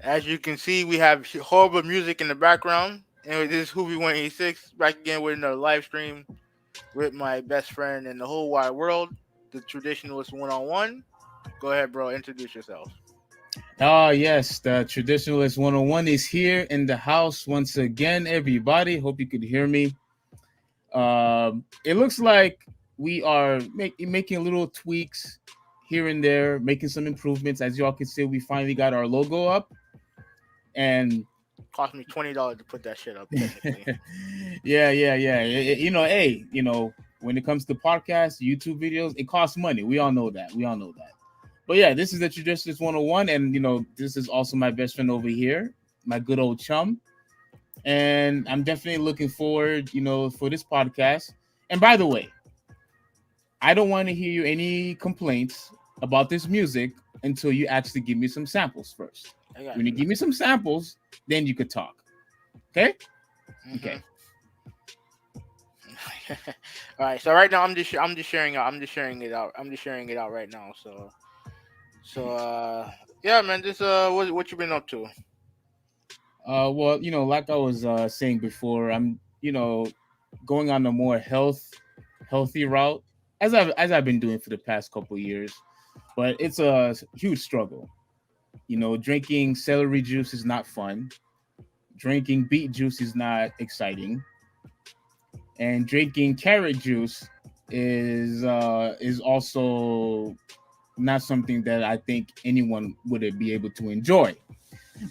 As you can see, we have horrible music in the background. And this is Hoovy 186 back again with another live stream with my best friend in the whole wide world, the traditionalist one on one. Go ahead, bro. Introduce yourself. Ah, yes, the Traditionalist 101 is here in the house once again, everybody. Hope you could hear me. It looks like we are making little tweaks here and there, making some improvements. As y'all can see, we finally got our logo up. And Cost me $20 to put that shit up, technically. yeah. Hey, when it comes to podcasts, YouTube videos, it costs money. We all know that. But yeah, this is the Traditionalist 101, and this is also my best friend over here, my good old chum. And I'm definitely looking forward, for this podcast. And by the way, I don't want to hear you any complaints about this music until you actually give me some samples first. When you give me some samples, then you could talk. Okay? Okay. All right. So right now I'm just sharing out. I'm just sharing it out. Right now. Yeah, man. Just what you been up to? Well, like I was saying before, I'm, going on a more healthy route as I've been doing for the past couple years, but it's a huge struggle. Drinking celery juice is not fun. Drinking beet juice is not exciting, and drinking carrot juice is also not something that I think anyone would be able to enjoy.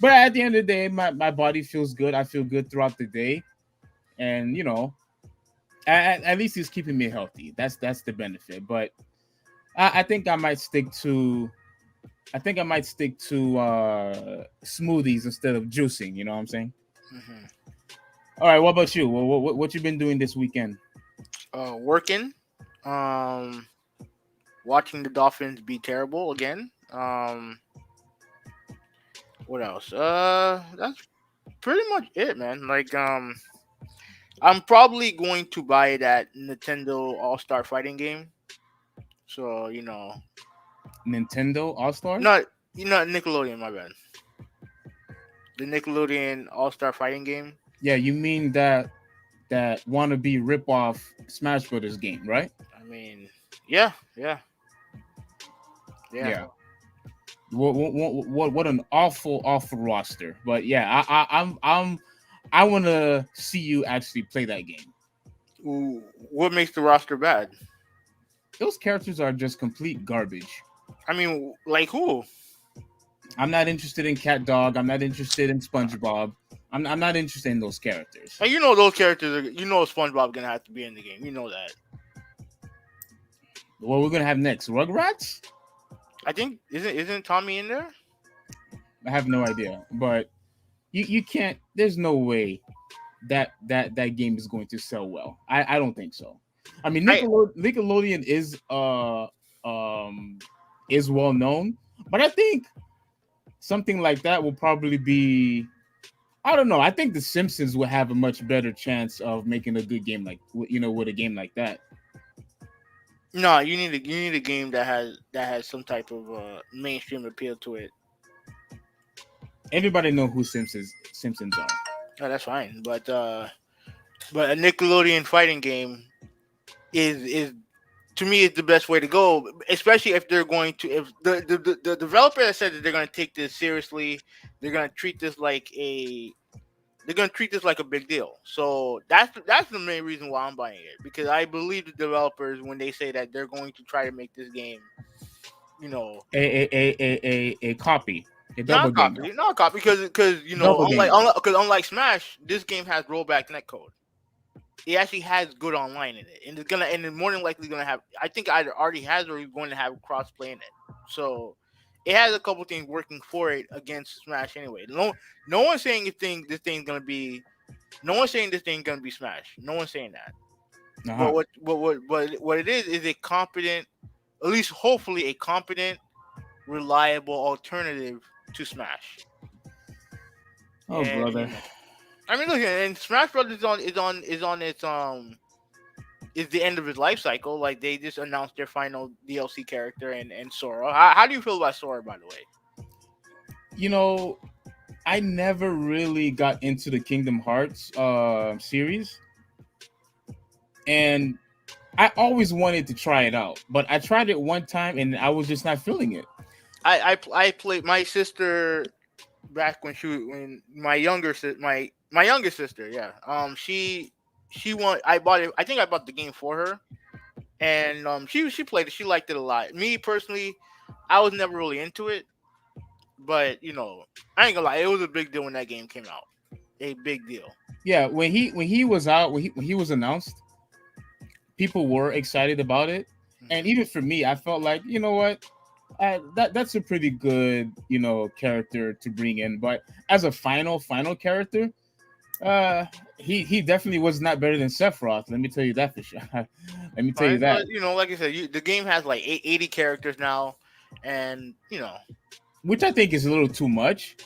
But at the end of the day, my body feels good. I feel good throughout the day, and at least it's keeping me healthy. That's the benefit. But I think I might stick to smoothies instead of juicing. You know what I'm saying? Mm-hmm. All right. What about you? What you been doing this weekend? Working. Um, Watching the Dolphins be terrible again. What else? That's pretty much it, man. I'm probably going to buy that Nintendo All Star Fighting game. So Nintendo All Stars? not Nickelodeon. My bad. The Nickelodeon All Star Fighting game. Yeah, you mean that wannabe rip off Smash Brothers game, right? I mean, yeah, yeah, yeah. Yeah. What an awful roster. But yeah, I want to see you actually play that game. What makes the roster bad? Those characters are just complete garbage. I mean, like who? I'm not interested in Cat Dog. I'm not interested in SpongeBob. I'm not interested in those characters. Like, those characters. SpongeBob gonna have to be in the game. You know that. What we're gonna have next? Rugrats? I think isn't Tommy in there? I have no idea, but you can't. There's no way that game is going to sell well. I don't think so. I mean, Nickelodeon is well known, but I think something like that will probably be. I don't know. I think The Simpsons will have a much better chance of making a good game with a game like that. No, you need a game that has some type of mainstream appeal to it. Everybody know who Simpsons are. Oh, that's fine, but a Nickelodeon fighting game is to me is the best way to go, especially if they're going to if the developer that said that they're going to take this seriously, they're going to treat this like a they're going to treat this like a big deal. So that's the main reason why I'm buying it, because I believe the developers when they say that they're going to try to make this game, you know, A copy, a double not game, copy, not copy, because double game. unlike Smash, this game has rollback netcode. It actually has good online in it, and it's more than likely gonna have. I think either already has or is going to have crossplay in it. So it has a couple things working for it against Smash anyway. No one's saying this thing's gonna be. No one's saying this thing's gonna be Smash. No one's saying that. Uh-huh. What it is a competent, at least hopefully a competent, reliable alternative to Smash. Oh, And brother. I mean, look, and Smash Brothers is on its is the end of his life cycle. Like, they just announced their final DLC character and Sora. How do you feel about Sora, by the way? You know, I never really got into the Kingdom Hearts series, and I always wanted to try it out, but I tried it one time and I was just not feeling it. I played my sister back when when my my youngest sister, yeah. She want I bought it. I think I bought the game for her, and she played it. She liked it a lot. Me personally, I was never really into it, but I ain't gonna lie, it was a big deal when that game came out. A big deal. Yeah, when he was out, when he was announced, people were excited about it, and Mhm. even for me, I felt like, you know what, that's a pretty good, character to bring in. But as a final character, uh, he definitely was not better than Sephiroth. Let me tell you that for sure. Let me tell you Fine, that. but like I said, the game has like 80 characters now, and Which I think is a little too much,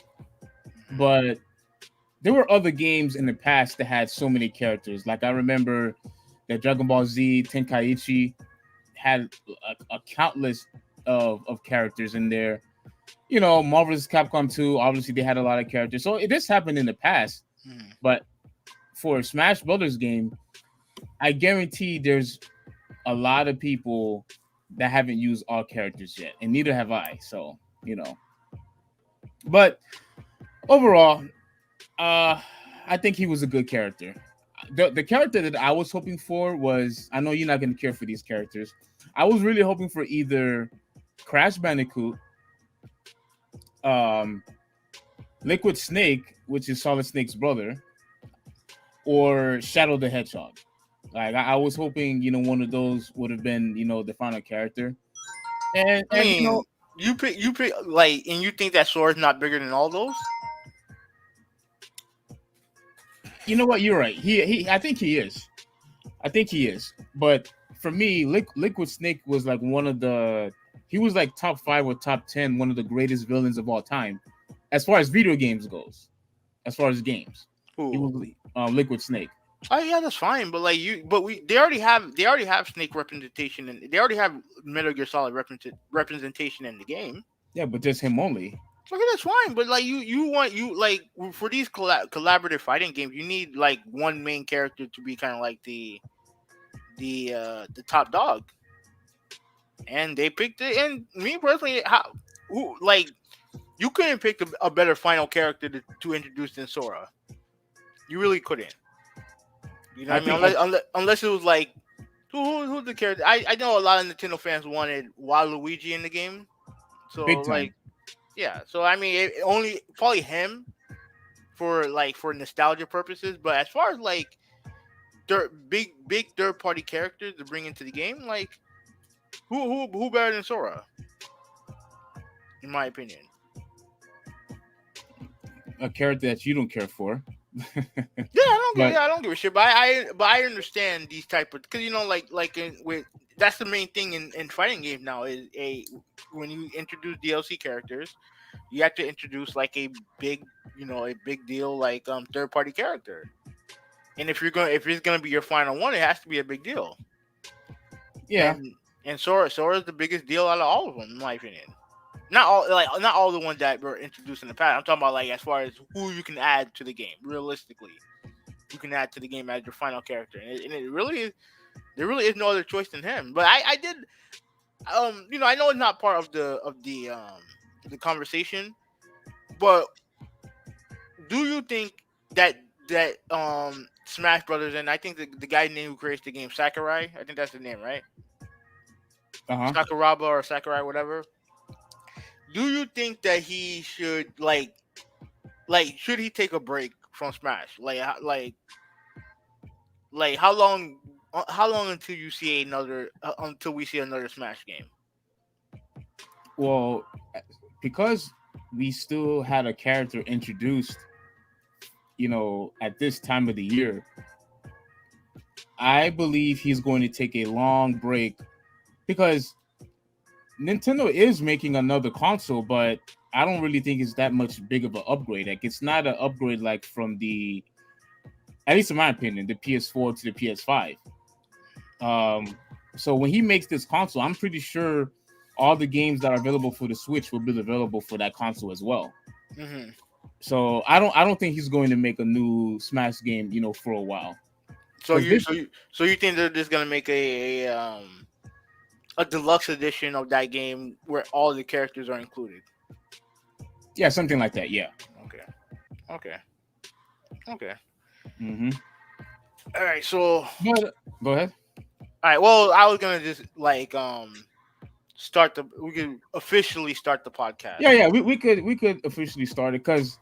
mhm. but there were other games in the past that had so many characters. Like I remember that Dragon Ball Z Tenkaichi had a countless of characters in there. Marvel vs. Capcom 2, obviously they had a lot of characters. So this happened in the past, Mhm. but for a Smash Brothers game, I guarantee there's a lot of people that haven't used all characters yet, and neither have I. So, but overall, uh, I think he was a good character. The character that I was hoping for was, I know you're not going to care for these characters. I was really hoping for either Crash Bandicoot, um, Liquid Snake, which is Solid Snake's brother, or Shadow the Hedgehog. Like I was hoping, one of those would have been, the final character. I And mean, you pick like, and you think that Sora's not bigger than all those? you know what? You're right. He I think he is. I think he is. But for me, Liquid Snake was like one of the. He was like top 5 or top 10, one of the greatest villains of all time, as far as video games goes. As far as games, he Who? was Liquid Snake. Oh yeah, that's fine. But like but they already have Snake representation, and they already have Metal Gear Solid representation in the game. Yeah, but just him only. Okay, that's fine. But like you like for these collaborative fighting games, you need like one main character to be kind of like the top dog, and they picked it. And me personally, who like you couldn't pick a better final character to introduce than Sora. You really couldn't. You know I what I mean? think Unless it was like who's the character? I know a lot of Nintendo fans wanted Waluigi in the game. So big time. like yeah. So I mean, only probably him for nostalgia purposes. But as far as like big third party characters to bring into the game, like who better than Sora, in my opinion. A character that you don't care for. But I don't give a shit. But I understand these type of, because like with that's the main thing in fighting games now is a when you introduce DLC characters, you have to introduce like a big deal like third party character. And if it's gonna be your final one, it has to be a big deal. yeah, And Sora is the biggest deal out of all of them, in my opinion. Not all the ones that were introduced in the past. I'm talking about like as far as who you can add to the game. Realistically, you can add to the game as your final character, and it really is. There really is no other choice than him. But I did I know it's not part of the conversation, but do you think that Smash Brothers, and I think the guy name who creates the game, Sakurai, I think that's the name, right? uh huh. Sakuraba or Sakurai, whatever. Do you think that he should should he take a break from Smash? Like how long until you see another until we see another Smash game? Well, because we still had a character introduced, at this time of the year, I believe he's going to take a long break because Nintendo is making another console, but I don't really think it's that much big of an upgrade. Like it's not an upgrade like from at least in my opinion, the PS4 to the PS5. Um, so when he makes this console, I'm pretty sure all the games that are available for the Switch will be available for that console as well. Hmm. So I don't think he's going to make a new Smash game, for a while. So Because you this so you so you think they're just gonna make a deluxe edition of that game where all the characters are included? yeah, something like that. Yeah. Okay. Okay. Okay. Mm-hmm. All right. So But go ahead. all right. Well, I was gonna just start the we could officially start the podcast. Yeah, yeah, we could officially start it because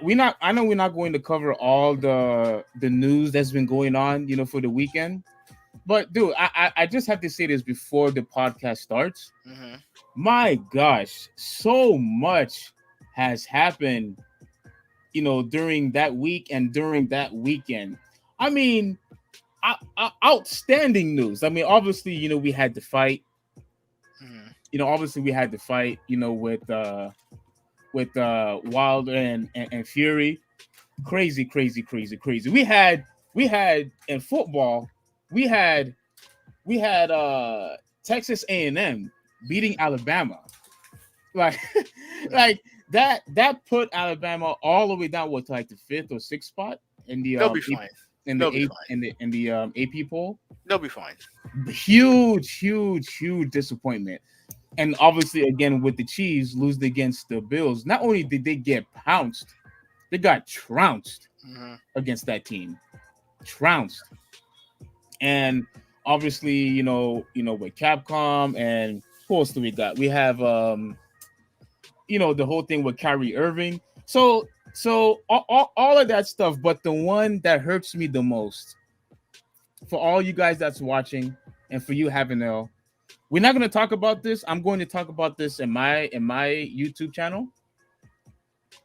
we not I know we're not going to cover all the news that's been going on, for the weekend. But dude, I just have to say this before the podcast starts. Hmm. My gosh, so much has happened, during that week and during that weekend. I mean, outstanding news. I mean, obviously, we had to fight. Hmm. Obviously, we had to fight. With Wilder and Fury. Crazy, crazy, crazy, crazy. We had in football, we had Texas A&M beating Alabama. Like like that put Alabama all the way down to like the fifth or sixth spot in the They'll be fine. in They'll the be A fine. in the AP poll. They'll be fine. Huge, huge, huge disappointment. And obviously, again, with the Chiefs losing against the Bills, not only did they get pounced, they got trounced Hmm. against that team. Trounced. And obviously, with Capcom and who else do we got? We have the whole thing with Kyrie Irving. So all of that stuff, but the one that hurts me the most for all you guys that's watching and for you having we're not going to talk about this. I'm going to talk about this in my YouTube channel.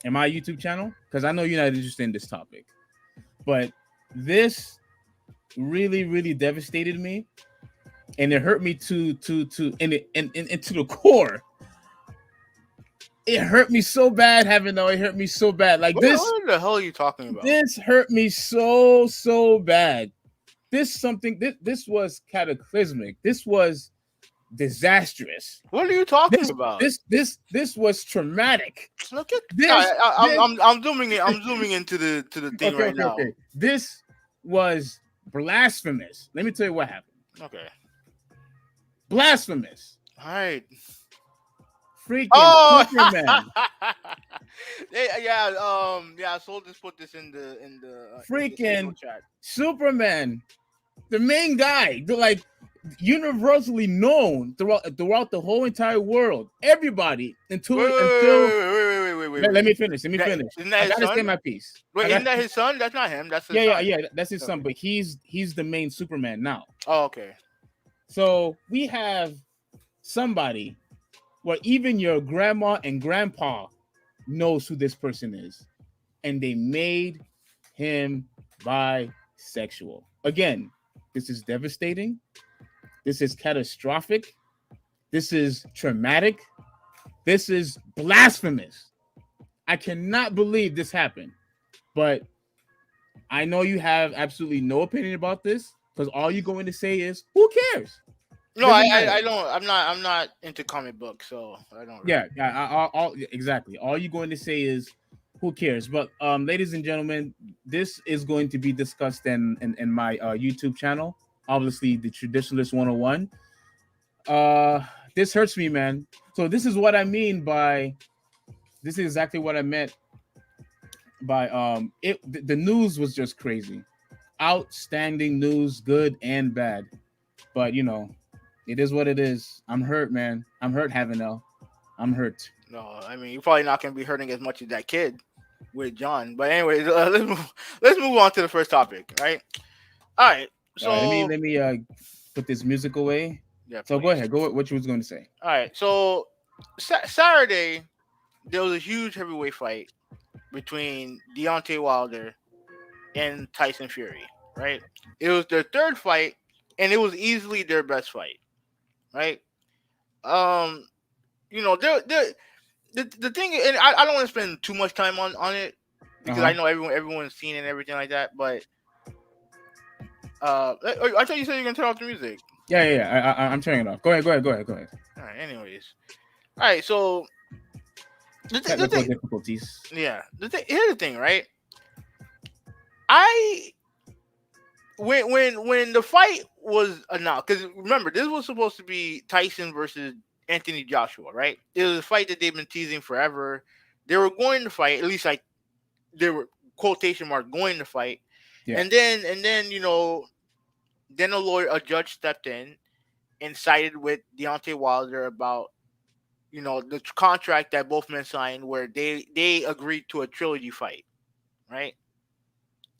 Because I know you're not interested in this topic. But this really, really devastated me. And it hurt me to the core. It hurt me so bad it hurt me so bad. Like What the hell are you talking about? this hurt me so bad. This was cataclysmic. This was disastrous. What are you talking This about? this was traumatic. Look at This this I'm zooming in. I'm zooming into the thing okay, right okay, now. okay. This was blasphemous. Let me tell you what happened. Okay. Blasphemous. All right. Freaking Oh. Superman. Yeah. So just put this in the Freaking chat. Superman. The main guy. The like universally known throughout the whole entire world. Everybody until Wait, let me finish. Let me That- finish. isn't that I his gotta say son? my piece. Wait, isn't that his son? That's not him. That's his Yeah, son. that's his son, Okay. but he's the main Superman now. Oh, okay. So we have somebody where even your grandma and grandpa knows who this person is, and they made him bisexual. Again, this is devastating. This is catastrophic. This is traumatic. This is blasphemous. I cannot believe this happened. But I know you have absolutely no opinion about this because all you're going to say is, "Who cares?" No, Doesn't matter. I don't. I'm not into comic books, so I don't. Really. Yeah. Exactly. All you're going to say is, "Who cares?" But ladies and gentlemen, this is going to be discussed in my YouTube channel. Obviously, the Traditionalist 101. This hurts me, man. So this is what I mean by. This is exactly what I meant by it. The news was just crazy, outstanding news, good and bad. But it is what it is. I'm hurt, man. I'm hurt, Havanel. I'm hurt. No, I mean you're probably not gonna be hurting as much as that kid with John. But anyways, let's move on to the first topic, right? All right. All right, So let me put this music away. yeah. So go Please. ahead. Go what you was going to say. All right. So Saturday there was a huge heavyweight fight between Deontay Wilder and Tyson Fury. Right. It was their third fight, and it was easily their best fight. Right. Um. The thing, and I don't want to spend too much time on it because I know everyone's seen it and everything like that. But I thought you said you're gonna turn off the music. Yeah. I'm turning it off. Go ahead. All right. Anyways, all right. So The technical thing, difficulties. yeah. Here's the thing, right? I when the fight was announced, because remember this was supposed to be Tyson versus Anthony Joshua, right? It was a fight that they've been teasing forever. They were going to fight, at least like they were quotation mark going to fight, Yeah. and then then a judge stepped in and sided with Deontay Wilder about the contract that both men signed, where they agreed to a trilogy fight, right?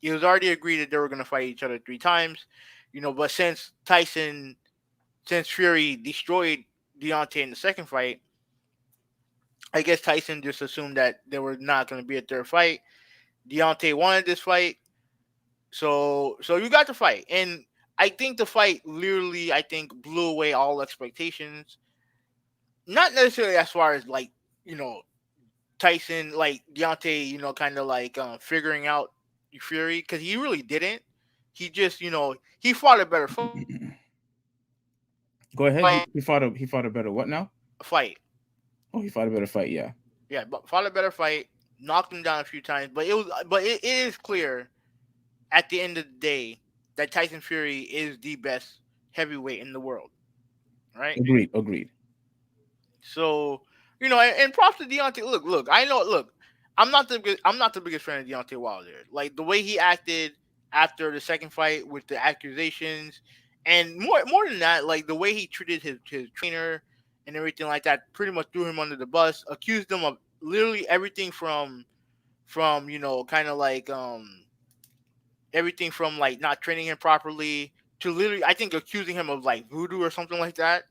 It was already agreed that they were going to fight each other 3 times, but since Fury destroyed Deontay in the second fight, I guess Tyson just assumed that there were not going to be a third fight. Deontay wanted this fight, so you got the fight, and I think the fight literally, I think, blew away all expectations. Not necessarily as far as like Tyson, like Deontay, kind of like figuring out Fury, because he really didn't. He just he fought a better fight. Go ahead. He fought a better what now? Oh, he fought a better fight. Yeah. Yeah, but fought a better fight, knocked him down a few times, but it is clear at the end of the day that Tyson Fury is the best heavyweight in the world, right? Agreed. Agreed. So and props to Deontay. Look, I know. Look, I'm not the biggest fan of Deontay Wilder. Like the way he acted after the second fight with the accusations, and more than that, like the way he treated his trainer and everything like that, pretty much threw him under the bus, accused him of literally everything from kind of like everything from like not training him properly to literally, I think, accusing him of like voodoo or something like that.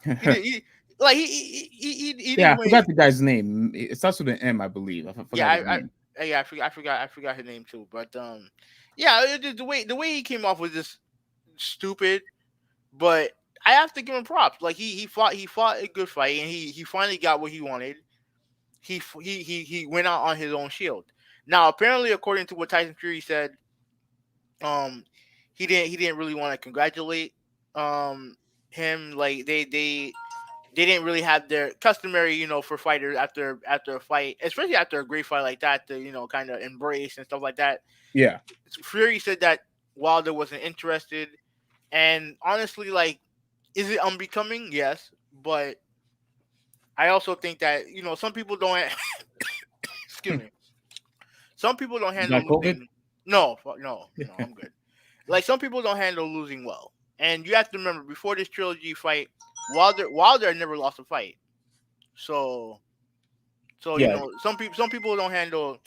He did. Like he Yeah, didn't I win. forgot the guy's name. It starts with an M, I believe. I Yeah, forgot his name. yeah, I forgot his name too. But yeah, the way he came off was just stupid. But I have to give him props. Like he fought a good fight, and he finally got what he wanted. He went out on his own shield. Now, apparently, according to what Tyson Fury said, um, he didn't really want to congratulate him. Like they didn't really have their customary, for fighters after a fight, especially after a great fight like that, to kind of embrace and stuff like that. Yeah. Fury said that Wilder wasn't interested, and honestly, like, is it unbecoming? Yes, but I also think that some people don't. Excuse me. Some people don't You handle got COVID? losing. No, no, I'm good. Like some people don't handle losing well, and you have to remember before this trilogy fight, Wilder had never lost a fight. So Yeah. some people don't handle.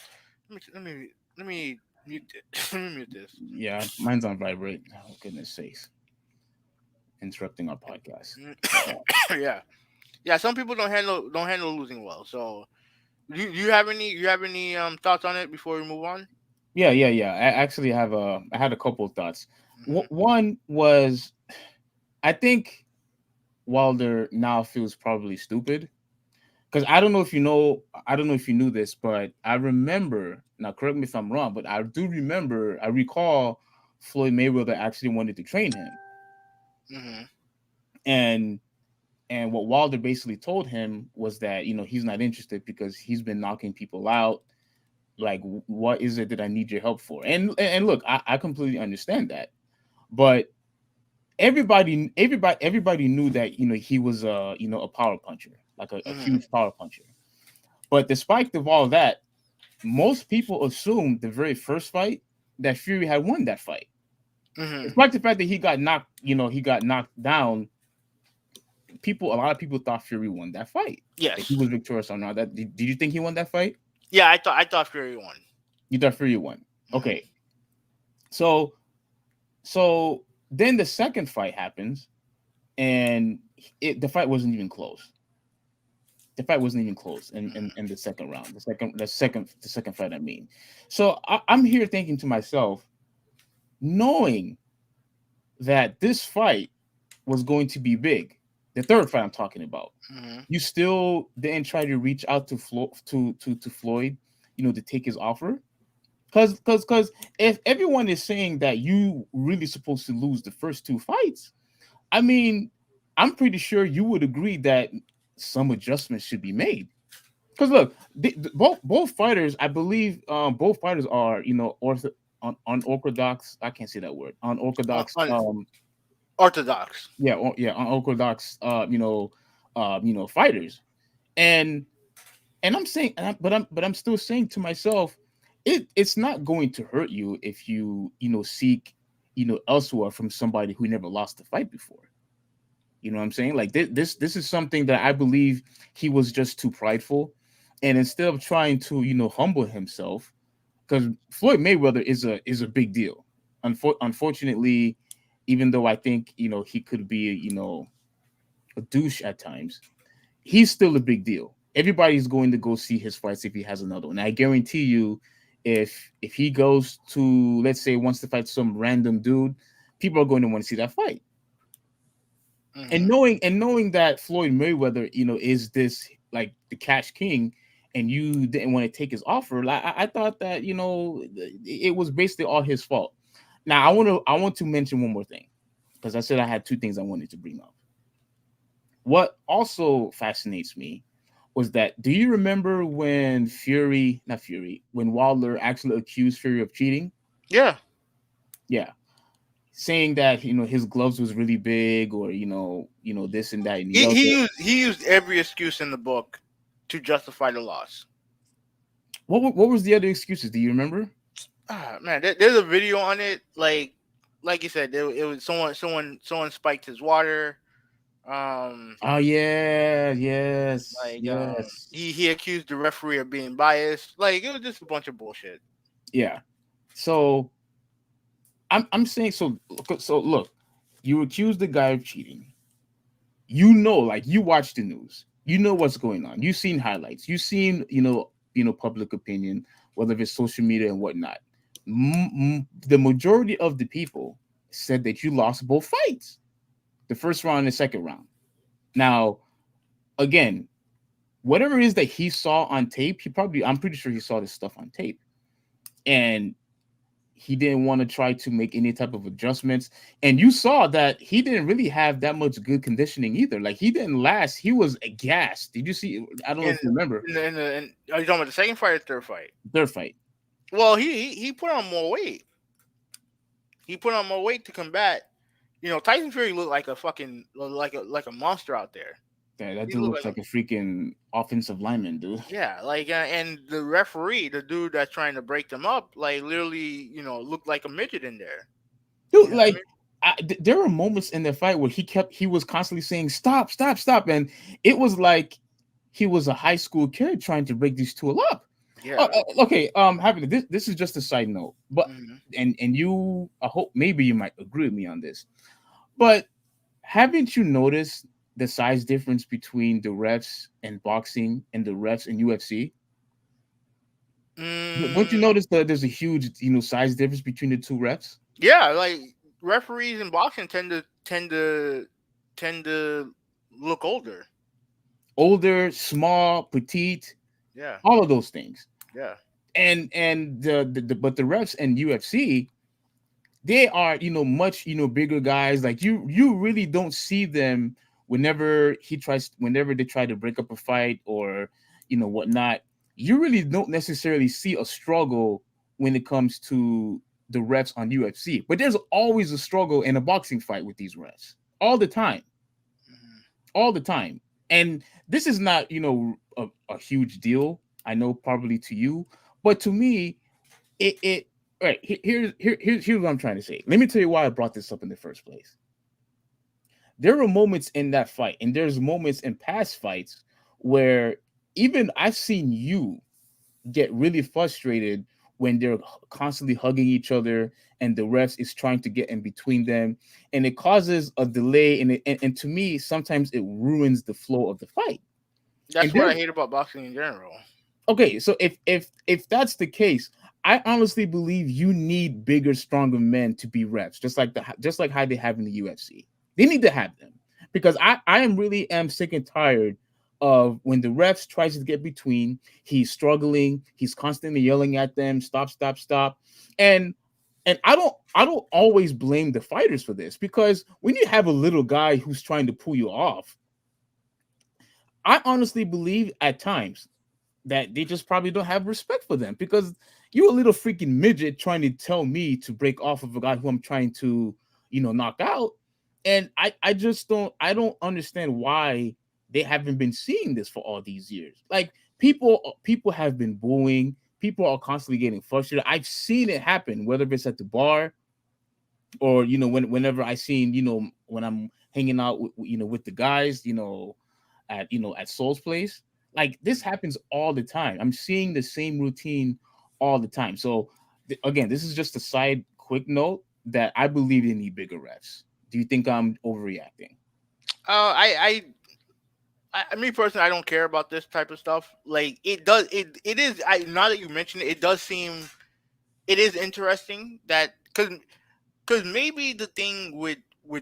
Let me mute this. Let me mute this. Yeah. Mine's on vibrate. Oh, goodness sakes. Interrupting our podcast. Yeah, yeah. Some people don't handle losing well. So you have any thoughts on it before we move on? Yeah. I had a couple of thoughts. Hmm. One was, I think Wilder now feels probably stupid because I don't know if you knew this, but I remember, now correct me if I'm wrong, but I recall Floyd Mayweather actually wanted to train him, Hmm. and what Wilder basically told him was that he's not interested because he's been knocking people out. Like, what is it that I need your help for? And look, I completely understand that, but everybody knew that he was a power puncher, like a Hmm. huge power puncher. But despite of all that, most people assumed the very first fight that Fury had won that fight. Hmm. Despite the fact that he got knocked down, a lot of people thought Fury won that fight. That he Yes. was victorious or not. Did you think he won that fight? Yeah, I thought Fury won. You thought Fury won. Hmm. Okay. So so then the second fight happens, and the fight wasn't even close. The fight wasn't even close in the second round. The second fight, I mean. So I'm here thinking to myself, knowing that this fight was going to be big, the third fight I'm talking about, Hmm. you still didn't try to reach out to Floyd, to take his offer. Because if everyone is saying that you really supposed to lose the first two fights, I mean, I'm pretty sure you would agree that some adjustments should be made. Because look, both fighters, I believe, both fighters are unorthodox. I can't say that word. Unorthodox. Un- Orthodox. Yeah, unorthodox. Fighters, and I'm saying, but I'm still saying to myself, it's not going to hurt you if seek elsewhere from somebody who never lost a fight before. You know what I'm saying? Like this is something that I believe he was just too prideful, and instead of trying to humble himself, because Floyd Mayweather is a big deal. Unfortunately, even though I think he could be a douche at times, he's still a big deal. Everybody's going to go see his fights if he has another one. I guarantee you, if he goes to, let's say, wants to fight some random dude, people are going to want to see that fight. And Hmm. knowing that Floyd Mayweather, is this like the cash king, and you didn't want to take his offer, like, I thought that it was basically all his fault. Now I want to mention one more thing, because I said I had two things I wanted to bring up. What also fascinates me was that, do you remember when when Wilder actually accused Fury of cheating? Yeah, Yeah, saying that his gloves was really big, or this and that and the other. he used every excuse in the book to justify the loss. What was the other excuses? Do you remember? Man, there's a video on it. Like you said, it was someone spiked his water. Um, Oh yeah, yes, like yes, he accused the referee of being biased. Like it was just a bunch of bullshit. yeah. So I'm saying, so look, you accuse the guy of cheating. Like, you watch the news, what's going on. You've seen highlights. You've seen public opinion, whether it's social media and whatnot. The majority of the people said that you lost both fights, the first round and the second round. Now, again, whatever it is that he saw on tape, I'm pretty sure he saw this stuff on tape, and he didn't want to try to make any type of adjustments. And you saw that he didn't really have that much good conditioning either. Like, he didn't last. He was gassed. Did you see? I don't know And if you remember are you talking about the second fight or third fight? their fight. Well, he put on more weight. He put on more weight to combat. Tyson Fury looked like a fucking like a monster out there. Yeah, that He dude looked looks like like a freaking offensive lineman, dude. yeah, and the referee, the dude that's trying to break them up, like literally, looked like a midget in there. You Dude, know what I like, mean? there were moments in the fight where he was constantly saying stop, stop, stop, and it was like he was a high school kid trying to break these two up. Yeah. Okay, having this is just a side note, but Hmm. and you, I hope maybe you might agree with me on this, but haven't you noticed the size difference between the refs in boxing and the refs in UFC? Don't you Mm, notice that there's a huge size difference between the two refs? yeah, like referees in boxing tend to look older. Older, small, petite, Yeah. all of those things. Yeah. And but the refs in UFC, they are much bigger guys. Like, you really don't see them whenever they try to break up a fight, or whatnot. You really don't necessarily see a struggle when it comes to the refs on UFC, but there's always a struggle in a boxing fight with these refs, all the time, Hmm. all the time. And this is not a huge deal, I know, probably to you, but to me, it right here's what I'm trying to say. Let me tell you why I brought this up in the first place. There were moments in that fight, and there's moments in past fights where even I've seen you get really frustrated when they're constantly hugging each other, and the refs is trying to get in between them, and it causes a delay, and to me sometimes it ruins the flow of the fight. And That's what I there's hate about boxing in general. Okay, so if that's the case, I honestly believe you need bigger, stronger men to be reps, just like how they have in the UFC. They need to have them, because I am really am sick and tired of when the refs tries to get between. He's struggling. He's constantly yelling at them, stop, stop, stop, and I don't always blame the fighters for this, because when you have a little guy who's trying to pull you off, I honestly believe at times, that they just probably don't have respect for them because you're a little freaking midget trying to tell me to break off of a guy who I'm trying to, knock out. And I just don't understand why they haven't been seeing this for all these years. Like people have been booing, people are constantly getting frustrated. I've seen it happen, whether it's at the bar or whenever I seen when I'm hanging out with the guys at Soul's place. Like this happens all the time. I'm seeing the same routine all the time. So again, this is just a side quick note that I believe they need bigger refs. Do you think I'm overreacting? I me personally, I don't care about this type of stuff. Like it does, it is. I now that you mention it, it does seem it is interesting that because maybe the thing with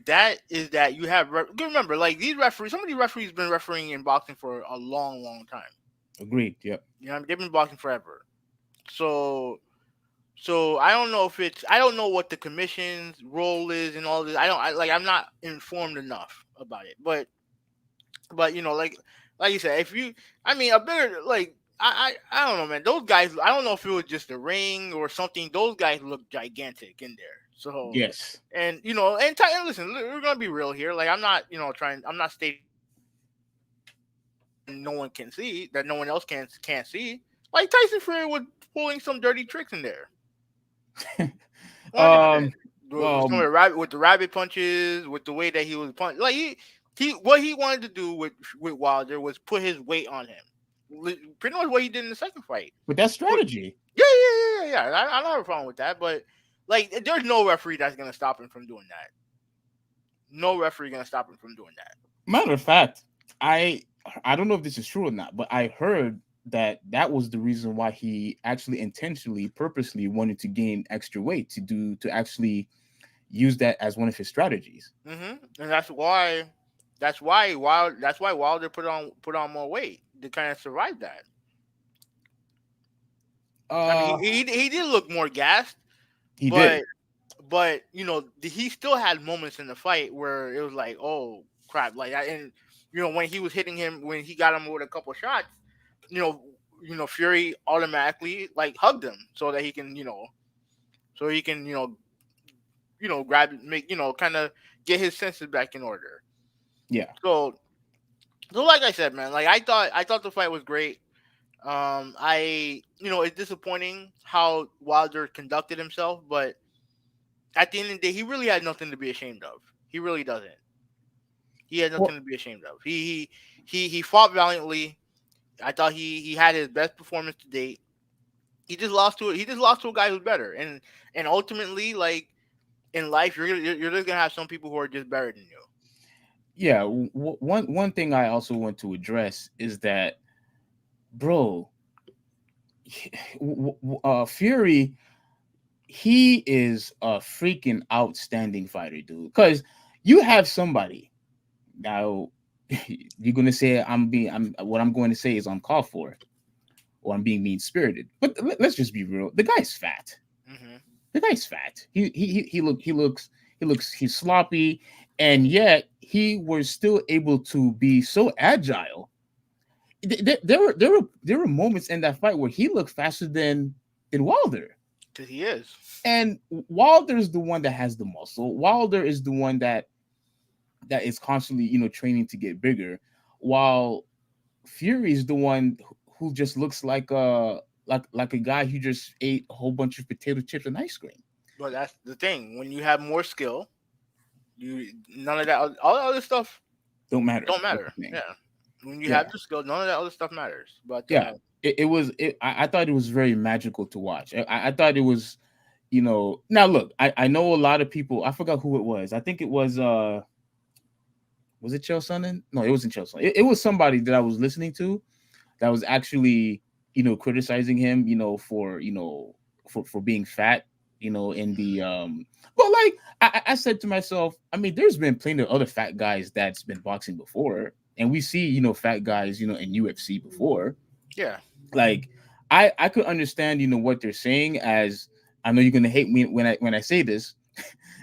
that is that you have remember like these referees, some of these referees been refereeing in boxing for a long time. Agreed. Yep. You know, they've been boxing forever. So I don't know if it's I don't know what the commission's role is and all this. I'm not informed enough about it. But like you said, if you I mean a bigger like I don't know, man. Those guys, I don't know if it was just the ring or something. Those guys look gigantic in there. So Yes. and and listen, we're gonna be real here. Like I'm not I'm not stating no one can see that no one else can't see. Like Tyson Fury was pulling some dirty tricks in there. 100%. um With some of well, with the rabbit punches, with the way that he was punch, like he what he wanted to do with Wilder was put his weight on him. Pretty much what he did in the second fight. with that But strategy. yeah. I don't have a problem with that, but like there's no referee that's gonna stop him from doing that. No referee gonna stop him from doing that. Matter of fact, I don't know if this is true or not, but I heard that was the reason why he actually intentionally, purposely wanted to gain extra weight to actually use that as one of his strategies. And that's why Wilder put on more weight to kind of survive that. I mean, Uh, he did look more gassed, he did. but he still had moments in the fight where it was like, oh crap, like and when he was hitting him, when he got him with a couple shots, you know Fury automatically like hugged him so that he can so he can grab make kind of get his senses back in order. Yeah. So like I said, man, like I thought the fight was great. It's disappointing how Wilder conducted himself, but at the end of the day, he really had nothing to be ashamed of. He really doesn't. He had Well, nothing to be ashamed of. He fought valiantly. I thought he had his best performance to date. He just lost to a guy who's better, and ultimately, like in life, you're just gonna have some people who are just better than you. yeah. One thing I also want to address is that, bro, Fury, he is a freaking outstanding fighter, dude. Because you have somebody now. You're gonna say I'm what I'm going to say is uncalled for, or I'm being mean spirited. But let's just be real. The guy's fat. Hmm. The guy's fat. He looks he's sloppy, and yet he was still able to be so agile. There were moments in that fight where he looked faster than Wilder. Cause he is. And Wilder's the one that has the muscle. Wilder is the one that is constantly, training to get bigger, while Fury is the one who just looks like a guy who just ate a whole bunch of potato chips and ice cream. But that's the thing. When you have more skill, you none of that all the other stuff Don't matter. don't That's matter. the thing. Yeah. When you have Yeah, the skill, none of that other stuff matters. But yeah. It was. I thought it was very magical to watch. I thought it was. Now look, I know a lot of people. I forgot who it was. I think it was it Chael Sonnen? No, it wasn't Chael Sonnen. It was somebody that I was listening to that was actually criticizing him for being fat in the but like I said to myself, I mean, there's been plenty of other fat guys that's been boxing before, and we see fat guys in UFC before. yeah. Like I could understand what they're saying, as I know you're gonna hate me when I say this,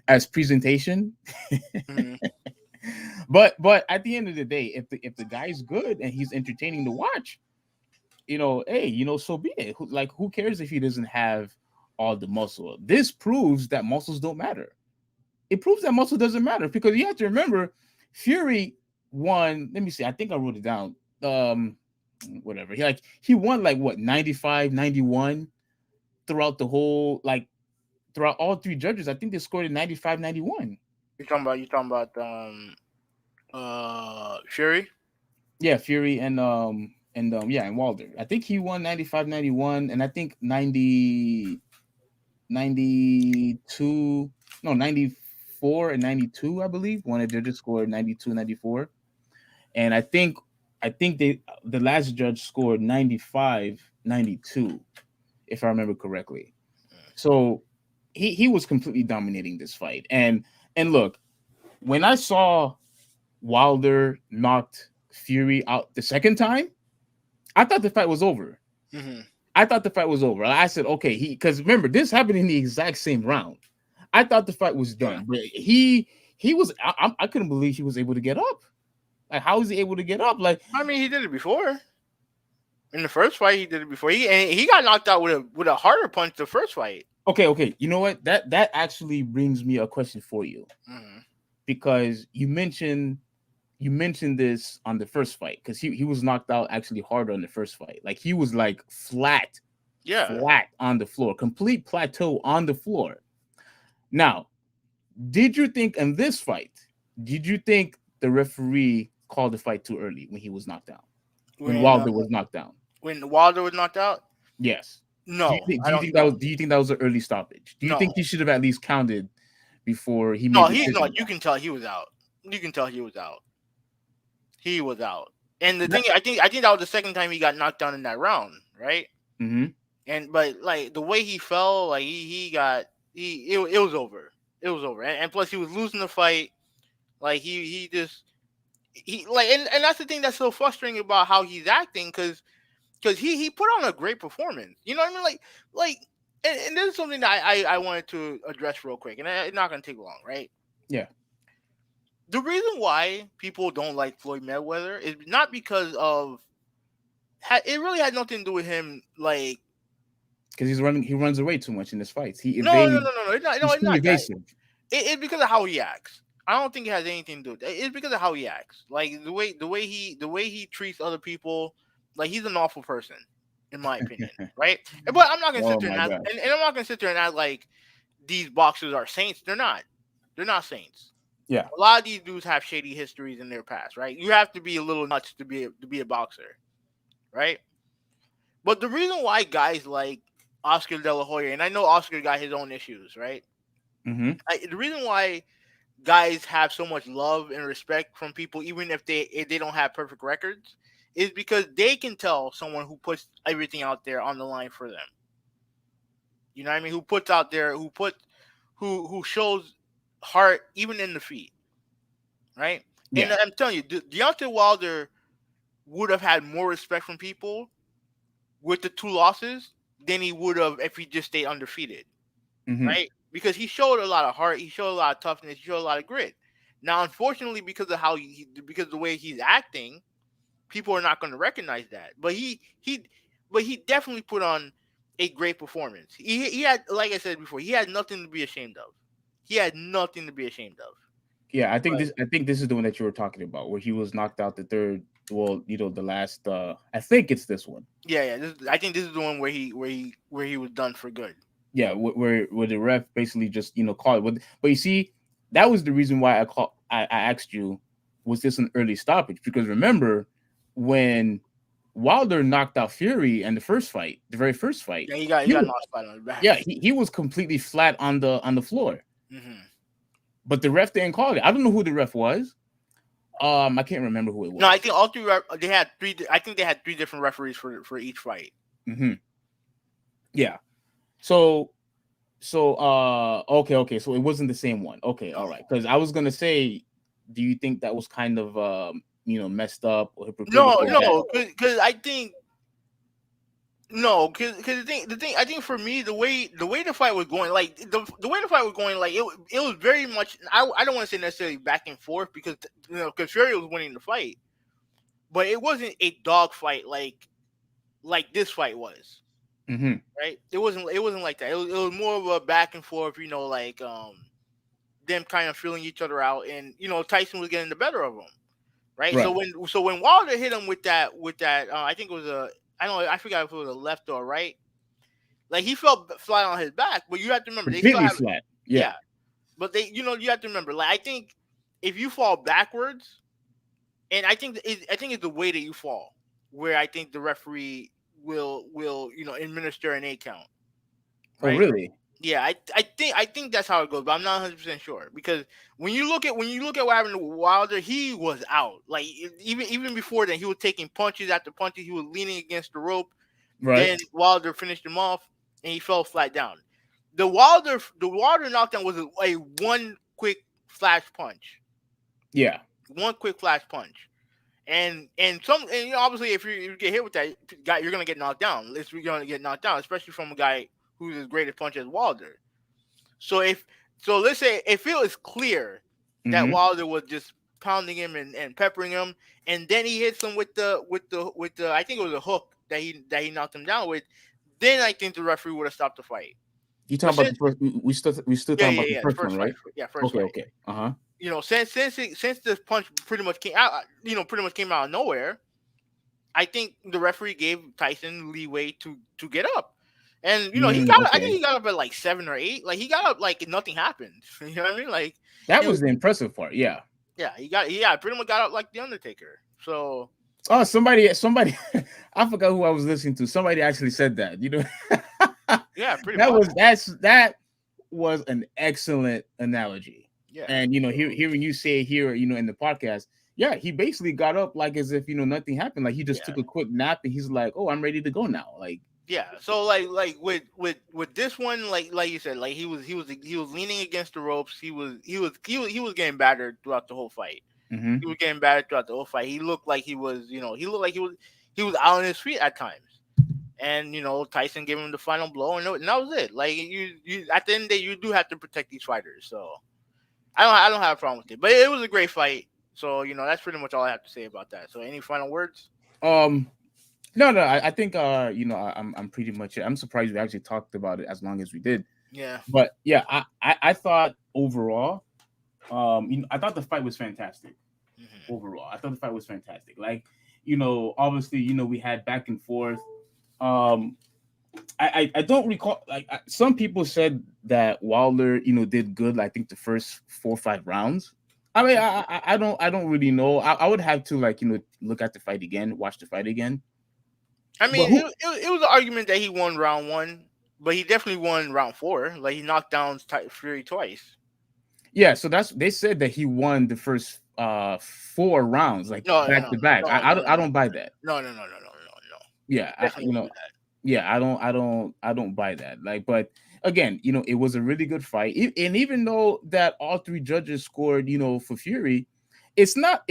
as presentation. Mhm. But at the end of the day, if the guy's good and he's entertaining to watch, hey, so be it. Who cares if he doesn't have all the muscle? This proves that muscles don't matter. It proves that muscle doesn't matter because you have to remember, Fury won. Let me see. I think I wrote it down. Whatever. He won like what 95, 91 throughout the whole throughout all three judges. I think they scored in 95, 91. You talking about Fury? Yeah, Fury and Wilder. I think he won 95, 91, and I think 90, 92, no, 94 and 92, I believe. One of the judges scored 92, 94. And I think the last judge scored 95, 92, if I remember correctly. So he was completely dominating this fight. And look, when I saw Wilder knocked Fury out the second time, I thought the fight was over. Mm-hmm. I thought the fight was over. I said, okay, because remember, this happened in the exact same round. I thought the fight was Yeah. done, but he was. I couldn't believe he was able to get up. Like, how was he able to get up? Like, I mean, he did it before. In the first fight, he did it before. He got knocked out with a harder punch the first fight. okay, you know what? That actually brings me a question for you Mm-hmm. because you mentioned this on the first fight because he was knocked out actually harder on the first fight. Like, he was like Yeah. flat on the floor, complete plateau on the floor. Now, did you think in this fight, did you think the referee called the fight too early when he was knocked down? When When Wilder was knocked down? Wilder was knocked out? Yes. Do you No, think I do you don't think that know. was do you think that was an early stoppage? Do you think No, he should have at least counted before he no, made the no. decision? You can tell he was out. You can tell he was out. He was out. And the That, thing, I think that was the second time he got knocked down in that round, right? mm-hmm. And but like the way he fell, like he got it was over. It was over. And plus he was losing the fight. Like he just he like and that's the thing that's so frustrating about how he's acting because he put on a great performance. You know what I mean? Like and this is something that I wanted to address real quick, and it's not gonna take long, right? Yeah, The reason why people don't like Floyd Mayweather is not because of it really had nothing to do with him. Like because he runs away too much in his fights. He no no evades. no no no it's not no He's it's too not that. evasive. It's because of how he acts. I don't think it has anything to do with it. It's because of how he acts. Like the way he treats other people. Like he's an awful person, in my opinion. Right? But I'm not gonna sit Oh there my and act, god. and I'm not gonna sit there and act like these boxers are saints. They're not. They're not saints. Yeah. A lot of these dudes have shady histories in their past, right? You have to be a little nuts to be a boxer, right? But the reason why guys like Oscar De La Hoya, and I know Oscar got his own issues, right? Mm-hmm. The reason why guys have so much love and respect from people, even if they don't have perfect records, is because they can tell someone who puts everything out there on the line for them. You know what I mean? Who puts out there, who shows heart even in defeat, right? And Yeah. I'm telling you, Deontay Wilder would have had more respect from people with the two losses than he would have if he just stayed undefeated, Mm-hmm. right? Because he showed a lot of heart, he showed a lot of toughness, he showed a lot of grit. Now, unfortunately, because of because of the way he's acting, people are not going to recognize that. But he definitely put on a great performance. He had, like I said before, he had nothing to be ashamed of. He had nothing to be ashamed of. Yeah, But I think this is the one that you were talking about where he was knocked out the third. Well, the last. I think it's this one. yeah, yeah. I think this is the one where he was done for good. Yeah, where the ref basically just called it. But you see, that was the reason why I asked you, was this an early stoppage? Because remember when Wilder knocked out Fury in the very first fight, Yeah, he he got was, knocked flat on his back. yeah, he was completely flat on the floor. Hmm. But the ref didn't call it. I don't know who the ref was. I can't remember who it No, I was. think all three. They had three. I think they had three different referees for each fight. Hmm. Yeah. So okay, so it wasn't the same one. Okay, all No, right. Because I was gonna say, do you think that was kind of messed up or no, hypocritical that no, because I think no, because the thing I think for me the way the fight was going, like the way the fight was going, like it was very much. I don't want to say necessarily back and forth because because Fury was winning the fight, but it wasn't a dog fight like like this fight was. Mm-hmm. Right? It wasn't like that. It was more of a back and forth. Like them kind of feeling each other out, and Tyson was getting the better of him. Right? So Right. when Wilder hit him with that, I think it was I don't know, I forgot if it was a left or a right. Like he fell flat on his back, but you have to remember they still Completely have, flat. Yeah. yeah. But you have to remember, like, I think if you fall backwards, and I think it's the way that you fall, where I think the referee will administer an 8 count, Oh, right? really? Yeah, I think that's how it goes, but I'm not 100% sure, because when you look at what happened to Wilder, he was out. Like, even before then, he was taking punches after punches. He was leaning against the rope. Right. Then Wilder finished him off, and he fell flat down. The Wilder knockdown was a one quick flash punch, Yeah. one quick flash punch. And obviously, if you get hit with that guy, you're gonna get knocked down. You're gonna get knocked down, especially from a guy who's as great a puncher as Wilder. So let's say if it was clear that Mm-hmm. Wilder was just pounding him and peppering him, and then he hits him with the I think it was a hook that he knocked him down with, then I think the referee would have stopped the fight. You But talking about since the first? We still Yeah, talking yeah, about the yeah, the first one, first fight, right? first Okay. fight. Okay. Uh huh. Since this punch pretty much came out, pretty much came out of nowhere. I think the referee gave Tyson leeway to get up. And I think Okay. he got up at like 7 or 8. Like, he got up like nothing happened. You know what I mean? Like, That he was was the impressive part. Yeah. yeah, pretty much got up like the Undertaker. So Oh, somebody. I forgot who I was listening to. Somebody actually said that. yeah, pretty that much. was that was an excellent analogy. Yeah. And So hearing you say it here, in the podcast, yeah, he basically got up like as if nothing happened. Like he just yeah. took a quick nap and he's like, "Oh, I'm ready to go now." Like, Yeah, so like with this one, like you said, like he was leaning against the ropes. He was getting battered throughout the whole fight. hmm He was getting battered throughout the whole fight. He looked like he was out on his feet at times. And Tyson gave him the final blow, and that was it. Like, you at the end of the day, you do have to protect these fighters. So I don't have a problem with it. But it was a great fight. So that's pretty much all I have to say about that. So, any final words? um, no, no, I think I'm pretty much. I'm surprised we actually talked about it as long as we did. Yeah. But yeah, I thought overall, I thought the fight was fantastic. Hmm. Overall, I thought the fight was fantastic. Like, obviously, we had back and forth. Um, I don't recall, like, some people said that Wilder did good. I think the first 4 or 5 rounds. I mean, I don't really know. I would have to, like, look at the fight again, watch the fight again. I But mean, who? it was an argument that he won round one, but he definitely won round four. Like, he knocked down Fury twice. Yeah, so they said that he won the first 4 rounds, like No, no, back no, to back. no, I no, don't no, I no, don't buy that. no, no, no, no, no, no, no. Yeah, Definitely don't do that. yeah, I don't buy that. Like, but again, it was a really good fight. And even though that all three judges scored, for Fury, it's not.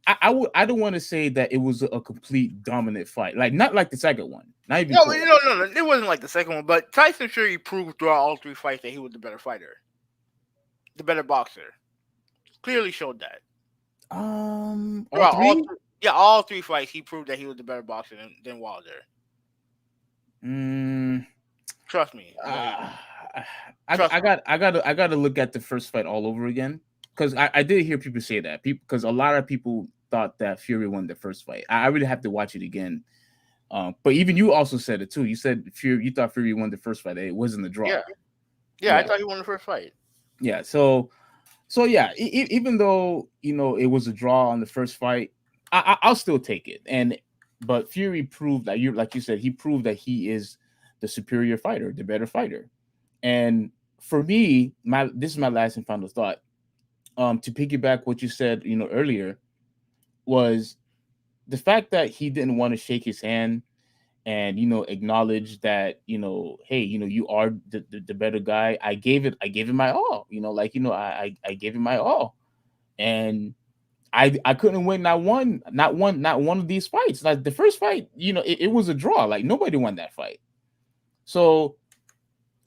I don't want to say that it was a complete dominant fight. Like, not like the second one, not even No, close. no, no, no. It wasn't like the second one, but Tyson Fury proved throughout all three fights that he was the better fighter, the better boxer. Clearly showed that All throughout three. all three fights. He proved that he was the better boxer than Wilder. Mm, Trust me, like, uh, trust me. I got to look at the first fight all over again, because I did hear people say that, people, because a lot of people thought that Fury won the first fight. I really have to watch it again. But even you also said it too. You said you thought Fury won the first fight. It wasn't a draw. Yeah, yeah. I Yeah, thought he won the first fight. yeah. So yeah, even though it was a draw on the first fight, I'll still take it. But Fury proved that, like you said, he proved that he is the superior fighter, the better fighter. And for me, this is my last and final thought. To piggyback what you said, earlier, was the fact that he didn't want to shake his hand and acknowledge that, hey, you are the better guy. I gave it my all. Like, I gave it my all. And I couldn't win not one of these fights. Like the first fight, it was a draw. Like nobody won that fight. So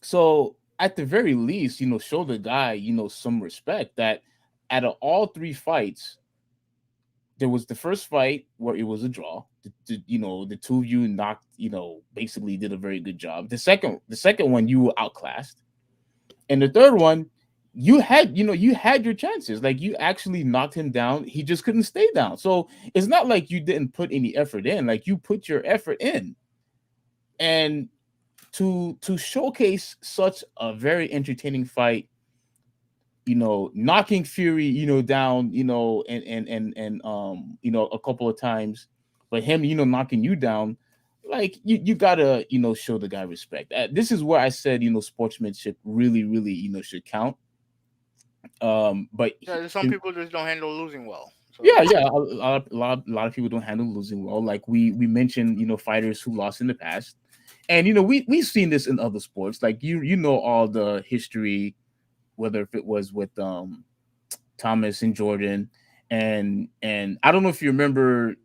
so at the very least, show the guy, some respect, that out of all three fights, there was the first fight where it was a draw. the two of you knocked, basically did a very good job. The second one you were outclassed, and the third one you had your chances. Like, you actually knocked him down. He just couldn't stay down. So it's not like you didn't put any effort in. Like, you put your effort in, and to showcase such a very entertaining fight, knocking Fury, down, and a couple of times, but him, knocking you down, like, you gotta, show the guy respect. This is where I said, sportsmanship really, really, should count. But Yeah, some people just don't handle losing well. So yeah, yeah, a lot of people don't handle losing well. Like, we mentioned, fighters who lost in the past, and we've seen this in other sports. Like, all the history, whether if it was with Thomas and Jordan, and I don't know if you remember.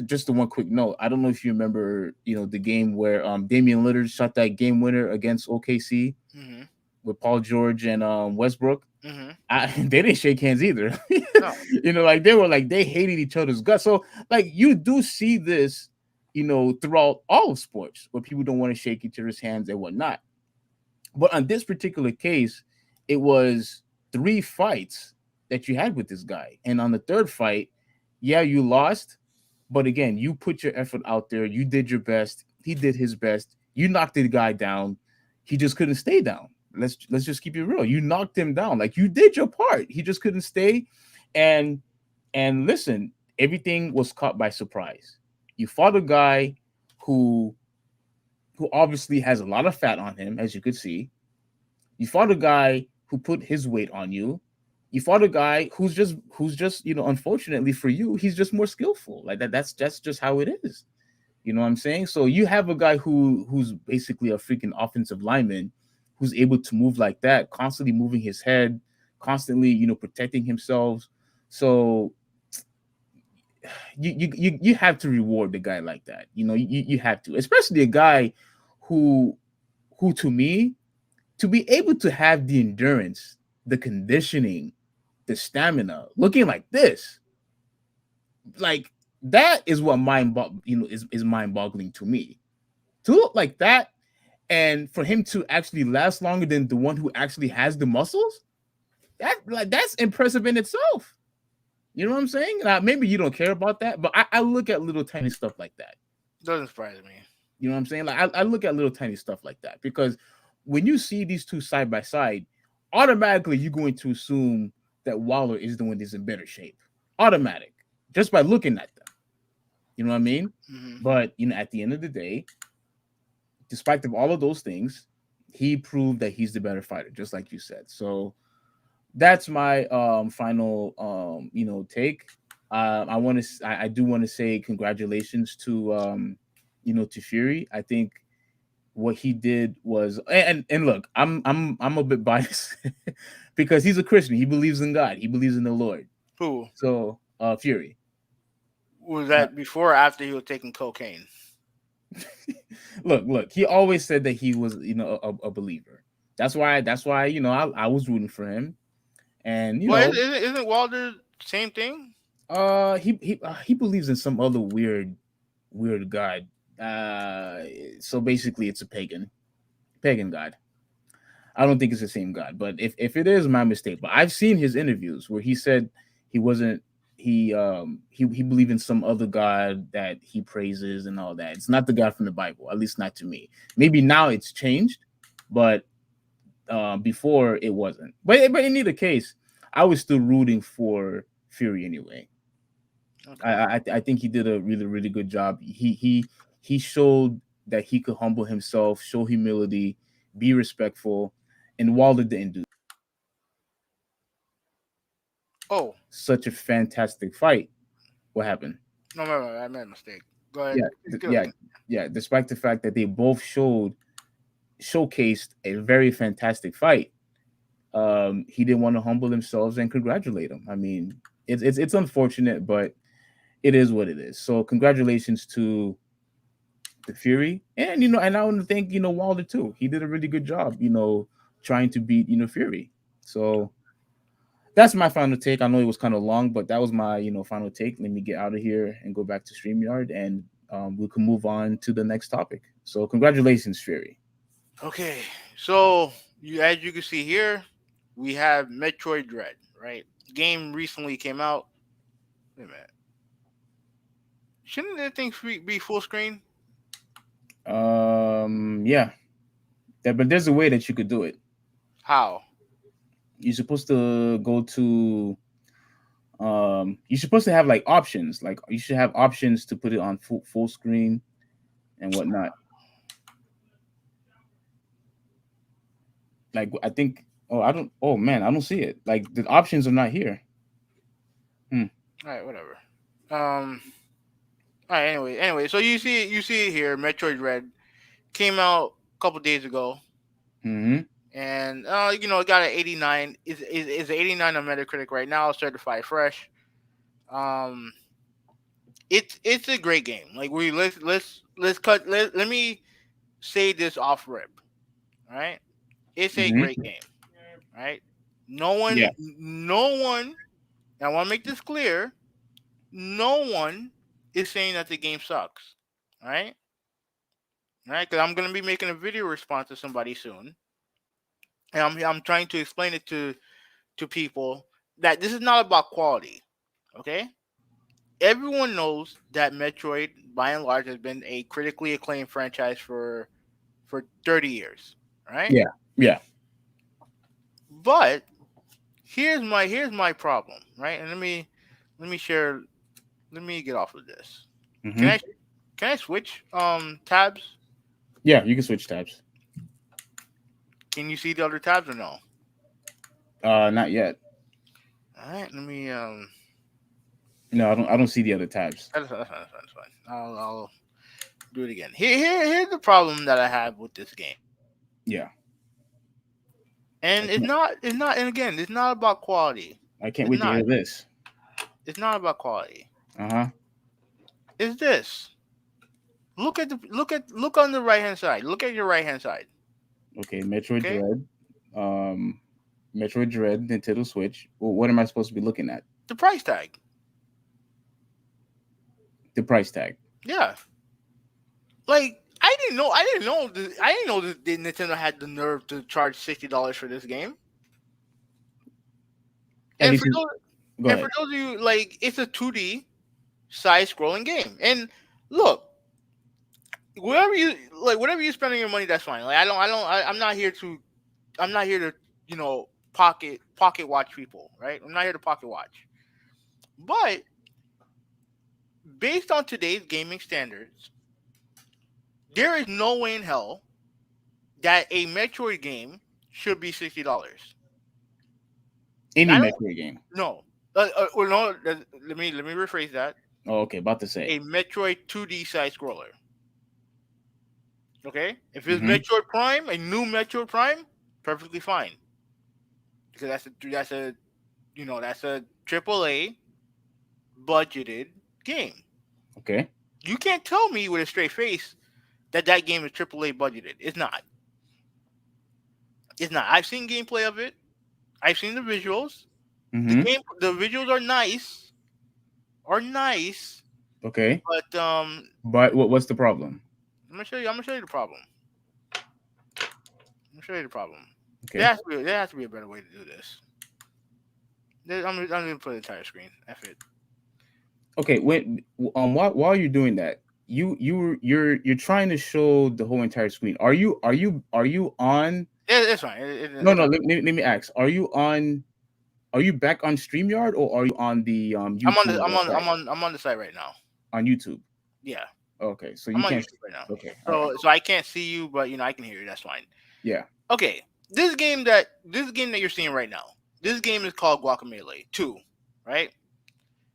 Just the one quick note. I don't know if you remember, the game where Damian Lillard shot that game winner against OKC hmm with Paul George and Westbrook. hmm They didn't shake hands either. no, Like, they were like, they hated each other's guts. So, like, you do see this, throughout all of sports, where people don't want to shake each other's hands and whatnot. But on this particular case, it was three fights that you had with this guy. And on the third fight, yeah, you lost. But again, you put your effort out there. You did your best. He did his best. You knocked the guy down. He just couldn't stay down. Let's just keep it real. You knocked him down. Like, you did your part. He just couldn't stay. And listen, everything was caught by surprise. You fought a guy who obviously has a lot of fat on him, as you could see. You fought a guy who put his weight on you. You fought a guy who's just unfortunately for you, he's just more skillful. Like that. That's just how it is. You know what I'm saying? So you have a guy who's basically a freaking offensive lineman, who's able to move like that, constantly moving his head, constantly protecting himself. So you have to reward the guy like that. You have to, especially a guy who to me, to be able to have the endurance, the conditioning, the stamina, looking like this, like, that is what is mind boggling to me. To look like that, and for him to actually last longer than the one who actually has the muscles, that's impressive in itself. You know what I'm saying? Now, maybe you don't care about that, but I look at little tiny stuff like that. doesn't surprise me. You know what I'm saying? Like, I look at little tiny stuff like that, because when you see these two side by side, automatically you're going to assume that Waller is the one that's in better shape. Automatic, just by looking at them. You know what I mean? hmm But at the end of the day, despite of all of those things, he proved that he's the better fighter, just like you said. So that's my final take. I do want to say congratulations to to Fury. I think what he did was, and look, I'm a bit biased because he's a Christian. He believes in God. He believes in the Lord. Who So Fury. was Uh, that before or after he was taking cocaine? look. He always said that he was a believer. That's why I was rooting for him, and Well, isn't Wilder same thing? he believes in some other weird god. Uh, so basically, it's a pagan god. I don't think it's the same God, but if it is, my mistake. But I've seen his interviews where he said he wasn't he believed in some other God that he praises and all that. It's not the God from the Bible, at least not to me. Maybe now it's changed, but before it wasn't. But in either case, I was still rooting for Fury anyway. Okay. I think he did a really, really good job. He showed that he could humble himself, show humility, be respectful, and Wilder didn't do Oh such a fantastic fight. What happened? no, I made a mistake. Go ahead. Yeah, Go yeah, ahead. yeah. Despite the fact that they both showcased a very fantastic fight, he didn't want to humble himself and congratulate him. I mean, it's unfortunate, but it is what it is. So congratulations to the Fury, and and I want to thank Wilder too. He did a really good job, trying to beat Fury. So that's my final take. I know it was kind of long, but that was my final take. Let me get out of here and go back to Streamyard, and we can move on to the next topic. So congratulations, Fury. Okay, so as you can see here, we have Metroid Dread. Right, game recently came out. Wait a minute, shouldn't that thing be full screen? Yeah, but there's a way that you could do it. How? You're supposed to go to you're supposed to have like options. Like you should have options to put it on full screen and whatnot. Like I think I don't oh man, I don't see it. Like the options are not here. Hmm. All right, whatever. All right. Anyway. So you see it here. Metroid Dread came out a couple days ago, Mm-hmm. and it got an 89. Is 89 on Metacritic right now, certified fresh. Um, it's a great game. Like let's cut. Let me say this off rip. All right, it's a great Mm-hmm. game. Right. No one, Yeah. no one. And I want to make this clear. No one is saying that the game sucks. All right. All right. Because I'm gonna be making a video response to somebody soon, and I'm trying to explain it to people that this is not about quality. Okay. Everyone knows that Metroid, by and large, has been a critically acclaimed franchise for 30 years. Right. Yeah. Yeah. But here's my problem. Right. And let me share. Let me get off of this. Can Mm-hmm. I can I switch tabs? Yeah. You can switch tabs. Can you see the other tabs or no? Not yet. All right. Let me No, I don't. I don't see the other tabs. That's fine. I'll do it again. Here's the problem that I have with this game. Yeah. I And it's can't. not it's not and again, it's not about quality. I can't It's wait to not. hear this. It's not about quality. Uh huh. It's this. Look on the right hand side. Look at your right hand side. Okay. Metroid Okay? Dread. Um, Metroid Dread. Nintendo Switch. Well, what am I supposed to be looking at? The price tag. The price tag. Yeah. Like I didn't know that Nintendo had the nerve to charge $60 for this game. At And least. for those Go and for ahead. those of you, like, it's a 2D side scrolling game. And look, whatever you're spending your money, that's fine. Like I'm not here to, pocket watch people, right? I'm not here to pocket watch. But based on today's gaming standards, there is no way in hell that a Metroid game should be $60. Any I don't Metroid game. know. Or no, let me rephrase that. Oh, okay. About to say. A Metroid 2D side scroller. Okay, if it's Mm-hmm. Metroid Prime, a new Metroid Prime, perfectly fine because that's a triple A budgeted game. Okay. You can't tell me with a straight face that game is triple A budgeted. It's not. It's not. I've seen gameplay of it. I've seen the visuals. Mm-hmm. The visuals are nice, Okay. but But what's the problem? I'm gonna show you the problem. I'm gonna show you the problem. Okay. There has to be a better way to do this. I'm gonna put the entire screen. F it. Okay. When while you're doing that, you're trying to show the whole entire screen. Are you on? It's fine. No, It's no. fine. Let me ask. Are you on? Are you back on Streamyard or are you on the I'm on the YouTube site I'm on the site right now. on YouTube? Yeah, Okay, so you I'm on can't. YouTube right now. Okay, all right. So I can't see you, but I can hear you. That's fine. Yeah, Okay, this game that you're seeing right now. This game is called Guacamelee 2, right?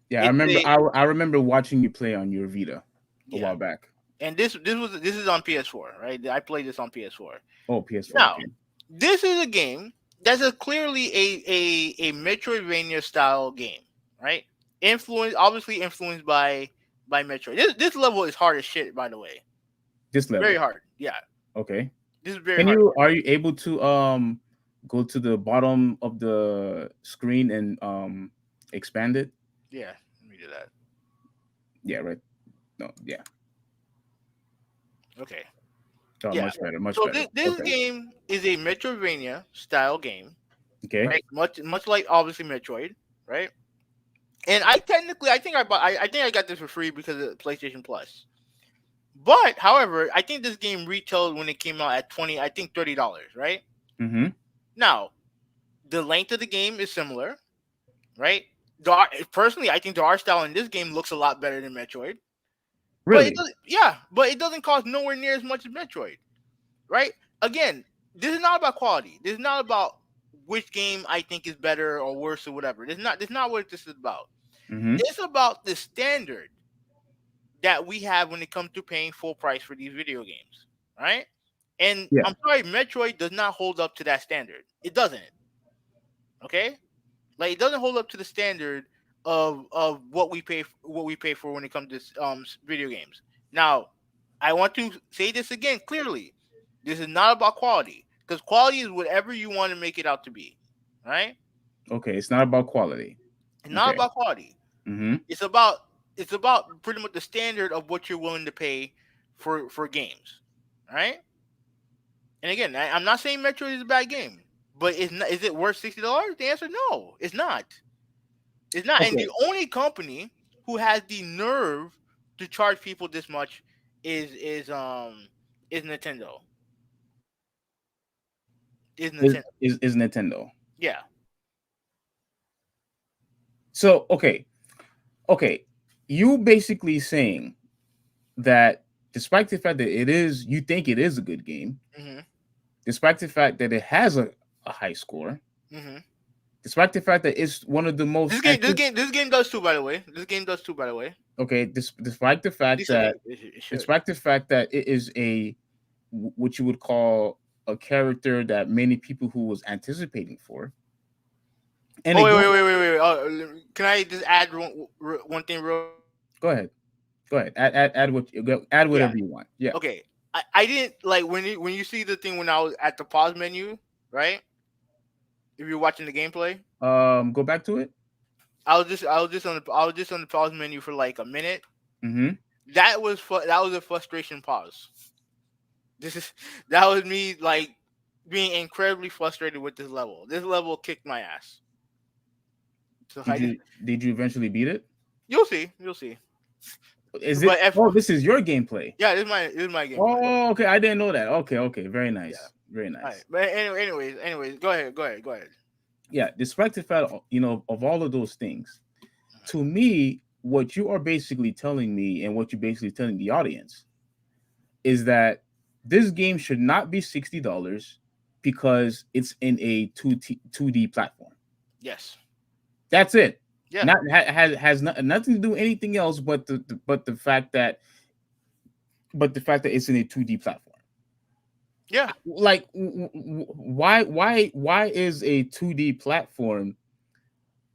yeah. I It's remember. a I remember watching you play on your Vita a Yeah, while back. and this is on PS4, right? I played this on PS4. Oh, PS4. Now, Okay. this is a game that's clearly a Metroidvania style game, right? Obviously influenced by Metroid. This level is hard as shit, by the way. This Very level. hard. Yeah, Okay. this is very Can hard. you? Are you able to go to the bottom of the screen and expand it? Yeah, let me do that. Yeah. Right. No. Yeah. Okay. Oh, Yeah. much better, much So better. this Okay. game is a Metroidvania style game, Okay. right? Much like obviously Metroid, right? And I technically, I think I bought, I think I got this for free because of PlayStation Plus. But however, I think this game retailed when it came out at 20, I think $30, right? Mm-hmm. Now the length of the game is similar, right? Personally, I think the art style in this game looks a lot better than Metroid. But it Really? doesn't, yeah, but it doesn't cost nowhere near as much as Metroid, right? Again, this is not about quality. This is not about which game I think is better or worse or whatever. This is not what this is about. Mm-hmm. It's about the standard that we have when it comes to paying full price for these video games, right? And Yeah. I'm sorry, Metroid does not hold up to that standard. It doesn't. Okay, like it doesn't hold up to the standard of what we pay for when it comes to video games. Now, I want to say this again clearly. This is not about quality because quality is whatever you want to make it out to be, right? Okay. It's not about quality. It's not Okay. about quality. Mm-hmm. It's about it's about pretty much the standard of what you're willing to pay for games, right? And again, I'm not saying Metroid is a bad game, but it's not. Is it worth $60? The answer no, it's not. It's not. And the Okay. only company who has the nerve to charge people this much is is um is Nintendo. Is Is Nintendo. is Nintendo? Yeah. So okay. You basically saying that despite the fact that you think it is a good game, Mhm. despite the fact that it has a high score, Mhm. despite the fact that it's one of the most This game does too. By the way, this game does too. By the way, okay, despite the fact decently. that It should. despite the fact that it is what you would call a character that many people who was anticipating for, and Oh wait, again, wait, wait, wait, wait. Can I just add one thing real quick? go ahead, go ahead, add what add Yeah. whatever you want. Yeah. Okay. I didn't like when you see the thing when I was at the pause menu, right? If you're watching the gameplay, Go back to it. I was just on the pause menu for like a minute. Mm-hmm. That was a frustration pause. This is that was me like being incredibly frustrated with this level. This level kicked my ass. So I just Did you eventually beat it? you'll see. Is it? But if Oh, this is your gameplay. yeah, this is my gameplay. Oh, okay. I didn't know that. Okay, okay. Very Yeah. nice. Very All right. nice. But anyways, go ahead. Yeah. Despite the fact, of all of those things, to me, what you are basically telling me, and what you're basically telling the audience, is that this game should not be $60 because it's in a 2D platform. Yes. That's it. Yeah. Not has nothing to do with anything else, but the fact that it's in a 2D platform. Yeah. Like, why is a 2D platform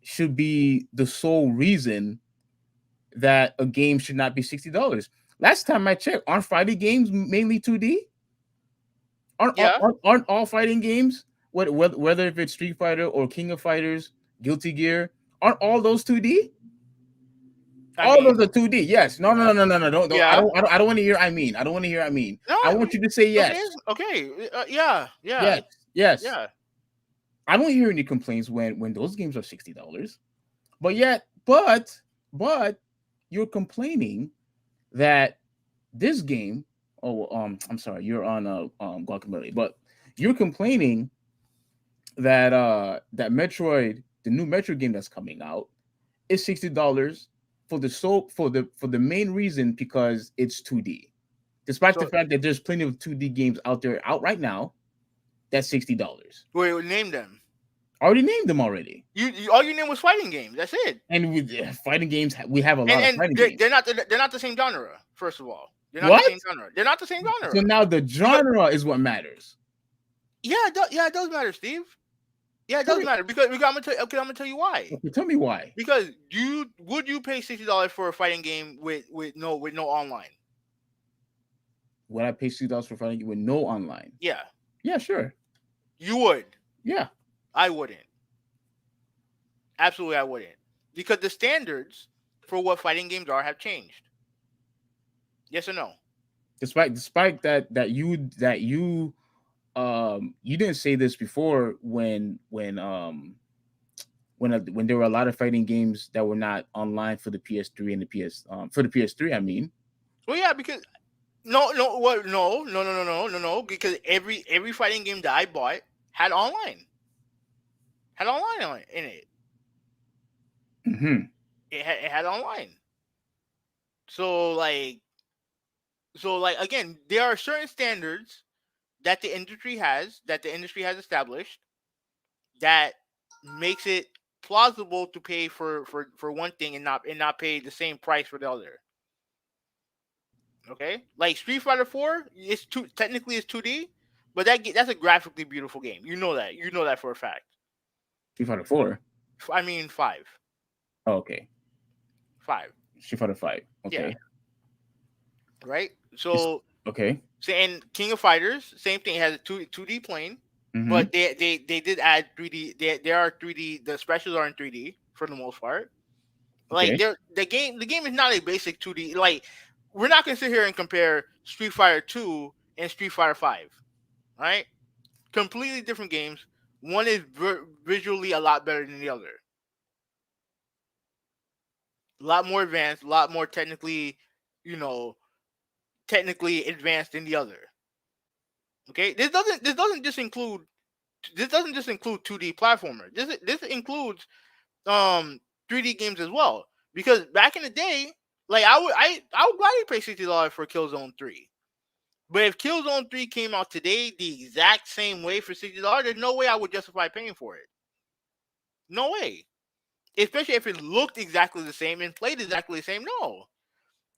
should be the sole reason that a game should not be $60? Last time I checked, aren't fighting games mainly 2D? Yeah. Aren't all fighting games, whether if it's Street Fighter or King of Fighters, Guilty Gear, aren't all those 2D? I All mean, those are 2D. Yes. No, no, no, no, no, no. Don't. yeah. I don't want to hear I mean. I don't want to hear I mean. No, I I want mean, you to say okay, yes. okay. Yeah, yeah, Yes. Yes. yeah. I don't hear any complaints when those games are $60. But yet, but you're complaining that this game, I'm sorry, you're on Guacamole, but you're complaining that that Metroid, the new Metroid game that's coming out, is $60 for the main reason because it's 2D. Despite the So fact that there's plenty of 2D games out right now, that's $60. wait, name them. I already named them already. You all you name was fighting games. That's it. And with fighting games, we have a lot of And fighting games. they're not the same genre. First of all, they're not the What? same genre. They're not the same So genre. now the Because genre is what matters. yeah, it does matter, Steve. Yeah, it Tell does me, matter because I'm gonna tell you why. okay, tell me why. Because you would you pay $60 for a fighting game with no online? Would I pay $60 for fighting game with no online? Yeah, Yeah, sure. you would. Yeah. I wouldn't. Absolutely, I wouldn't. Because the standards for what fighting games are have changed. Yes or no? despite that you didn't say this before when there were a lot of fighting games that were not online for the PS3 and the PS for the PS3. I mean, Well, yeah, because no, what? No, because every fighting game that I bought had online, had online in it. hmm It had online. So again, there are certain standards that the industry has established that makes it plausible to pay for one thing and not pay the same price for the other. Okay, like Street Fighter 4, technically it's 2D, but that's a graphically beautiful game. You know that. You know that for a fact. Street Fighter 4. I mean five, Oh, okay, five. Street Fighter 5. Yeah, Okay, right. it's So okay. and King of Fighters, same thing. It has a two D plane, hmm but they did add 3D. There are 3D. The specials are in 3D for the most part. Like Okay, the game is not a basic 2D. Like we're not gonna sit here and compare Street Fighter 2 and Street Fighter 5. Right? Completely different games. One is visually a lot better than the other. A lot more advanced, a lot more you know, technically advanced than the other. Okay? This doesn't just include 2D platformer. This includes 3D games as well. Because back in the day, like I would gladly pay $60 for Killzone 3. But if Killzone 3 came out today the exact same way for $60, there's no way I would justify paying for it. No way. Especially if it looked exactly the same and played exactly the same. No.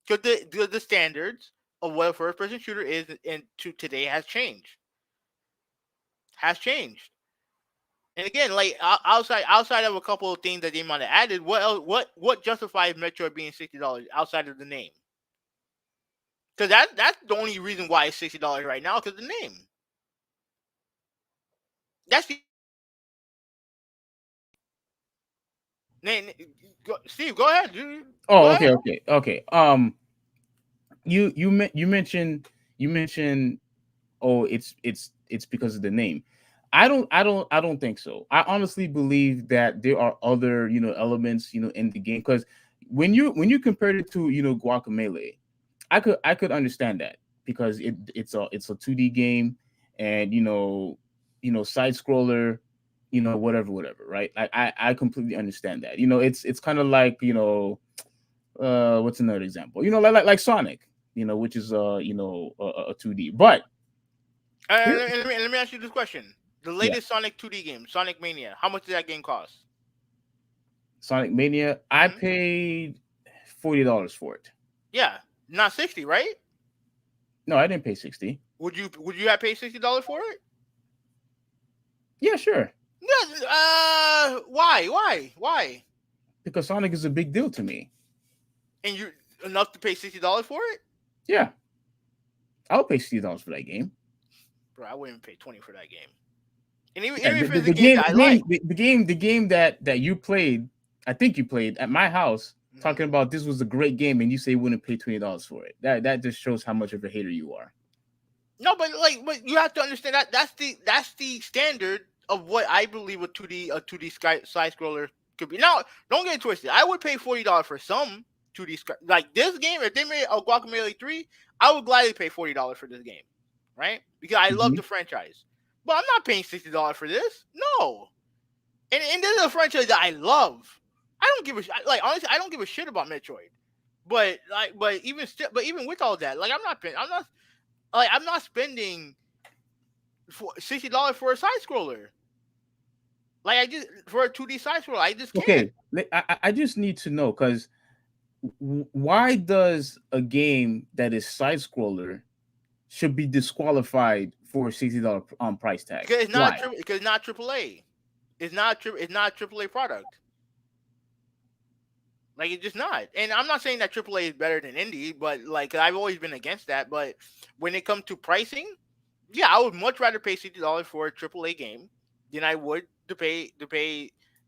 Because the standards of what a first person shooter is and to today has changed. Has changed. And again, like outside of a couple of things that they might have added, what else, what justifies Metroid being $60 outside of the name? Because that's the only reason why it's $60 right now. Because the name. That's the name. Steve, go ahead. Go Oh, ahead. okay. You mentioned, oh, it's because of the name. I don't think so. I honestly believe that there are other elements in the game, because when you compared it to Guacamelee, I could understand that, because it's a 2D game, and side scroller, whatever, right? I completely understand that. It's kind of like, what's another example? Like Sonic, which is a 2D. But here, Let me ask you this question: the yeah, latest Sonic 2D game, Sonic Mania, how much did that game cost? Sonic Mania, I Hmm. paid $40 for it. Yeah, not 60, right? No, I didn't pay 60. Would you have paid $60 for it? Yeah, sure, No. Why? because Sonic is a big deal to me. And you enough to pay $60 for it, Yeah, I'll pay $60 for that game. bro? I wouldn't pay 20 for that game. And even, Yeah, even the, if the, it's a the game game, that I the game, like. the game that you played, I think you played at my house, Mhm. talking about this was a great game, and you say you wouldn't pay $20 for it. That just shows how much of a hater you are. No, but you have to understand that that's the standard of what I believe a 2D side scroller could be. Now, don't get it twisted. I would pay $40 for some 2D like this game. If they made a Guacamelee 3, I would gladly pay $40 for this game, right? Because I love hmm the franchise. But I'm not paying $60 for this. No, and this is a franchise that I love. I don't give a like honestly, I don't give a shit about Metroid. But even with all that, like I'm not spending for $60 for a side scroller. Like I just for a 2D side scroller, I just can't. Okay, I just need to know, because why does a game that is side scroller should be disqualified for $60 price tag? Because it's not Why? because it's not AAA. It's not a AAA product. Like it's just not. And I'm not saying that AAA is better than indie, but like I've always been against that. But when it comes to pricing, yeah, I would much rather pay $60 for a AAA game than I would to pay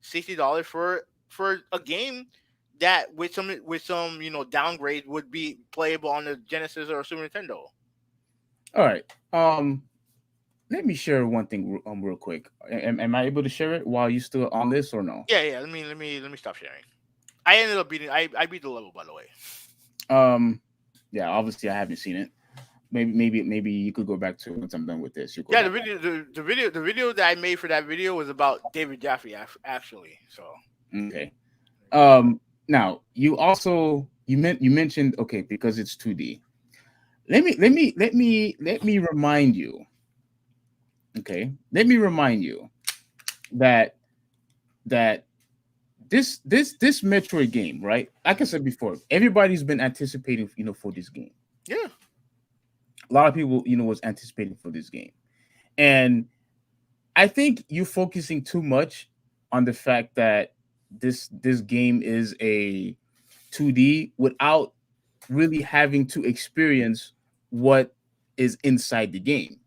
$60 for a game that with some downgrade would be playable on the Genesis or Super Nintendo. All right. Let me share one thing real quick. Am I able to share it while you still on this or no? Yeah, yeah. Let me stop sharing. I ended up beating. I beat the level, by the way. Um, yeah. Obviously, I haven't seen it. Maybe you could go back to it once I'm done with this. You go Yeah, back. the video that I made for that video was about David Jaffe, actually. So Okay. there you go. Now you mentioned okay because it's 2D. Let me remind you. Okay. Let me remind you that that this Metroid game, right? Like I said before, everybody's been anticipating, for this game. Yeah, A lot of people, was anticipating for this game, and I think you're focusing too much on the fact that this game is a 2D without really having to experience what is inside the game.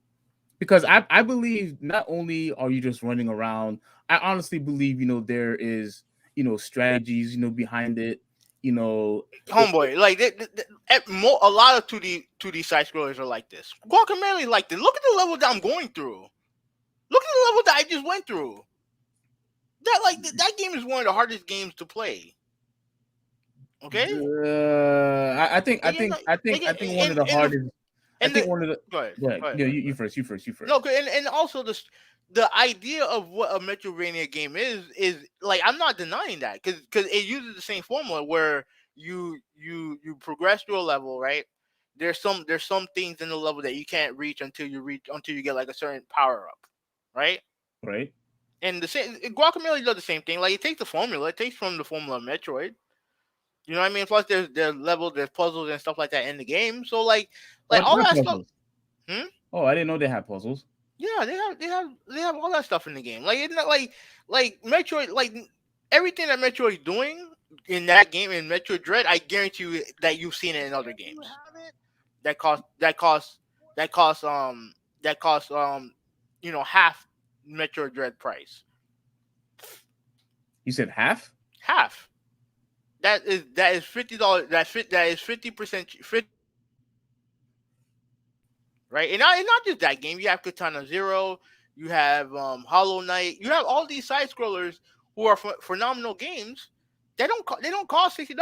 Because I believe not only are you just running around, I honestly believe, there is, strategies, behind it. You know, homeboy. Like a lot of two D side scrollers are like this. Guacamelee like this. Look at the level that I'm going through. Look at the level that I just went through. That game is one of the hardest games to play. Okay, I think I and, you think know, I think I think one of the and the hardest. I and the think one of the. go ahead, Go ahead. go ahead, Yeah, go you, ahead, go you ahead. first. You first. You No, first. and also the idea of what a Metroidvania game is like I'm not denying that because it uses the same formula where you progress through a level, right? There's some things in the level that you can't reach until you get like a certain power up, right? Right. And the same Guacamole does the same thing. Like it takes the formula, it takes from the formula of Metroid. You know what I mean? Plus there's puzzles and stuff like that in the game. So like Oh, they all have that stuff. puzzles. Hmm? Oh, I didn't know they had puzzles. Yeah, they have all that stuff in the game. Like it's not like Metroid everything that Metroid is doing in that game in Metroid Dread. I guarantee you that you've seen it in other games. That cost that cost that cost that cost half Metroid Dread price. You said half. Half. That is $50. That is 50%, right? And not just that game. You have Katana Zero. You have Hollow Knight. You have all these side scrollers who are phenomenal games. They don't cost $60.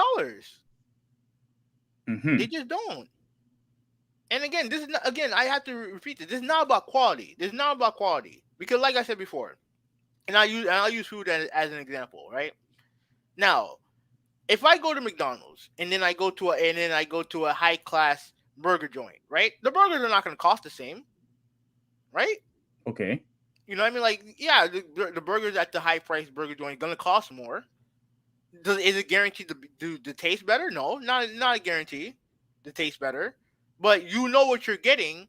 They Mm-hmm. just don't. And again, this is not, again. I have to repeat this. This is not about quality. This is not about quality because, like I said before, and I'll use food as an example, right? Now, if I go to McDonald's and then I go to a high class burger joint, right? The burgers are not going to cost the same, right? Okay. You know what I mean? Like, yeah, the burgers at the high price burger joint gonna cost more. Is it guaranteed to taste better? No, not a guarantee to taste better. But you know what you're getting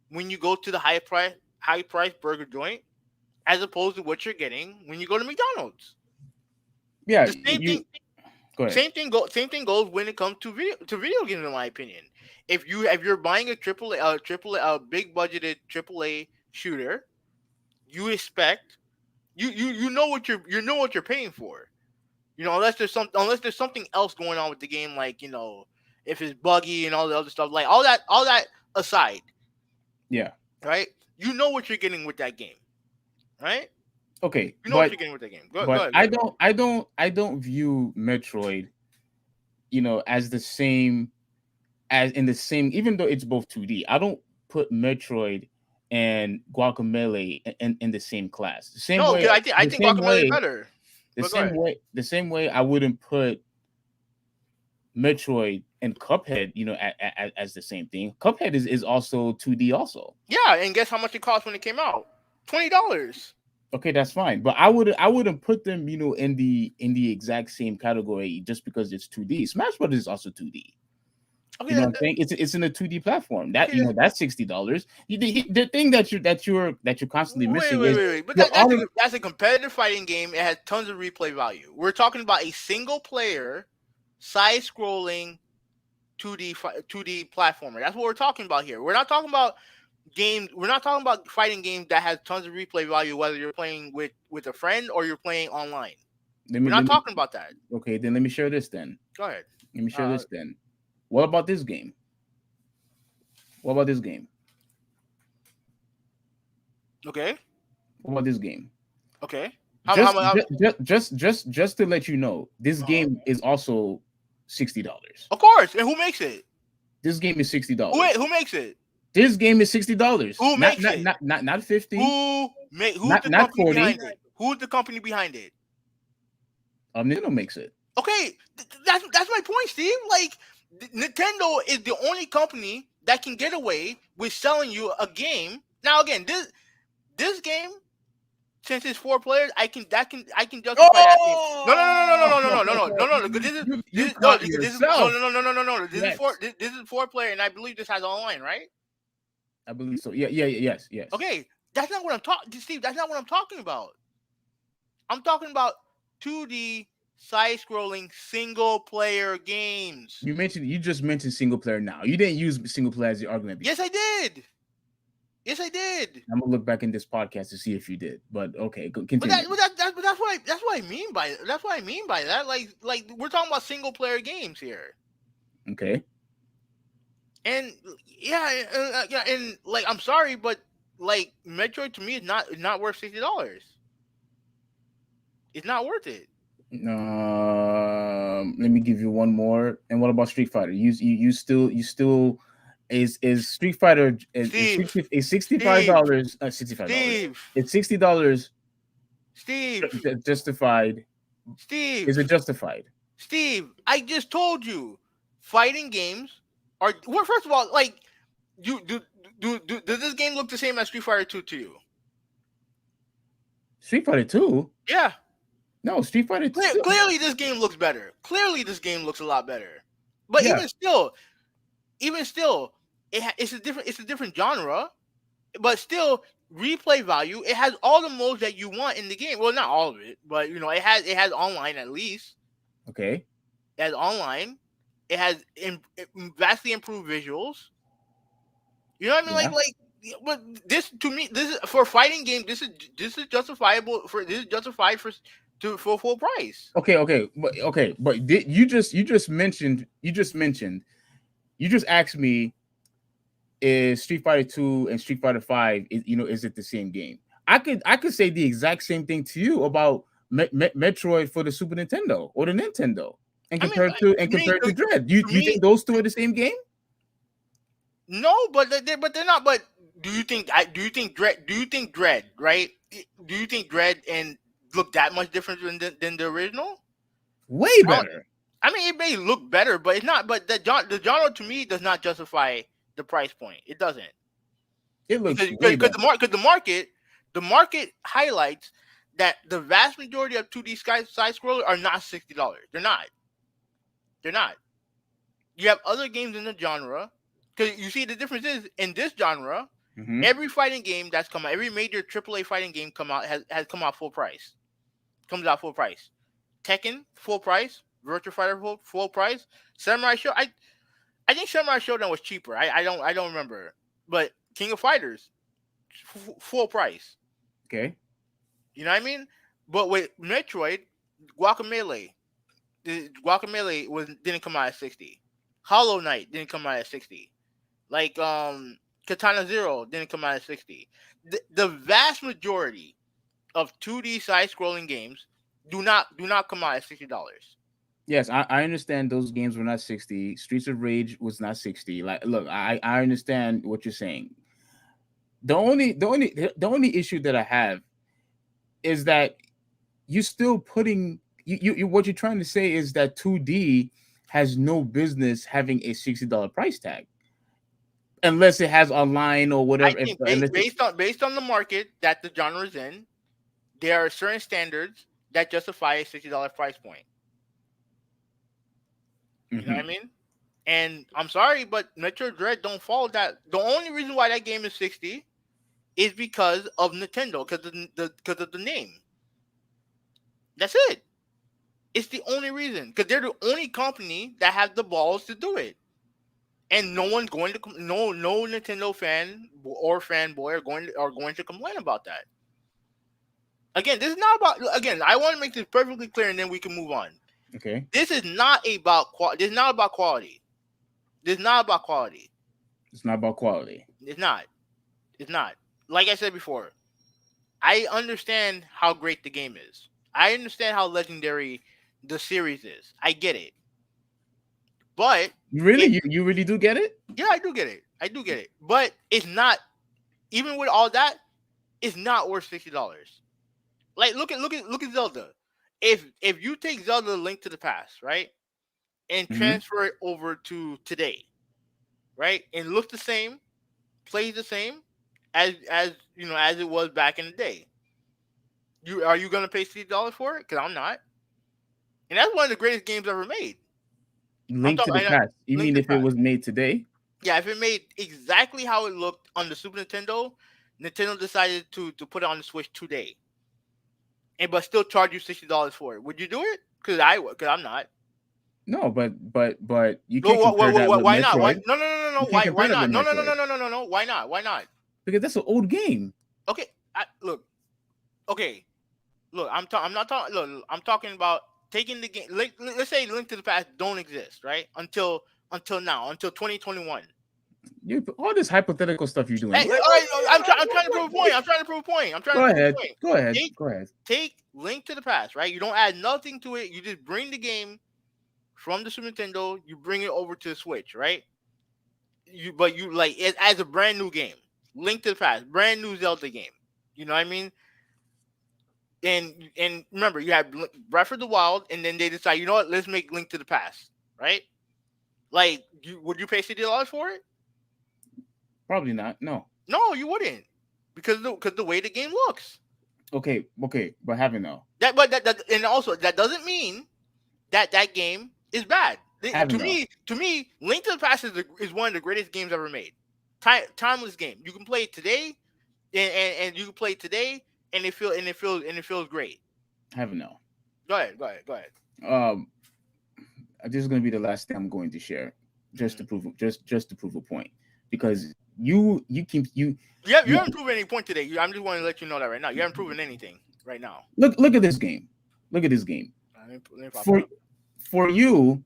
when you go to the high price burger joint, as opposed to what you're getting when you go to McDonald's. Yeah. The same thing. You go ahead. Same thing goes when it comes to video games. In my opinion, if you're buying a big budgeted AAA shooter, you expect you know what you're paying for. Unless there's something else going on with the game, like if it's buggy and all the other stuff, like all that aside, Yeah. right? You know what you're getting with that game, right? Okay. You know what you're getting with that game. Go But ahead, go I ahead. don't I don't I don't view Metroid, as the same as in the same, even though it's both 2D. I don't put Metroid and Guacamole in the same class. No, because I think Guacamole is better. But go ahead. The same way I wouldn't put Metroid and Cuphead, as the same thing. Cuphead is also 2D also. Yeah, and guess how much it cost when it came out? $20. Okay, that's fine. But I wouldn't put them, in the exact same category just because it's 2D. Smash Brothers is also 2D. Okay, You know what I'm saying? It's in a 2D platform. That okay. that's $60. The thing that you're constantly Wait, missing wait, is wait, wait. But you're that's on. that's a competitive fighting game. It has tons of replay value. We're talking about a single player, side scrolling 2D platformer. That's what we're talking about here. We're not talking about games. We're not talking about fighting games that has tons of replay value, whether you're playing with a friend or you're playing online. Let me We're let not me. talking about that. Okay, then let me share this. Then Go ahead. let me share Uh, this. Then what about this game? What about this game? Okay. What about this game? Okay. How Just much? just to let you know, this game is also $60. Of course. And who makes it? This game is $60. Who makes it? This game is $60. Who makes it? Not 50. Who's the Not company 40. behind it? Who's the company behind it? Nintendo makes it. Okay, that's my point, Steve. Like Nintendo is the only company that can get away with selling you a game. Now again, this game, since it's 4 players, I can justify that game. No, no, no, no, no, no, no, no, no, no, no, no. Because You no, caught because this is no, yourself. no, no, no, no, no, no. Yes. This is 4 player, and I believe this has online, right? I believe so. Yes. Okay, that's not what I'm talking, Steve. That's not what I'm talking about. I'm talking about 2D side-scrolling single-player games. You just mentioned single player now. You didn't use single player as the argument. Yes, I did. Yes, I did. I'm gonna look back in this podcast to see if you did. But okay, continue. That's what I mean by that. Like we're talking about single-player games here. Okay. And yeah, and like I'm sorry, but like Metroid to me is not worth $60. It's not worth it. Let me give you one more. And what about Street Fighter? You still is Street Fighter is $65 $65. It's $60 Steve, justified. Steve, Is it justified? Steve, I just told you, fighting games are. Well, first of all, like, does this game look the same as Street Fighter 2 to you? Street Fighter 2? Yeah. No, Street Fighter 2. Clearly, this game looks better. Clearly, this game looks a lot better. But Yeah. even still, it's a different genre. But still, replay value. It has all the modes that you want in the game. Well, not all of it, but it has online at least. Okay. It has online. It has vastly improved visuals. You know what I mean? Yeah. But this to me, this is for a fighting game. This is justifiable for justified for full price. Okay. But you just mentioned you just asked me, is Street Fighter 2 and Street Fighter 5 is it the same game? I could say the exact same thing to you about Metroid for the Super Nintendo or the Nintendo, and compared to Dread. Do you think those two are the same game? No, but they're not. But do you think Dread, right? Do you think Dread and look that much different than the original? Way better. I mean, it may look better, but it's not. But the genre to me does not justify the price point. It doesn't. It looks because the market highlights that the vast majority of 2D side scrollers are not $60. They're not. You have other games in the genre. Because you see, the difference is in this genre, every fighting game that's come out, every major AAA fighting game has come out full price. Comes out full price. Tekken full price. Virtua Fighter full price. Samurai Show. I think Samurai Showdown was cheaper. I don't remember. But King of Fighters, full price. Okay. You know what I mean? But with Metroid, Guacamelee didn't come out at 60. Hollow Knight didn't come out at 60. Like Katana Zero didn't come out at 60. The vast majority of 2D side-scrolling games do not come out at $60. Yes, I understand those games were not 60. Streets of Rage was not 60. Like, look, I understand what you're saying. The only issue that I have is that you're still putting you what you're trying to say is that 2D has no business having a $60 price tag. Unless it has online or whatever. I think based on the market that the genre is in, there are certain standards that justify a $60 price point. You know what I mean? And I'm sorry, but Metroid Dread don't follow that. The only reason why that game is 60 is because of Nintendo, because of the name. That's it. It's the only reason, because they're the only company that has the balls to do it. And no one's going to no Nintendo fan or fanboy are going to complain about that. Again, this is not about. Again, I want to make this perfectly clear, and then we can move on. Okay. This is not about quality. This is not about quality. This is not about quality. It's not about quality. It's not. It's not. Like I said before, I understand how great the game is. I understand how legendary the series is. I get it. But You really, it you really do get it? yeah, I do get it. I do get it. But it's not, even with all that, it's not worth $60. Like look at Zelda. If you take Zelda Link to the Past, right? And Mm-hmm. transfer it over to today, right? And looks the same, plays the same as as it was back in the day. You gonna pay $60 for it? Because I'm not. And that's one of the greatest games ever made. I'm Link to talking the Past. You Link mean to the if it Past. was made today? Yeah, if it made exactly how it looked on the Super Nintendo, Nintendo decided to put it on the Switch today, and but still charge you $60 for it. Would you do it? Because I would. Because I'm not. No, but you No, can't compare that with why not? Why? Metroid. No, no, no, no, no. You can't Why compare that not? with No, no, no, Metroid no, no, no, no, no. Why not? Why not? because that's an old game. Okay, look. Okay, look. I'm not talking. Look, I'm talking about taking the game. Let's say Link to the Past don't exist, right? Until now, until 2021. You all this hypothetical stuff you're doing. Hey, all right, I'm trying to prove a point. I'm trying to prove a point. I'm trying Go to prove a ahead. point. Go ahead. Take Go ahead. take Link to the Past, right? You don't add nothing to it. You just bring the game from the Super Nintendo. You bring it over to the Switch, right? You like it as a brand new game. Link to the Past, brand new Zelda game. You know what I mean? And remember, you have Breath of the Wild, and then they decide, you know what? Let's make Link to the Past, right? Like, would you pay $60 for it? Probably not. No. No, you wouldn't, because the way the game looks. Okay. Okay. But having no. And also that doesn't mean that game is bad. Having To no. me, Link to the Past is one of the greatest games ever made. Timeless game. You can play it today, and you can play it today, and it feels great. Having no. Go ahead, go ahead, go ahead. Um. This is going to be the last thing I'm going to share, just Hmm. to prove just to prove a point, because you keep You you haven't proven any point today. I'm just want to let you know that right now. You haven't proven anything right now. look at this game. Look at this game. Let me pop it For up. for you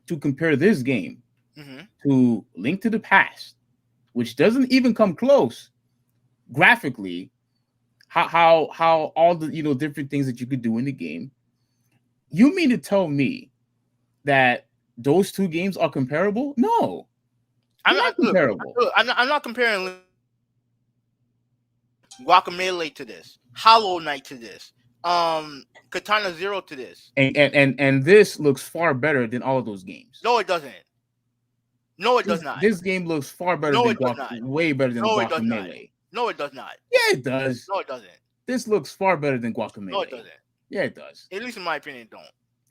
to compare this game Hmm. to Link to the Past, which doesn't even come close graphically, how all the different things that you could do in the game. You mean to tell me that those two games are comparable? No, I'm they're not not look. comparable. I'm not comparing Guacamelee to this, Hollow Knight to this, Katana Zero to this. And this looks far better than all of those games. No, it doesn't. No, it does not. This game looks far better No, than it does not. way better than No, it does not. Guacamelee. No, it does not. Yeah, it does. No, it doesn't. This looks far better than No, it Guacamelee. doesn't. Yeah, it does. At least in my opinion, it don't.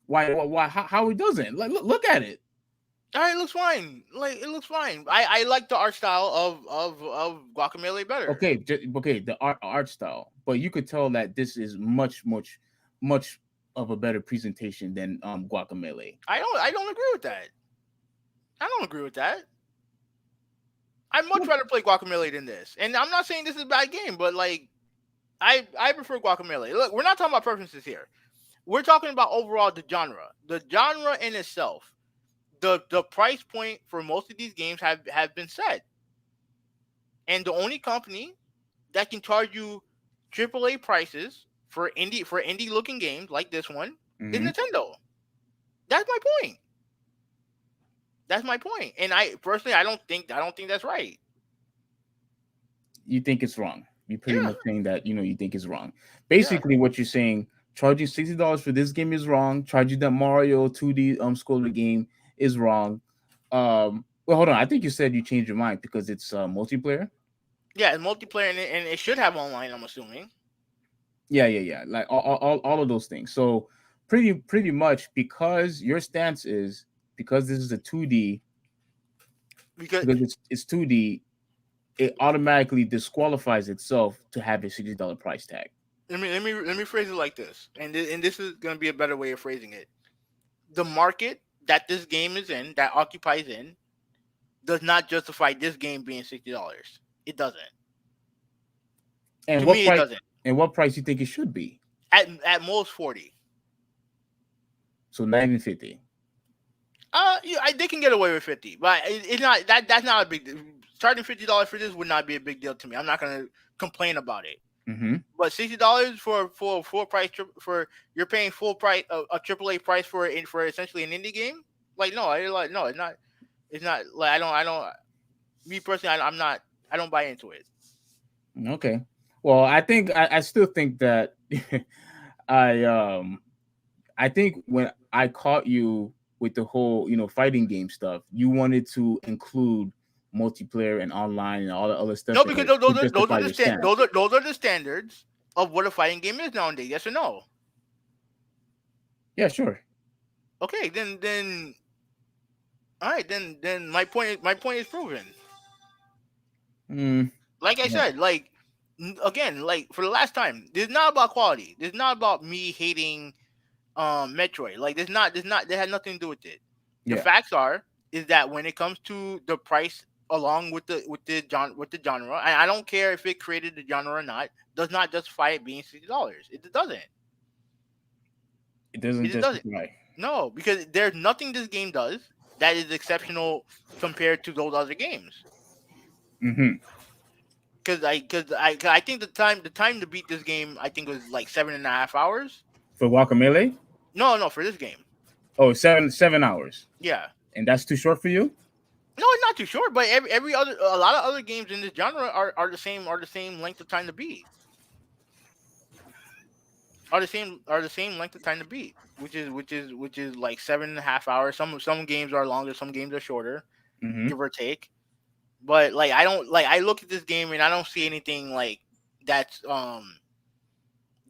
Why how it doesn't? Like, look at it. All right, it looks fine. Like it looks fine. I like the art style of Guacamelee better. Okay, okay, the art style, but you could tell that this is much of a better presentation than Guacamelee. I don't agree with that. I don't agree with that. I'd much rather play Guacamelee than this. And I'm not saying this is a bad game, but like I prefer Guacamelee. Look, we're not talking about preferences here. We're talking about overall the genre. The genre in itself. The price point for most of these games have been set. And the only company that can charge you AAA prices for indie looking games like this one is Hmm. Nintendo. That's my point. That's my point. And I personally I don't think that's right. You think it's wrong. You're pretty Yeah, much saying that you think it's wrong. yeah. Basically, what you're saying, charging $60 for this game is wrong. Charging that Mario 2D scroller game is wrong. Well, hold on. I think you said you changed your mind because it's multiplayer. Yeah, it's multiplayer and it should have online, I'm assuming. Yeah. Like all of those things. So pretty much because your stance is because this is a 2D, Because because it's 2D, it automatically disqualifies itself to have a $60 price tag. let me phrase it like this. And this is going to be a better way of phrasing it. The market that this game is in, that occupies in, does not justify this game being $60. It doesn't. And To what me, it price doesn't. and what price you think it should be? At most 40. So not even 50. Yeah, they can get away with 50, but it's not that. That's not a big deal. Charging $50 for this would not be a big deal to me. I'm not gonna complain about it. Mm-hmm. But $60 for full price for you're paying full price a AAA price for essentially an indie game. Like no, I like no, it's not. It's not like I don't. Me personally, I'm not. I don't buy into it. Okay. Well, I still think that I I think when I caught you with the whole, fighting game stuff, you wanted to include multiplayer and online and all the other stuff No, in because it to those are justify the your stance. those are the standards of what a fighting game is nowadays. Yes or no? Yeah, sure. Okay, then all right, then my point is proven. Mm, Like I yeah. said, like again, like for the last time, this is not about quality. This is not about me hating Metroid. Like this had nothing to do with it. The Yeah. facts are is that when it comes to the price along with the genre, and I don't care if it created the genre or not, does not justify it being $60. It doesn't. It doesn't It doesn't. justify. No, because there's nothing this game does that is exceptional compared to those other games. Mm-hmm. Cause I think the time to beat this game I think was like 7.5 hours. For Guacamelee? No, for this game. Oh, 7 hours. Yeah. And that's too short for you? No, it's not too short, but every other a lot of other games in this genre are the same length of time to beat. Are the same length of time to beat, which is like 7.5 hours. Some games are longer, some games are shorter, Mm-hmm. give or take. But like I don't like I look at this game and I don't see anything like that's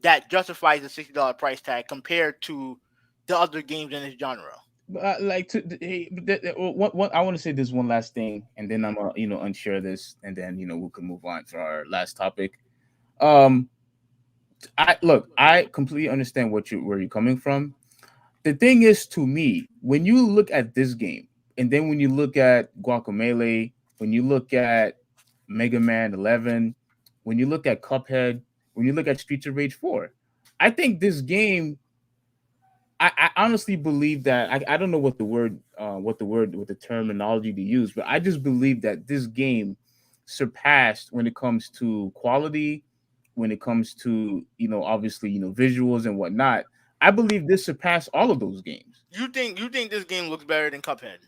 that justifies the $60 price tag compared to the other games in this genre. Like I want to say this one last thing, and then I'm gonna unshare this, and then we can move on to our last topic. Um, I completely understand where you're coming from. The thing is, to me, when you look at this game, and then when you look at Guacamelee, when you look at Mega Man 11, when you look at Cuphead, when you look at Streets of Rage 4, I think this game. I honestly believe that I don't know what the terminology to use, but I just believe that this game surpassed when it comes to quality, when it comes to obviously visuals and whatnot. I believe this surpassed all of those games. You think this game looks better than Cuphead?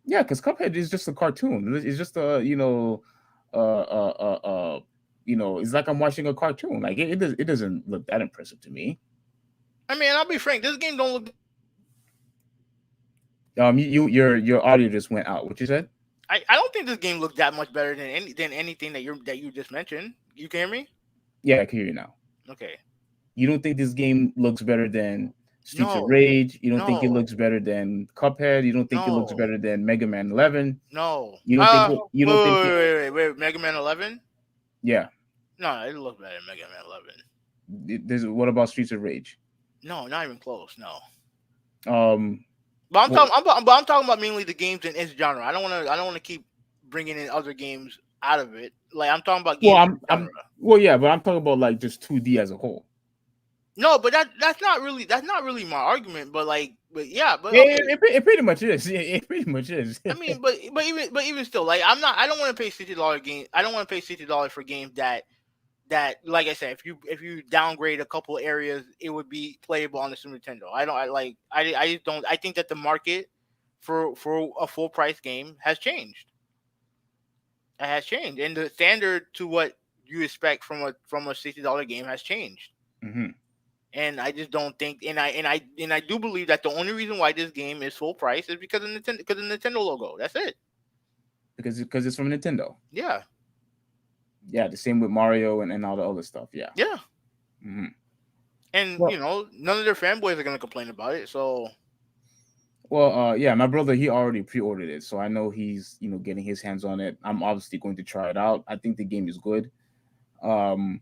Yeah, because Cuphead is just a cartoon. It's just a uh, uh, uh it's like I'm watching a cartoon. Like it doesn't look that impressive to me. I mean, I'll be frank. This game don't look. Your audio just went out. What you said? I don't think this game looks that much better than anything that you just mentioned. You can hear me? Yeah, I can hear you now. Okay. You don't think this game looks better than Streets of No, Rage? You don't think it no, looks better than Cuphead? You don't think it looks no, better than Mega Man 11? no. You don't think it? You Wait, don't think wait, it? wait, wait, wait. Mega Man 11? Yeah. No, it looks better than Mega Man 11. What about Streets of Rage? No, not even close. No. Um. But I'm Well, talking. I'm talking about mainly the games in its genre. I don't want to. I don't want to keep bringing in other games out of it. Like I'm talking about well, games in I'm. the genre. I'm. Well, yeah, but I'm talking about like just 2D as a whole. No, but that's not really my argument. But yeah, but It, okay. it, it pretty much is. It pretty much is. I mean, but even still, like I don't want to pay $60 game. I don't want to pay $60 for games that like I said, if you downgrade a couple areas, it would be playable on the Super Nintendo. I don't. I like. I just don't. I think that the market for a full price game has changed. It has changed, and the standard to what you expect from a $60 game has changed. Hmm. And I just don't think, and I do believe that the only reason why this game is full price is because of the Nintendo logo. That's it. Because it's from Nintendo. Yeah, Yeah, the same with Mario and all the other stuff. Yeah. yeah. Hmm. And Well, none of their fanboys are gonna complain about it. So yeah, my brother he already pre-ordered it, so I know he's getting his hands on it. I'm obviously going to try it out. I think the game is good. Um,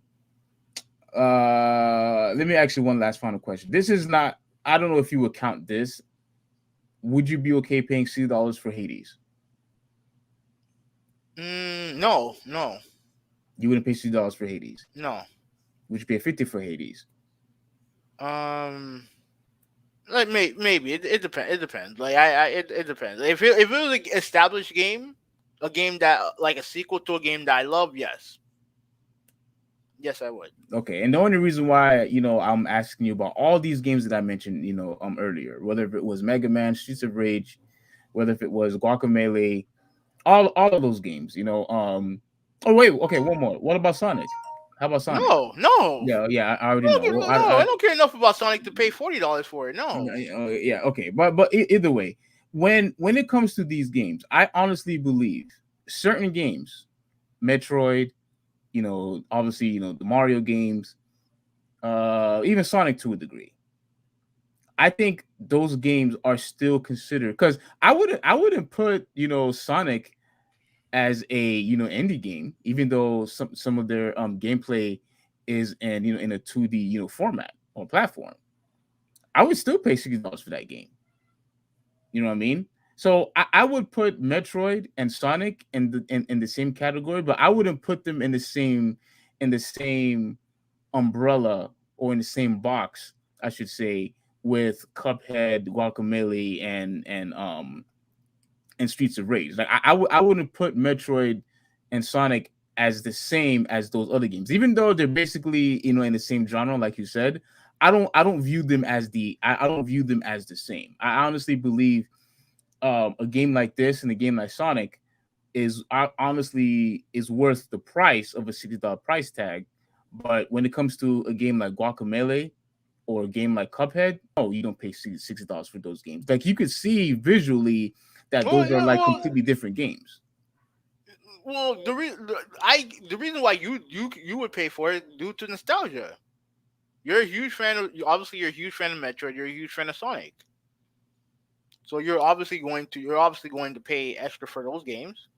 Let me ask you one last final question. This is not. I don't know if you would count this. Would you be okay paying $60 for Hades? no, no, You wouldn't pay $60 for Hades. no. Would you pay 50 for Hades? Um, like maybe it depends. It depends. Like it depends. If it was an established game, a game that like a sequel to a game that I love, yes. Yes, I would. Okay, and the only reason why I'm asking you about all these games that I mentioned earlier, whether if it was Mega Man, Streets of Rage, whether if it was Guacamelee, all of those games, Oh wait, okay, one more. What about Sonic? How about Sonic? No, no. Yeah, yeah, I already I don't know. care, Well, no, I don't care enough about Sonic to pay $40 for it. No. yeah, okay, but either way, when it comes to these games, I honestly believe certain games, Metroid, obviously, the Mario games, even Sonic to a degree. I think those games are still considered because I wouldn't put Sonic as a indie game, even though some of their gameplay is in a 2D format or platform. I would still pay $60 for that game. You know what I mean? So I would put Metroid and Sonic in the same category, but I wouldn't put them in the same umbrella or in the same box, I should say, with Cuphead, Guacamelee, and Streets of Rage. Like I wouldn't put Metroid and Sonic as the same as those other games, even though they're basically in the same genre, like you said. I don't view them as I don't view them as the same. I honestly believe a game like this and a game like Sonic is honestly is worth the price of a $60 price tag. But when it comes to a game like Guacamelee or a game like Cuphead, no, you don't pay $60 for those games. Like you could see visually that Well, those are yeah, like completely different games. the reason why you would pay for it due to nostalgia. You're a huge fan of obviously you're a huge fan of Metroid. You're a huge fan of Sonic. So you're obviously going to pay extra for those games.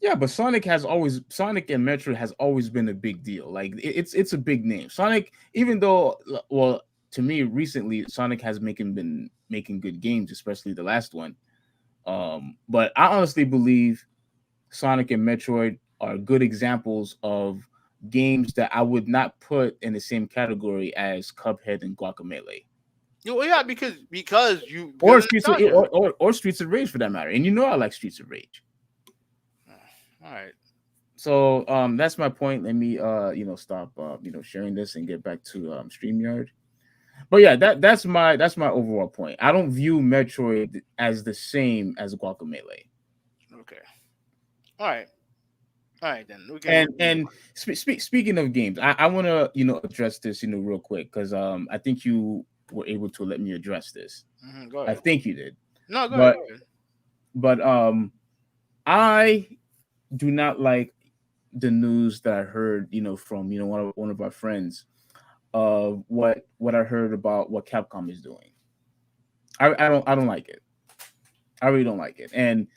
Yeah, but Sonic and Metroid has always been a big deal. Like it's a big name. Sonic, even though well, to me recently Sonic has been making good games, especially the last one. But I honestly believe Sonic and Metroid are good examples of games that I would not put in the same category as Cuphead and Guacamelee. Yeah, because you Or because of Streets of nostalgia. or Streets of Rage for that matter. And I like Streets of Rage. All right. So that's my point. Let me stop sharing this and get back to StreamYard. But yeah, that's my overall point. I don't view Metroid as the same as Guacamelee. Okay. All right. All right then. We can move And speaking of games, I want to address this real quick because I think you were able to let me address this. on. Go I ahead. think you did, No, go ahead. but Go ahead. but I do not like the news that I heard from one of our friends of what I heard about what Capcom is doing. I don't like it. I really don't like it, and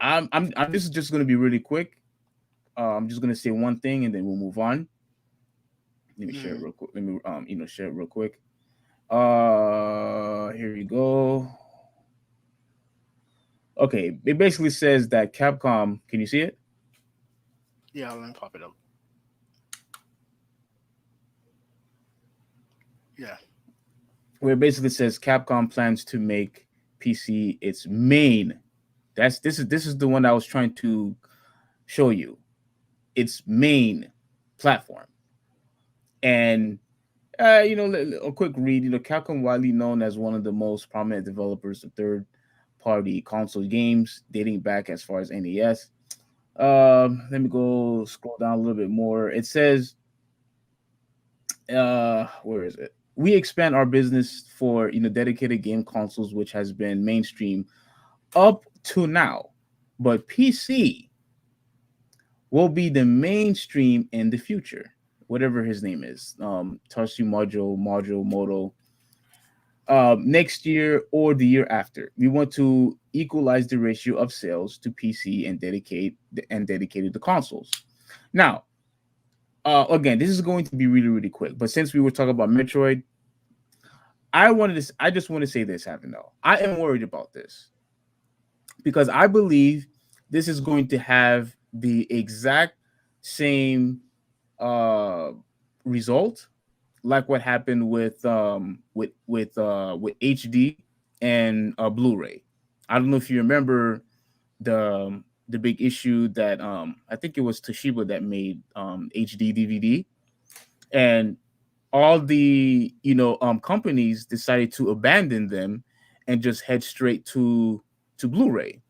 I'm this is just going to be really quick. I'm just going to say one thing and then we'll move on. Let me share it Mhm. real quick. Let me share it real quick. Here you go. Okay, it basically says that Capcom. Can you see it? Yeah, let me pop it up. Yeah. Where it basically says Capcom plans to make PC its main. This is the one I was trying to show you. Its main platform. And a quick read. Capcom, widely known as one of the most prominent developers of third-party console games, dating back as far as NES. Let me go scroll down a little bit more. It says, where is it? We expand our business for dedicated game consoles, which has been mainstream up to now, but PC will be the mainstream in the future. Whatever his name is, Tashi Moto, next year or the year after. We want to equalize the ratio of sales to PC and dedicated to consoles. Now, again, this is going to be really, really quick. But since we were talking about Metroid, I just want to say this, having though. I am worried about this because I believe this is going to have the exact same uh result like what happened with HD and Blu-ray. I don't know if you remember the big issue that I think it was Toshiba that made HD DVD. and all the companies decided to abandon them and just head straight to Blu-ray.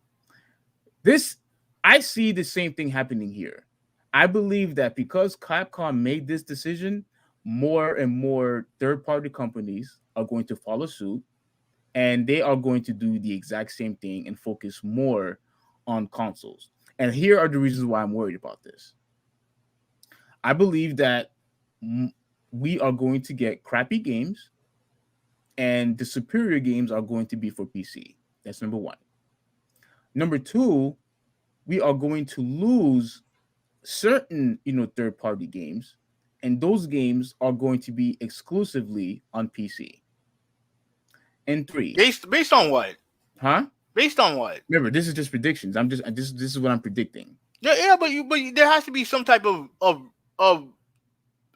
This I see the same thing happening here. I believe that because Capcom made this decision, more and more third-party companies are going to follow suit, and they are going to do the exact same thing and focus more on consoles. And here are the reasons why I'm worried about this. I believe that m- we are going to get crappy games, and the superior games are going to be for PC. That's number one. Number two, we are going to lose certain third party games, and those games are going to be exclusively on PC. And three, Based on what? huh? Based on what? Remember, this is just predictions. This is what I'm predicting. Yeah, yeah, there has to be some type of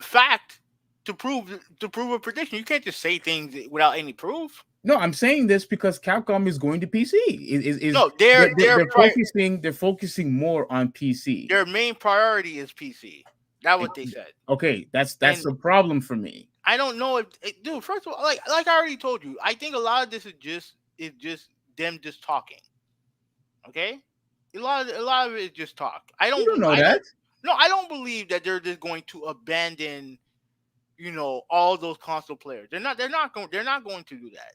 fact to prove a prediction. You can't just say things without any proof. No, I'm saying this because Capcom is going to PC. Is No, they're focusing more on PC. their main priority is PC. That's what they said. Okay, that's And a problem for me. I don't know if dude. First of all, like I already told you, I think a lot of this is just them just talking. Okay, a lot of it is just talk. You don't know that. No, I don't believe that they're just going to abandon all those console players. They're not going to do that.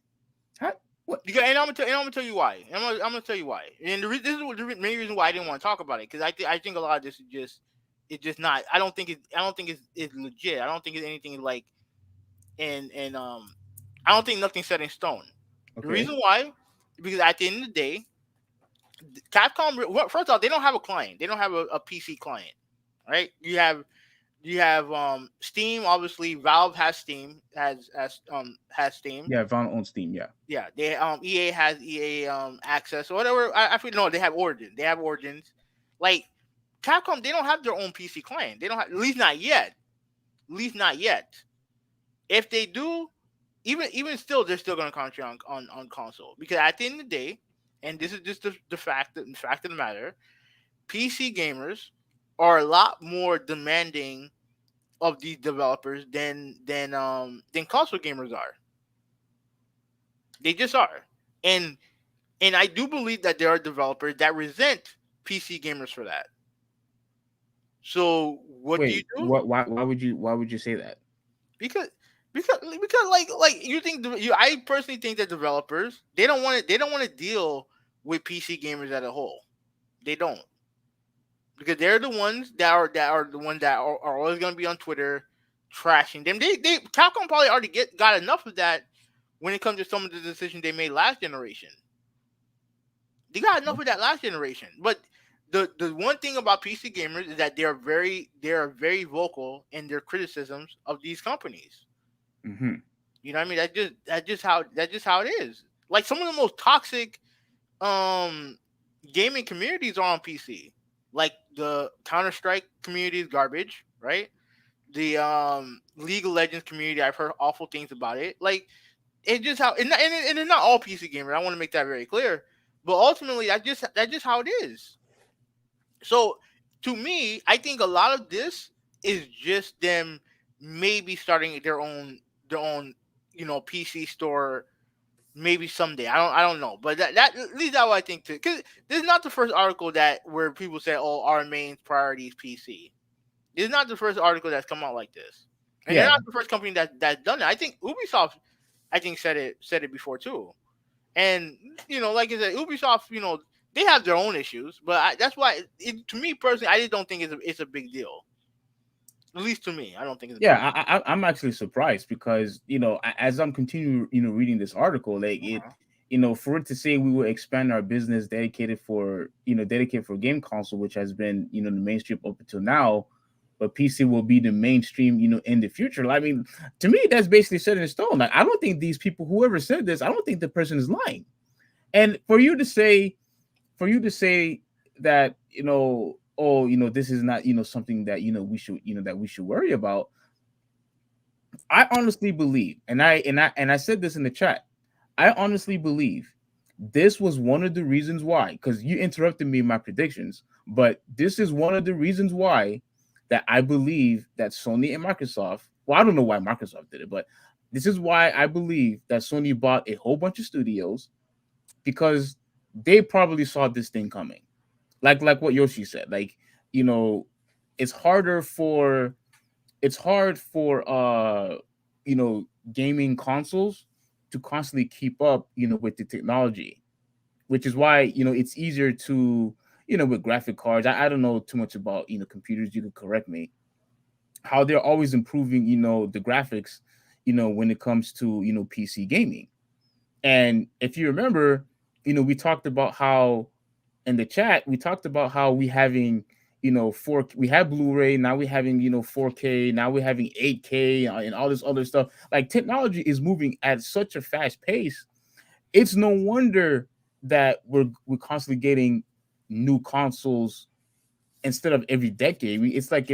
How, what? Because, and I'm gonna tell you why. I'm gonna tell you why. And this is the main reason why I didn't want to talk about it, because I think a lot of this is just it's just not. I don't think it's legit. I don't think it's anything like and I don't think nothing's set in stone. The Okay. reason why, because at the end of the day, Capcom. First off, they don't have a client. They don't have a PC client, right? You have Steam. Obviously, Valve has Steam has Steam. Yeah, Valve owns Steam. Yeah. Yeah, they EA has EA access or whatever. I forget. No, they have Origin. They have Origins. Like Capcom, they don't have their own PC client. They don't have, at least not yet. At least not yet. If they do, even still, they're still going to concentrate on console, because at the end of the day, and this is just the fact of the matter, PC gamers are a lot more demanding of these developers than console gamers are. They just are. And I do believe that there are developers that resent PC gamers for that. So what do you Wait, do? why would you say that? Because like you think I personally think that developers, they don't want to deal with PC gamers as a whole. They don't, because they're the ones that are the ones that are always going to be on Twitter trashing them. They Capcom probably already got enough of that when it comes to some of the decisions they made last generation. They got enough of that last generation. But the one thing about PC gamers is that they are very vocal in their criticisms of these companies. Mm-hmm. You know what I mean? That's just how it is. Like some of the most toxic um gaming communities are on PC. Like the Counter Strike community is garbage, right? The League of Legends community, I've heard awful things about it. Like it's just how, and it's not all PC gamers. I want to make that very clear. But ultimately, that's just how it is. So to me, I think a lot of this is just them maybe starting their own PC store maybe someday. I don't know, but that at least that's what I think too. Because this is not the first article that where people say, "Oh, our main priority is PC." This is not the first article that's come out like this, and they're Yeah. not the first company that's done it. I think Ubisoft, I think said it before too. And like I said, Ubisoft, they have their own issues, but that's why to me personally, I just don't think it's a big deal. At least to me, I don't think it's a big Yeah, I'm actually surprised because as I'm continuing reading this article, like deal. it for it to say we will expand our business dedicated for game console, which has been the mainstream up until now, but PC will be the mainstream in the future. I mean, to me that's basically set in stone. Like I don't think these people, whoever said this, I don't think the person is lying. And for you to say that oh this is not something that we should worry about. I honestly believe, and I said this in the chat, I honestly believe this was one of the reasons why, because you interrupted me in my predictions, but this is one of the reasons why that I believe that Sony and Microsoft, well, I don't know why Microsoft did it, but this is why I believe that Sony bought a whole bunch of studios, because they probably saw this thing coming. Like what Yoshi said. Like, you know, it's harder for it's hard for gaming consoles to constantly keep up, with the technology, which is why, it's easier to, with graphic cards. I don't know too much about, computers, you could correct me, how they're always improving, the graphics, when it comes to, PC gaming. And if you remember, we talked about how in the chat we talked about how we having, we have Blu-ray, now we having, 4K, now we're having 8K, and all this other stuff. Like, technology is moving at such a fast pace. It's no wonder that we're constantly getting new consoles instead of every decade. It's like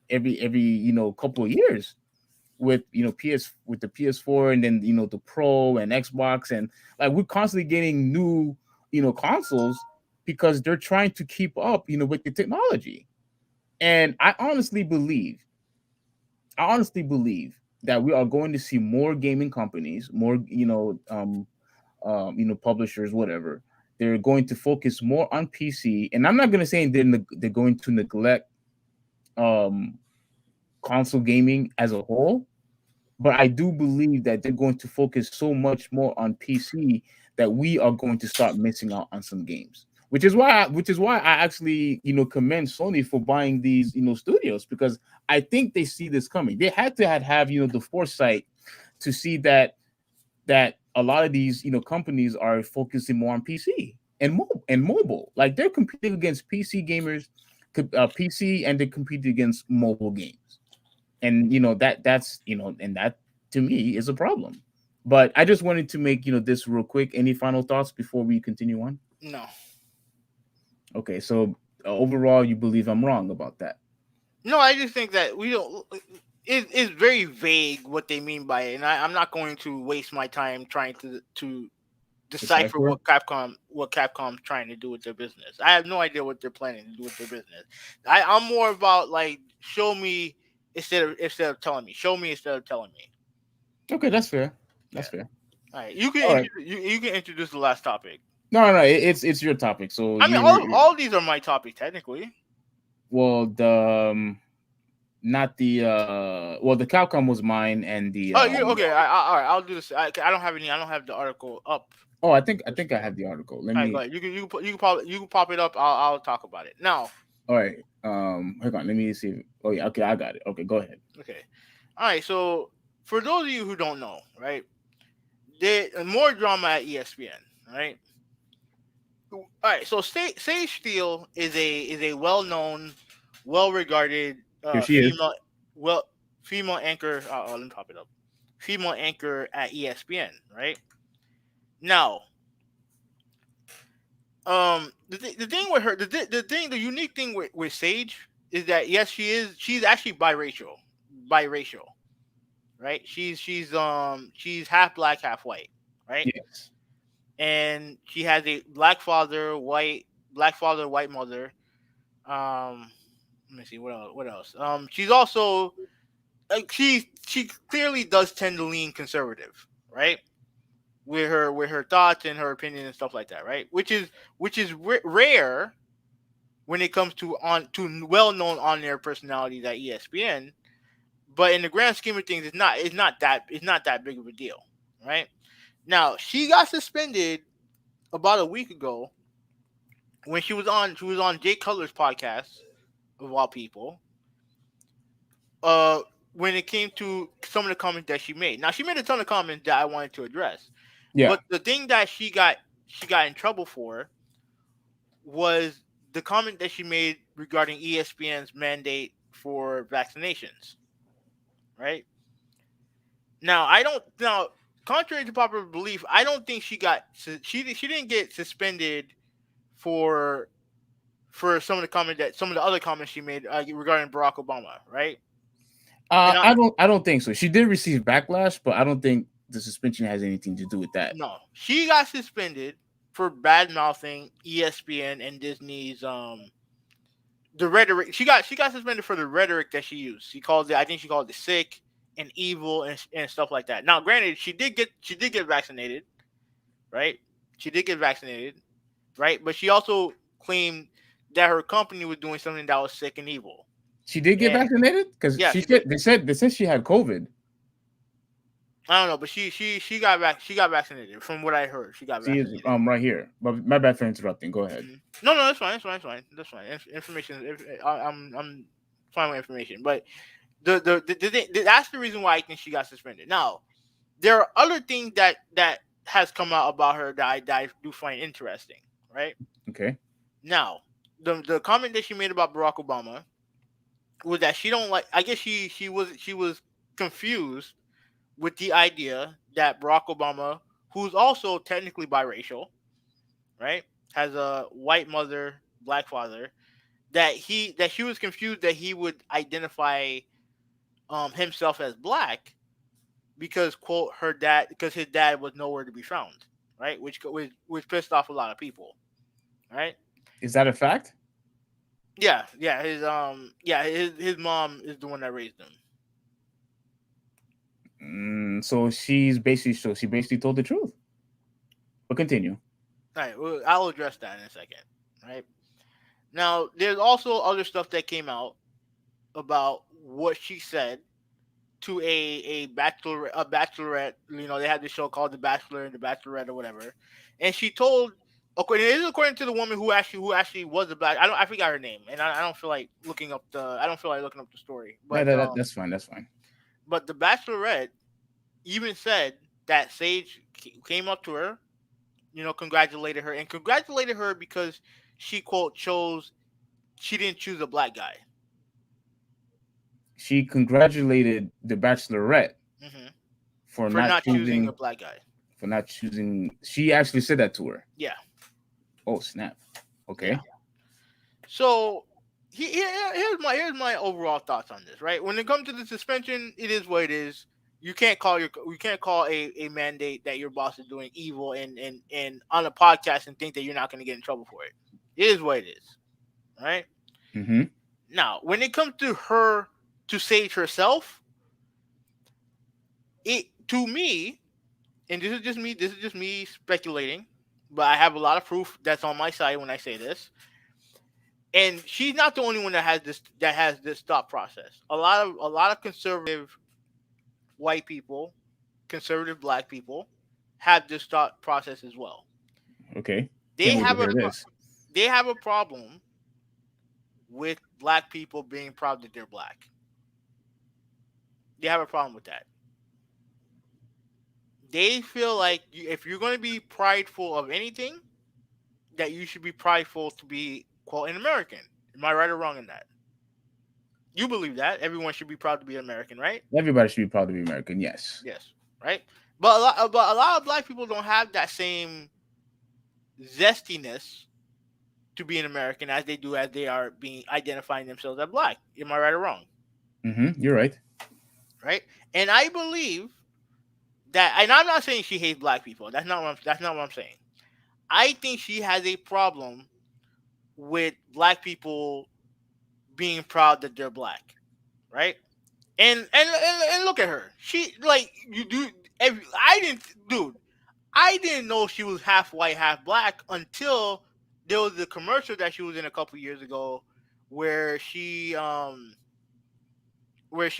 every couple of years, with with the PS4, and then the Pro and Xbox, and like we're constantly getting new consoles, because they're trying to keep up with the technology. And I honestly believe that we are going to see more gaming companies, more publishers, whatever. They're going to focus more on PC, and I'm not going to say they're going to neglect um console gaming as a whole, but I do believe that they're going to focus so much more on PC that we are going to start missing out on some games. Which is why I actually, commend Sony for buying these, studios, because I think they see this coming. They had to have the foresight to see that a lot of these, companies are focusing more on PC and mobile. Like, they're competing against PC gamers, PC, and they're competing against mobile games. And that to me is a problem. But I just wanted to make this real quick. Any final thoughts before we continue on? No, Okay, so overall, you believe I'm wrong about that? no. I just think that we don't. It's very vague what they mean by it, and I'm not going to waste my time trying to decipher Decipher. what Capcom's trying to do with their business. I have no idea what they're planning to do with their business. I'm more about, like, show me instead of telling me. Show me instead of telling me. Okay, that's fair. Yeah. That's fair. All right. You can All right. you can introduce the last topic. No, no, it's your topic. So I mean, all these are my topic technically. well, the not the well, the Capcom was mine, and the Oh, you okay? All right. I'll do this. I don't have any. I don't have the article up. oh, I think I have the article. Let All right, go me. ahead. You can pop it up. I'll talk about it now. All right. Hang on. Let me see. Oh yeah. Okay, I got it. Okay, go ahead. Okay. All right. So for those of you who don't know, right, there more drama at ESPN. Right. All right. So Sage Steele is a well known, well regarded Here she is. female well female anchor. Let me pop it up. Female anchor at ESPN. Right now. The thing with her, the unique thing with Sage is that, yes, she's actually biracial, right? She's half black, half white, right? Yes. And she has a black father, white mother. um Let me see what else. She's also, like, she clearly does tend to lean conservative, right? With her thoughts and her opinion and stuff like that, right? Which is rare when it comes to well known on air personalities at ESPN. But in the grand scheme of things, it's not that big of a deal, right? Now, she got suspended about a week ago when she was on Jay Cutler's podcast, of all people. Uh, when it came to some of the comments that she made. Now, she made a ton of comments that I wanted to address, Yeah. but the thing that she got in trouble for was the comment that she made regarding ESPN's mandate for vaccinations. Right now, I don't now, contrary to popular belief, I don't think she didn't get suspended for some of the other comments she made regarding Barack Obama. Right. And I don't think so. She did receive backlash, but I don't think the suspension has anything to do with that. No, she got suspended for bad mouthing ESPN and Disney's the rhetoric. She got suspended for the rhetoric that she used. She called it. I think she called it sick and evil and stuff like that. Now, granted, she did get vaccinated, right? She did get vaccinated, right? But she also claimed that her company was doing something that was sick and evil. She did get And vaccinated because yeah, she she did. said they said she had COVID. I don't know, but she got vaccinated. From what I heard, she got See, it's vaccinated. right here. But my bad for interrupting. Go ahead. No, no, that's fine. That's fine. That's fine. That's fine. Information. I'm fine with information, but that's the reason why I think she got suspended. Now, there are other things that has come out about her that I do find interesting. Right Okay. now, the comment that she made about Barack Obama was that she don't like. I guess she was confused with the idea that Barack Obama, who's also technically biracial, right, has a white mother, black father, that she was confused that he would identify himself as black because quote her dad because his dad was nowhere to be found, right, which pissed off a lot of people, right? Is that a fact? Yeah, his mom is the one that raised him. So she basically told the truth. But continue. All right, well, I'll address that in a second, right? Now, there's also other stuff that came out about what she said to a bachelorette. They had this show called The Bachelor and The Bachelorette or whatever, and she told. This is according to the woman who actually was a black. I forgot her name, and I don't feel like looking up the. I don't feel like looking up the story, No, but that's fine. That's fine. but the Bachelorette even said that Sage came up to her, congratulated her because she quote chose she didn't choose a black guy. She congratulated the Bachelorette Hmm. for For not not choosing a choosing black guy. for not choosing. She actually said that to her. Yeah, Oh snap! yeah. Okay. So here's my overall thoughts on this. Right, when it comes to the suspension, it is what it is. You can't call a mandate that your boss is doing evil and on a podcast and think that you're not going to get in trouble for it. It is what it is. Right Mm-hmm. now, when it comes to her to Sage herself, it to me, and this is just me speculating, but I have a lot of proof that's on my side when I say this. And she's not the only one that has this thought process. A lot of conservative white people, conservative black people, have this thought process as well. Okay. They Can't wait to have a hear this. they have a problem with black people being proud that they're black. They have a problem with that. They feel like if you're going to be prideful of anything, that you should be prideful to be quote an American. Am I right or wrong in that? You believe that everyone should be proud to be American, right? Everybody should be proud to be American. Yes. Yes, right. But a lot of black people don't have that same zestiness to be an American as they do as they are being identifying themselves as black. Am I right or wrong? Mm-hmm. You're right. Right. And I believe that, and I'm not saying she hates black people. That's not what I'm saying. I think she has a problem with black people being proud that they're black, right? And look at her. She like you do. I didn't, dude. I didn't know she was half white, half black until there was a commercial that she was in a couple years ago, where she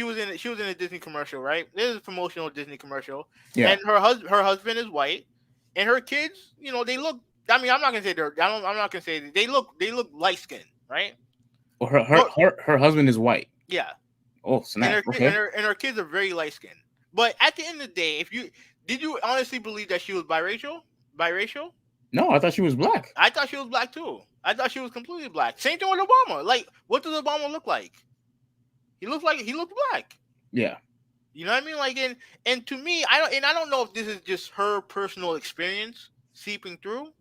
was in a Disney commercial, right? This is a promotional Disney commercial, Yeah. and her husband is white, and her kids, they look. I mean, I'm not gonna say they're. I'm not gonna say they look light skinned, right? Well, her her But her, her husband is white. yeah, Oh and snap. her ki- and Okay. her and her kids are very light skinned. But at the end of the day, if you did you honestly believe that she was biracial? Biracial? No, I thought she was black. I thought she was black too. I thought she was completely black. Same thing with Obama. Like, what does Obama look like? He looks black. Yeah. You know what I mean? Like, and to me, I don't know if this is just her personal experience seeping through,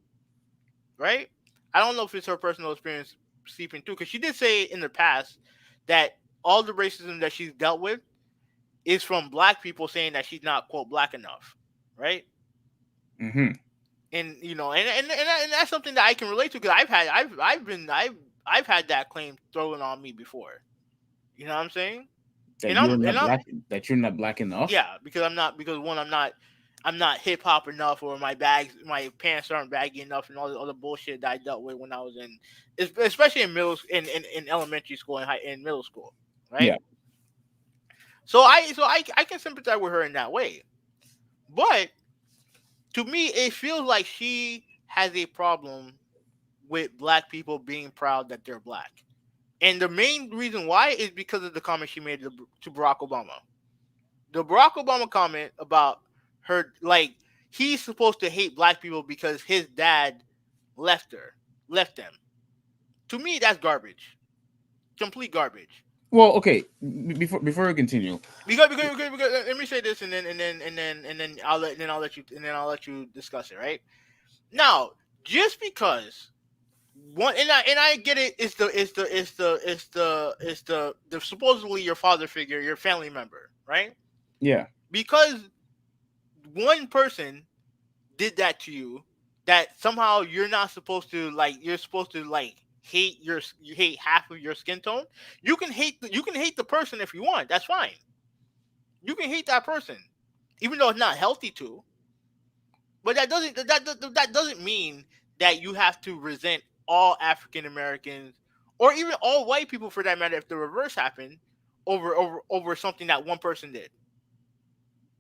right? I don't know if it's her personal experience seeping through because she did say in the past that all the racism that she's dealt with is from black people saying that she's not quote black enough, right? Mm-hmm. And and that's something that I can relate to because I've I've had that claim thrown on me before. You know what I'm saying? That And you're I'm and not I'm black. That you're not black enough. yeah, because I'm not because one I'm not hip hop enough, or my pants aren't baggy enough, and all the other bullshit that I dealt with when I was in, especially in in elementary school and in middle school, right? Yeah. I can sympathize with her in that way, but to me it feels like she has a problem with black people being proud that they're black, and the main reason why is because of the comment she made to Barack Obama. The Barack Obama comment about her, like, he's supposed to hate black people because his dad left her, left them. To me, that's garbage, complete garbage. Well, okay. Before we continue, Because let me say this, and then I'll let you discuss it. Right now, just because one, and I get it, the supposedly your father figure, your family member, right? yeah, Because one person did that to you, that somehow you're not supposed to, like, you're supposed to, like, you hate half of your skin tone. You can hate the person if you want. That's fine. You can hate that person, even though it's not healthy to. But that doesn't mean that you have to resent all African Americans, or even all white people for that matter, if the reverse happened over something that one person did.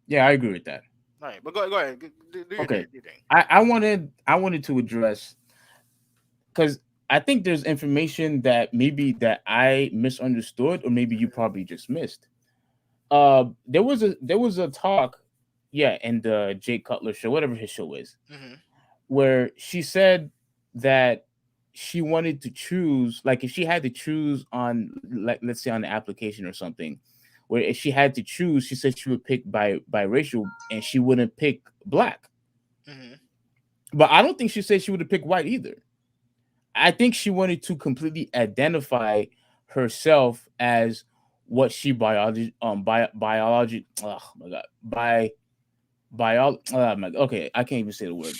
yeah, I agree with that. All right, but go ahead, Okay, do your thing. I wanted to address, because I think there's information that maybe that I misunderstood, or maybe you probably just missed. There was a talk, yeah, in the Jake Cutler show, whatever his show is, Hmm. where she said that she wanted to choose, like if she had to choose on, like let's say on the application or something, where if she had to choose, she said she would pick biracial and she wouldn't pick black. Hmm. But I don't think she said she would have picked white either. I think she wanted to completely identify herself as what she biology, oh my god, oh my, okay, I can't even say the word.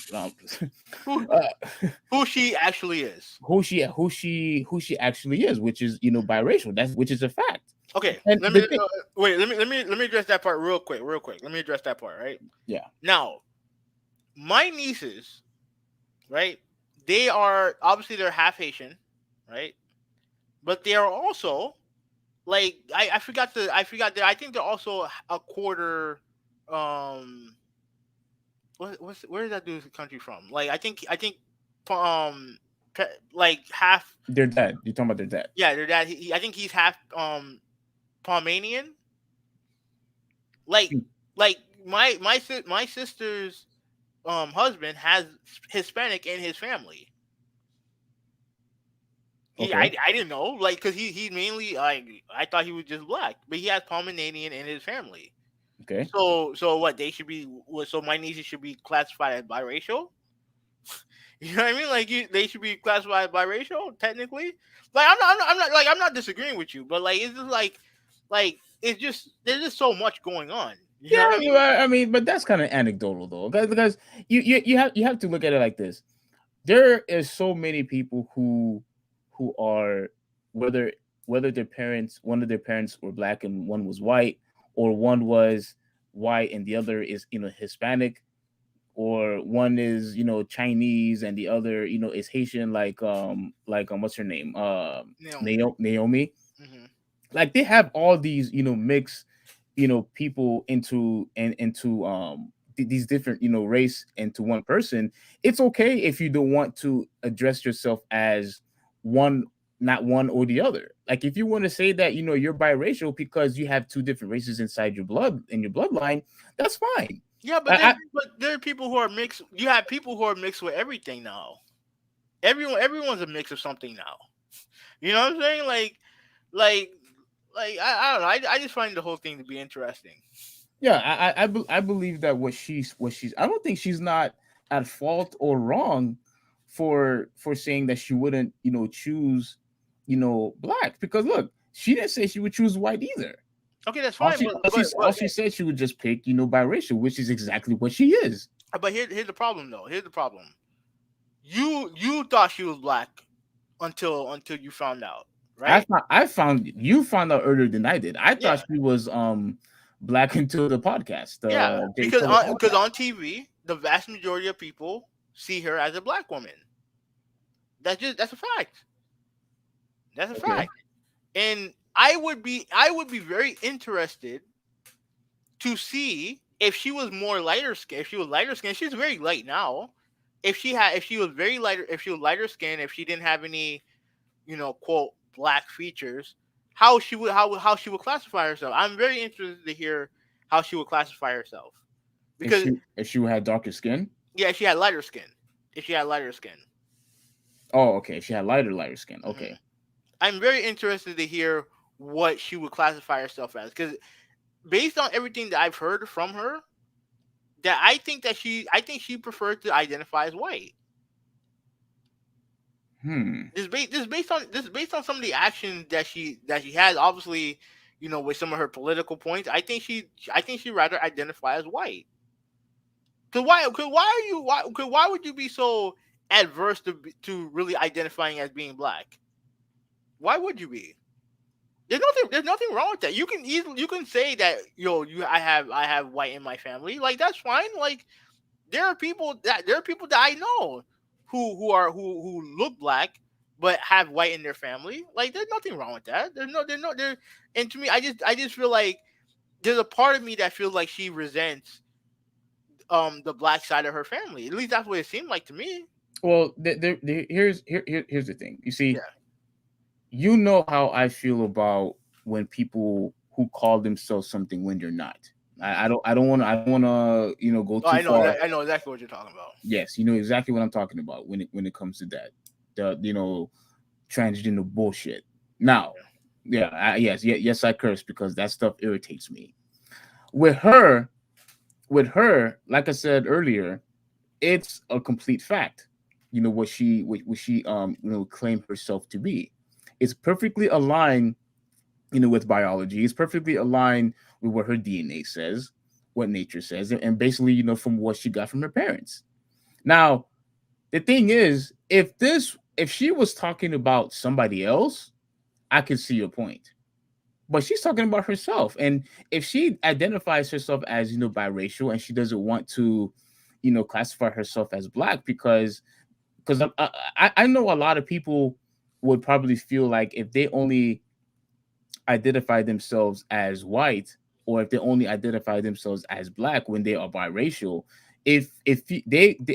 Who uh, who she actually is. who she actually is, which is, biracial. That's which is a fact. Okay, And let me the thing, wait. Let me address that part real quick. Real quick. Let me address that part. Right yeah, now, my nieces, right? They are obviously they're half Haitian, right? But they are also, like, I forgot that I think they're also a quarter. Um, where did that dude's country from? Like, I think um like half. their dad. You're talking about their dad. Yeah, their dad. I think he's half Palmanian. Like like my sister's husband has Hispanic in his family. Okay, I didn't know, like, because he mainly, like, I thought he was just black, but he has Palmanian in his family. okay. So what, they should be, so my nieces should be classified as biracial. You know what I mean? Like, they should be classified as biracial technically. Like, I'm not disagreeing with you, but, like, it's just like it's just, there's just so much going on. You know Yeah, what I mean? I mean, but that's kind of anecdotal though, because you have to look at it like this. There is so many people who are, whether their parents, one of their parents were black and one was white, or one was white and the other is, Hispanic, or one is, Chinese and the other, is Haitian, what's her name, Naomi. Naomi. Hmm. Like they have all these, mix, people into these different, race into one person. It's okay if you don't want to address yourself as one, not one or the other. Like if you want to say that, you're biracial because you have two different races inside your blood, in your bloodline, that's fine. Yeah, I, but there are people who are mixed. You have people who are mixed with everything now. Everyone's a mix of something now. You know what I'm saying? Like I don't know. I just find the whole thing to be interesting. Yeah, I believe that what she's I don't think she's not at fault or wrong for saying that she wouldn't, choose, black, because look, she didn't say she would choose white either. Okay, that's All fine, she all she all but she said she would just pick, biracial, which is exactly what she is. here's the problem though. Here's the problem. You thought she was black until you found out, I right? found I found you found out earlier than I did. I Yeah, thought she was black until the podcast, yeah. the Jay Because Solo because podcast. on TV, the vast majority of people see her as a black woman. That's a fact. That's a Okay. fact. And I would be very interested to see if she was more lighter skin. If she was lighter skin, she's very light now. If she was very lighter, if she was lighter skin, if she didn't have any, quote black features, how she would classify herself. I'm very interested to hear how she would classify herself If because she had darker skin. yeah, if she had lighter skin, if she had lighter skin, Oh, okay. If she had lighter skin. hmm Okay. I'm very interested to hear what she would classify herself as because based on everything that I've heard from her, that I think she prefers to identify as white. Hmm. This is based on some of the actions that she has. Obviously, with some of her political points, I think she rather identify as white. Why would you be so adverse to really identifying as being black? Why would you be? There's nothing wrong with that. You can say that I have white in my family. Like that's fine. Like there are people that I know who look black but have white in their family. Like there's nothing wrong with that. There's no there. And to me, I just feel like there's a part of me that feels like she resents the black side of her family. At least that's what it seemed like to me. Well, here's the thing. You see, Yeah. you know how I feel about when people who call themselves something when they're not. I, Mhm. I don't I don't want to go Oh, too far. I know exactly what you're talking about. Yes, you know exactly what I'm talking about when it comes to that. The transgender bullshit. Now, yeah, yes, I curse because that stuff irritates me. With her, like I said earlier, it's a complete fact. You know what she claimed herself to be. It's perfectly aligned, with biology. It's perfectly aligned with what her DNA says, what nature says, and basically, from what she got from her parents. Now, the thing is, if she was talking about somebody else, I could see your point. But she's talking about herself, and if she identifies herself as biracial, and she doesn't want to, classify herself as black, because I know a lot of people would probably feel like if they only identify themselves as white, or if they only identify themselves as black when they are biracial, if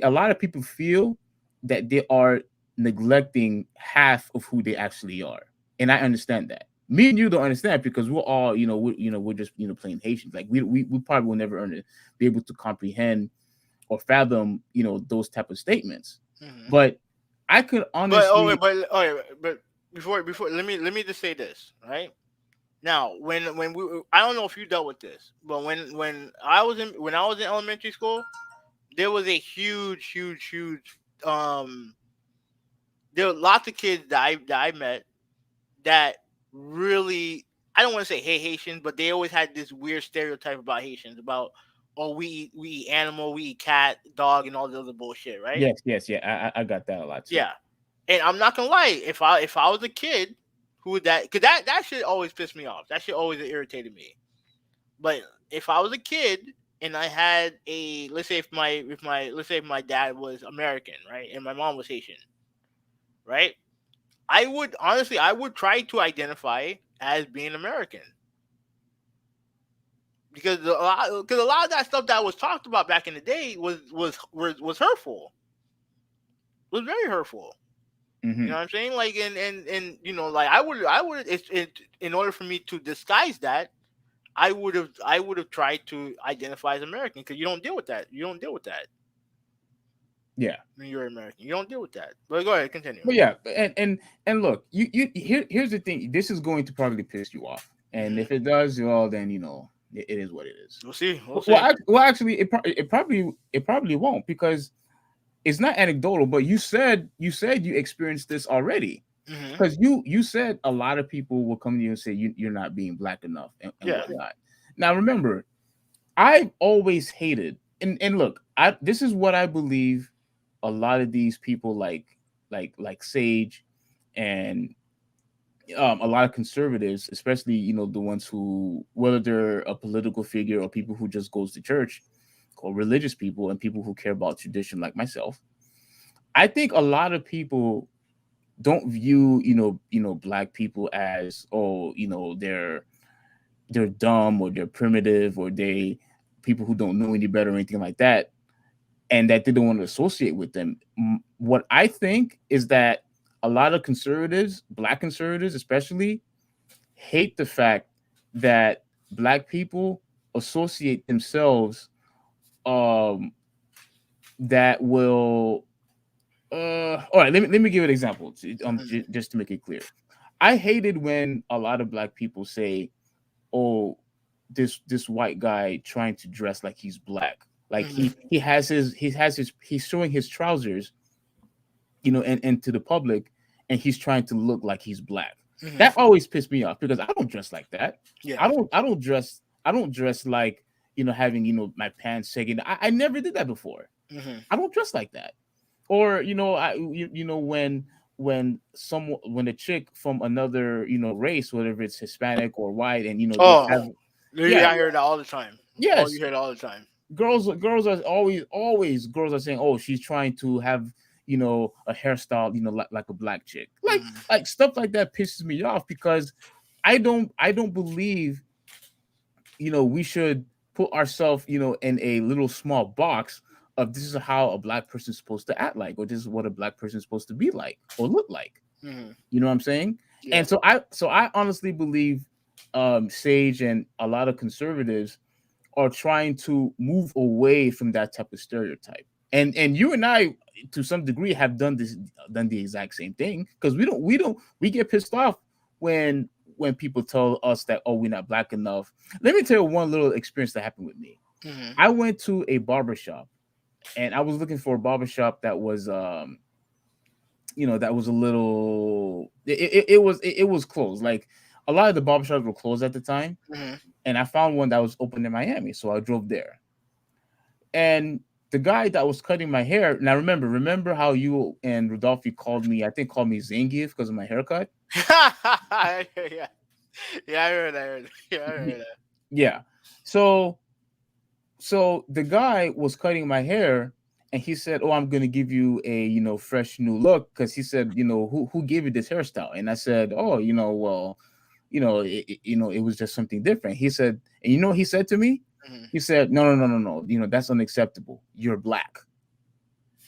a lot of people feel that they are neglecting half of who they actually are. And I understand that. Me and you don't understand because we're all, we're just, plain Haitians. Like we probably will never be able to comprehend or fathom, those type of statements. Hmm. But I could honestly. But before let me just say this, right? Now, I don't know if you dealt with this, but when I was in elementary school, there was a huge there were lots of kids that I met that really, I don't want to say hate Haitians, but they always had this weird stereotype about Haitians about, oh, we eat animal, we eat cat, dog, and all the other bullshit, right? Yes, yes, yeah, I got that a lot too. Yeah. And I'm not gonna lie, if I was a kid who that, cause that shit always pissed me off. That shit always irritated me. But if I was a kid and I had a, let's say if my dad was American, right, and my mom was Haitian, right, I would try to identify as being American because a lot of that stuff that was talked about back in the day was hurtful, was very hurtful. You know Hmm. what I'm saying? Like, and like I would in order for me to disguise that, I would have tried to identify as American because you don't deal with that. You don't deal with that Yeah. when you're American. You don't deal with that. But go ahead, continue. But yeah, and look, here's the thing. This is going to probably piss you off, and Hmm. if it does, well, then it is what it is. We'll see. We'll Well, see. actually, it probably won't, because it's not anecdotal. But you said you experienced this already, Hmm. because you said a lot of people will come to you and say you're not being black enough, and Yeah. whatnot. Now remember, I've always hated, and look, this is what I believe a lot of these people like Sage And a lot of conservatives, especially the ones who, whether they're a political figure or people who just goes to church, or religious people and people who care about tradition like myself, I think a lot of people don't view black people as, oh, they're dumb or they're primitive or they people who don't know any better or anything like that, and that they don't want to associate with them. What I think is that a lot of conservatives, black conservatives especially, hate the fact that black people associate themselves, um that will all right, let me give an example Mhm. just to make it clear. I hated when a lot of black people say, oh, this white guy trying to dress like he's black, like Mhm. he's showing his trousers, and to the public, and he's trying to look like he's black. Mhm. That always pissed me off because I don't dress like that. Yeah. I don't dress like, having, my pants sagging. I never did that before. Mhm. I don't dress like that. Or when a chick from another race, whether it's Hispanic or white, and they Oh, have, yeah, yeah, I hear that all the time. Oh, you yes, hear that all the time. girls are always girls are saying, oh, she's trying to have, a hairstyle, like a black chick, Mhm. like stuff like that pisses me off because I don't believe, we should put ourselves, in a little small box of this is how a black person is supposed to act like, or this is what a black person is supposed to be like or look like. Mhm. You know what I'm saying? Yeah. And so I honestly believe, Sage and a lot of conservatives are trying to move away from that type of stereotype. And you and I, to some degree, have done the exact same thing, because we get pissed off when people tell us that, oh, we're not black enough. Let me tell you one little experience that happened with me. Mhm. I went to a barber shop, and I was looking for a barber shop that was, that was a little, it was closed. Like, a lot of the barbershops were closed at the time, Mhm. and I found one that was open in Miami, so I drove there. And the guy that was cutting my hair, now remember how you and Rodolphe called me Zangief because of my haircut. Yeah. Yeah, I heard. I heard. Yeah, I heard that. Yeah. So the guy was cutting my hair, and he said, "Oh, I'm gonna give you a, fresh new look," because he said, who gave you this hairstyle? And I said, "Oh, well, it was just something different." He said, and you know what he said to me? Mhm. He said, "No, no, no, no, no. That's unacceptable. You're black."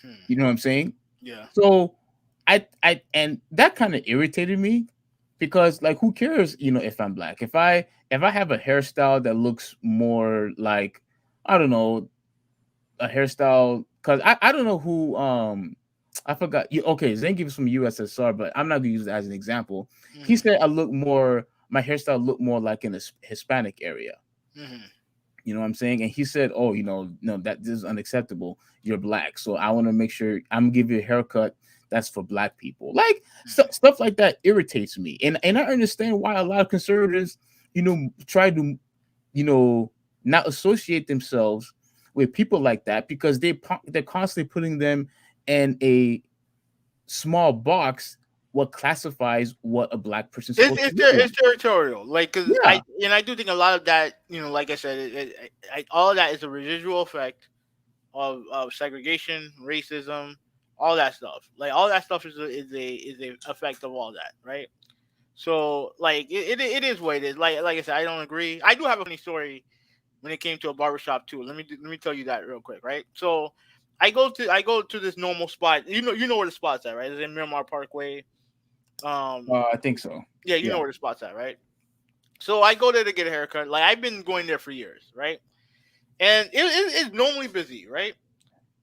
Hmm. You know what I'm saying? Yeah. So and that kind of irritated me, because, like, who cares, if I'm black? If I have a hairstyle that looks more like, I don't know, a hairstyle, because I don't know who, I forgot you. Okay, Zangief is from USSR, but I'm not gonna use it as an example. He Mhm. said my hairstyle looked more like in a Hispanic area. Mhm. You know what I'm saying? And he said, "Oh, no, that this is unacceptable. You're black, so I want to make sure I'm giving you a haircut that's for black people." Like, Mhm. stuff like that irritates me, and I understand why a lot of conservatives, try to, you know not associate themselves with people like that, because they're constantly putting them in a small box, what classifies what a black person's It's supposed to it's, look ter- it's like. territorial, like, cause Yeah. I do think a lot of that, like I said, all of that is a residual effect of segregation, racism, all that stuff. Like, all that stuff is a effect of all that, right? So, like, it is what it is. Like I said, I don't agree. I do have a funny story when it came to a barbershop too. Let me tell you that real quick, right? So, I go to this normal spot. You know where the spot's at, right? It's in Miramar Parkway. Um, I think so. yeah, you know Yeah. where the spot's at, right? So I go there to get a haircut. Like, I've been going there for years, right? And it's normally busy, right?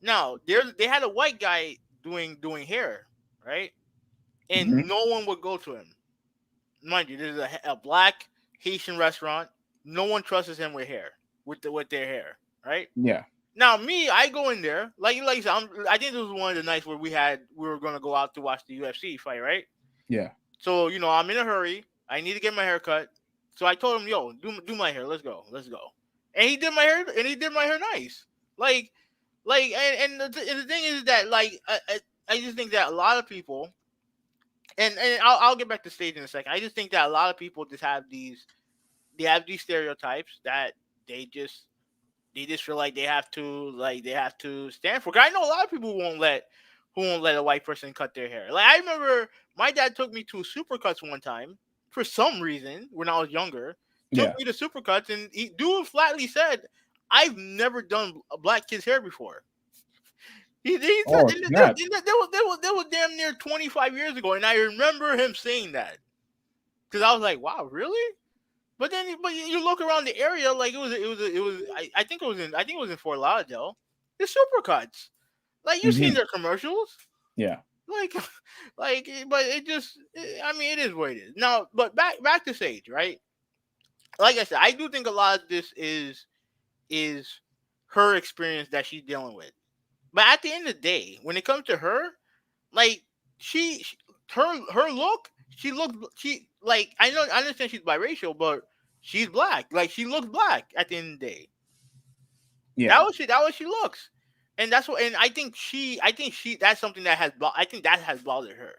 Now they had a white guy doing hair, right? And Hmm. no one would go to him. Mind you, this is a black Haitian restaurant. No one trusts him with hair, with their hair, right? Yeah. Now me, I go in there like I said, I think this was one of the nights where we were gonna go out to watch the UFC fight, right? Yeah. So I'm in a hurry. I need to get my hair cut. So I told him, "Yo, do my hair. Let's go." And he did my hair, and he did my hair nice. Like, and the thing is that, like, I just think that a lot of people and I'll get back to stage in a second. I just think that a lot of people just have these stereotypes that they just they just feel like they have to stand for. 'Cause I know a lot of people who won't let a white person cut their hair. Like I remember my dad took me to Supercuts one time for some reason when I was younger. Took Yeah. me to Supercuts and he dude flatly said, "I've never done a black kid's hair before." He said, Oh snap. that was damn near 25 years ago, and I remember him saying that because I was like, "Wow, really?" But you look around the area, like I think it was in Fort Lauderdale. The Supercuts, like you seen Hmm. their commercials, Yeah. like but it just, I mean, it is what it is now. But back to Sage, right? Like I said, I do think a lot of this is her experience that she's dealing with. But at the end of the day, when it comes to her, like she her look, she like I understand she's biracial, but she's black. Like she looks black at the end of the day. Yeah. That was she looks. And that's what, and I think she that's something that I think that has bothered her.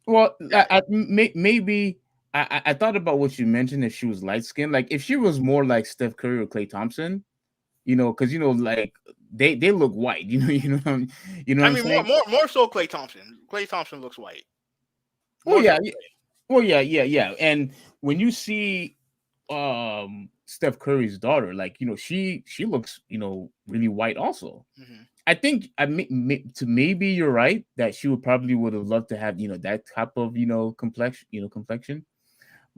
Well, That maybe I thought about what you mentioned if she was light skinned. Like if she was more like Steph Curry or Klay Thompson, because like they look white. You know what I I'm mean saying? more so Clay Thompson. Clay Thompson looks white. Well, More so yeah, Clay. well, yeah. And when you see Steph Curry's daughter, like she looks really white also. Hmm. I think maybe you're right that she would have loved to have that type of complexion.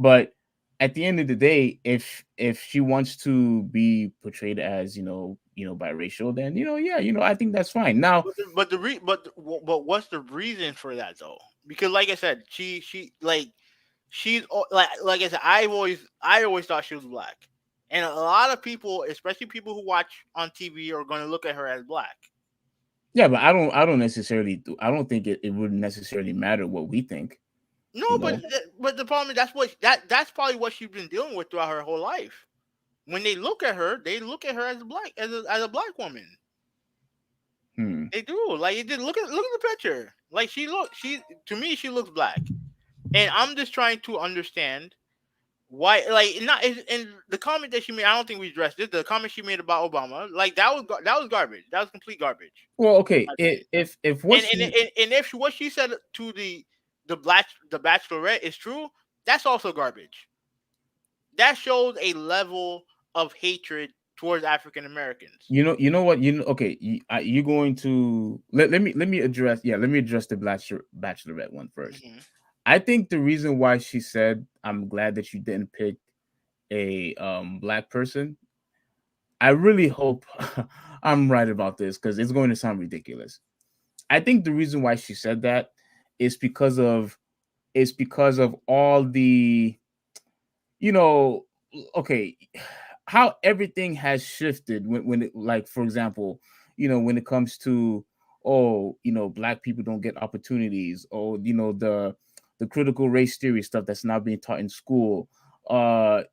But at the end of the day, if she wants to be portrayed as biracial, then yeah, I think that's fine. Now, But what's the reason for that though? Because like I said, she like like I said, I always thought she was black, and a lot of people, especially people who watch on TV, are going to look at her as black. yeah, but I don't think it would necessarily matter what we think. No, You know, but the problem is that's probably what she's been dealing with throughout her whole life. When they look at her as a as a black woman. hmm. They do. Like it did. Look at the picture. Like she to me she looks black, and I'm just trying to understand why. Like not and the comment that she made. I don't think we addressed it. The comment she made about Obama, like that was garbage. That was complete garbage, Well, in okay, my opinion. if what she And if what she said to the Bachelorette is true, that's also garbage. That shows a level of hatred towards African Americans. you know what okay, you going to let me address the bachelorette one first. Hmm. I think the reason why she said I'm glad that you didn't pick a black person, I really hope I'm right about this because it's going to sound ridiculous. I think the reason why she said that is because of all the you know okay, how everything has shifted when it, like for example, when it comes to, oh, black people don't get opportunities, or the critical race theory stuff that's now being taught in school. How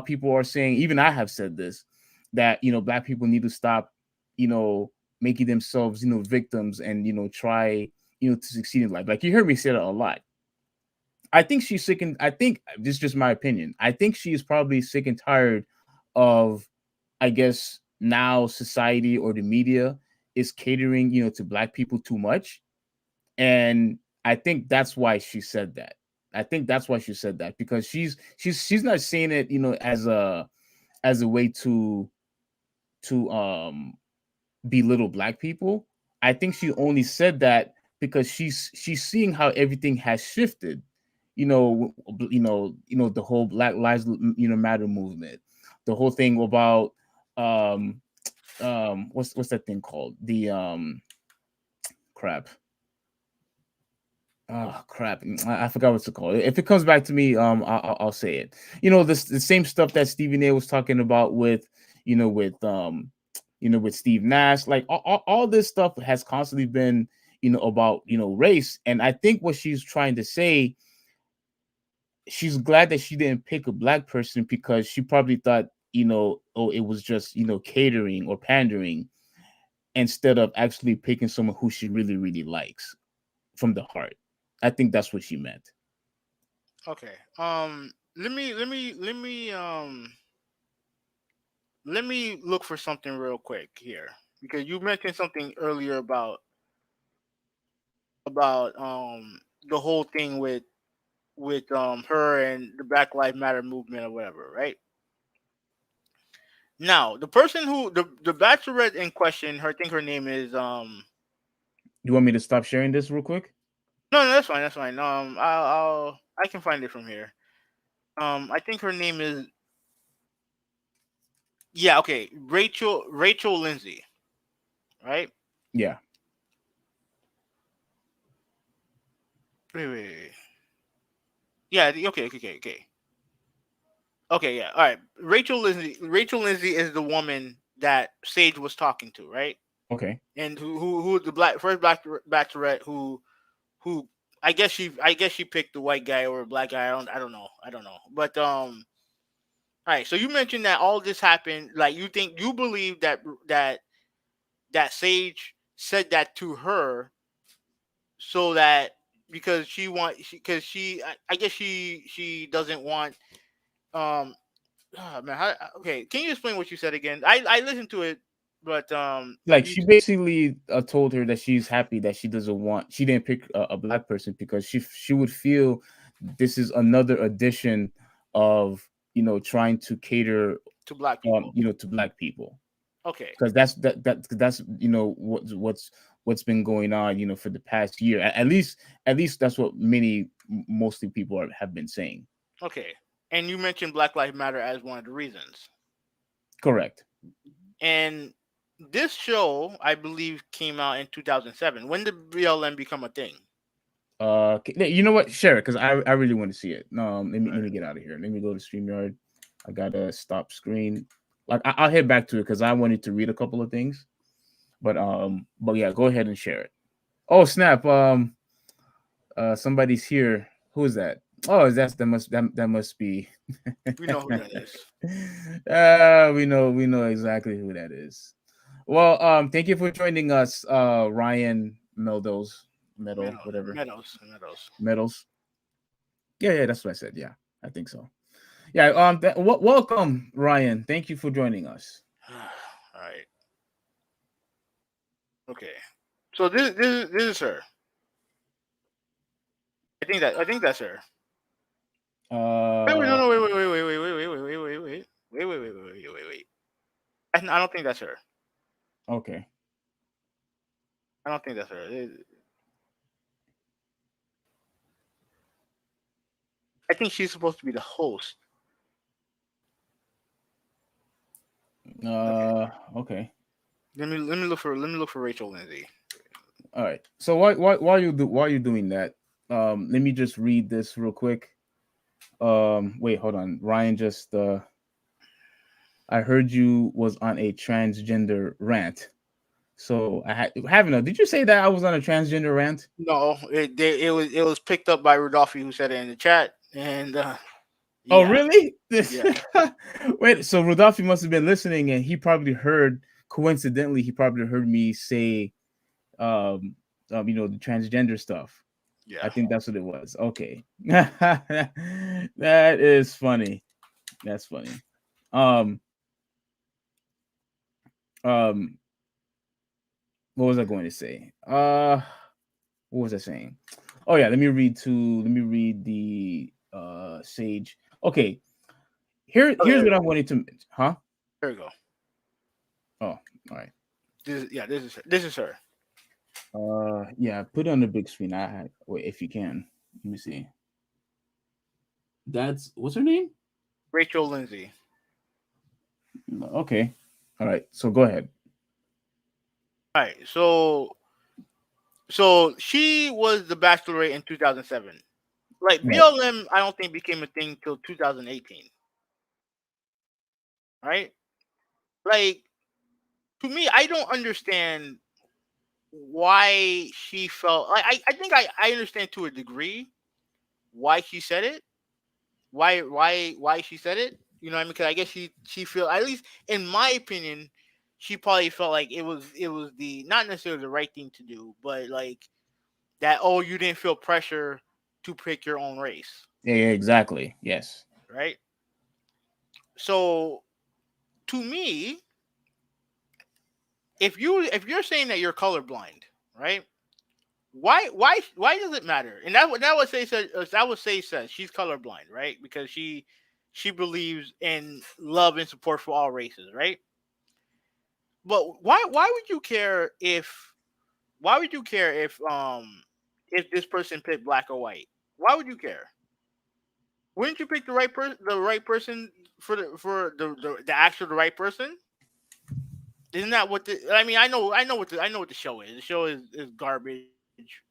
people are saying, even I have said this, that black people need to stop you know making themselves victims, and try to succeed in life. Like, you heard me say that a lot. I think she's sick and I think this is just my opinion. I think she is probably sick and tired of, I guess, now society or the media is catering, to black people too much. And I think that's why she said that. I think that's why she said that, because she's not saying it, as a way to belittle black people. I think she only said that because she's seeing how everything has shifted. The whole Black Lives Matter movement, the whole thing about um what's that thing called? The crap. Oh crap! I forgot what's it called. If it comes back to me, I'll say it. This the same stuff that Stephen A was talking about with, with with Steve Nash. Like all this stuff has constantly been, about race. And I think what she's trying to say, she's glad that she didn't pick a black person because she probably thought, oh, it was just catering or pandering, instead of actually picking someone who she really really likes from the heart. I think that's what she meant. Okay. Let me look for something real quick here because you mentioned something earlier about the whole thing with her and the Black Lives Matter movement or whatever, right? Now, the person who the bachelorette in question, her I think her name is You want me to stop sharing this real quick? no, no, that's fine, that's fine. I can find it from here. I think her name is yeah, okay, Rachel Lindsay, right? Yeah. Wait. Yeah, okay. Okay, yeah. All right. Rachel Lindsay is the woman that Sage was talking to, right? Okay. And who the black bachelorette who I guess she picked the white guy or a black guy. I don't know. But all right. So you mentioned that all this happened. Like you believe that that Sage said that to her so that because she want because I guess she doesn't want um man, okay, can you explain what you said again? I listened to it, but Like she basically told her that she's happy that she didn't pick a black person because she would feel this is another edition of trying to cater to black people. to black people, Okay, because that's what's been going on for the past year. At least that's what mostly people have been saying. okay. And you mentioned Black Lives Matter as one of the reasons. Correct. And this show, I believe, came out in 2007. When did BLM become a thing? You know what, share it because I really want to see it. Let Right. me get out of here. Let me go to StreamYard. I gotta stop screen. Like I'll head back to it because I wanted to read a couple of things. But yeah, go ahead and share it. Oh snap. Somebody's here. Who is that? Oh, that must be. We know who that is. We know exactly who that is. Well, thank you for joining us, Ryan whatever Meadows. Medals. Yeah, that's what I said. Yeah, I think so. Yeah. Welcome, Ryan. Thank you for joining us. All right. Okay. So this is her. I think that's her. Wait, no, Uh, no, wait. I don't think that's her. okay. I don't think that's her. I think she's supposed to be the host. Okay. Okay. Let me look for Rachel Lindsay. All right. So while you're doing that, let me just read this real quick. Wait, hold on. Ryan just I heard you was on a transgender rant. So haven't know. Did you say that I was on a transgender rant? No, it was picked up by Rudolphi who said it in the chat, and Oh, yeah, really? yeah, Wait, so Rodolphe must have been listening, and he probably heard. Coincidentally, he probably heard me say, um, the transgender stuff. I yeah. think that's what it was. Okay, that is funny. That's funny. Um, um, what was I going to say? What was I saying? Oh yeah, let me read the Sage. Okay, Oh, here's what I wanted to. Huh? there we go. Oh, all right. This is her. Yeah, put it on the big screen. Wait, if you can. Let me see. That's what's her name? Rachel Lindsay. Okay. All right. So go ahead. All right, so she was the Bachelorette in 2007. Like Right. BLM, I don't think became a thing till 2018. Right? Like to me, I don't understand why she felt. I think I understand to a degree why she said it. Why she said it? You know what I mean? Because I guess she feel at least in my opinion, she probably felt like it was the not necessarily the right thing to do, but like that, oh, you didn't feel pressure to pick your own race, Yeah, yeah, exactly. Yes. right? So to me, if you're saying that you're colorblind, right? Why does it matter? And that what Say said. That what Say says. She's colorblind, right? Because she believes in love and support for all races, right? But why would you care if why would you care if this person picked black or white? Why would you care? Wouldn't you pick the right person for the actual the right person? Isn't that what the I mean? I know what the show is. The show is garbage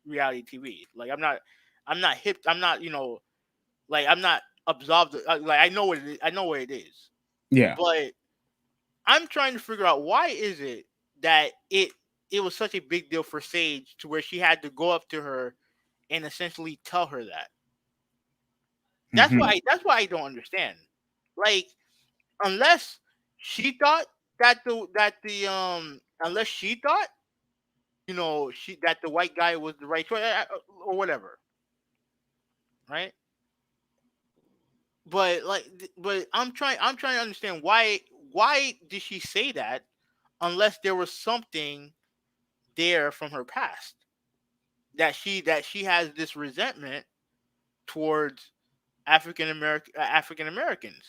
reality TV. Like I'm not hip. I'm not like I'm not absolved. Like I know what it is. I know what it is. Yeah. But I'm trying to figure out why is it that it was such a big deal for Sage to where she had to go up to her and essentially tell her that. Hmm. That's why I don't understand. Like unless she thought that the unless she thought she that the white guy was the right choice or whatever, right? But I'm trying to understand why did she say that unless there was something there from her past that she has this resentment towards African Americans.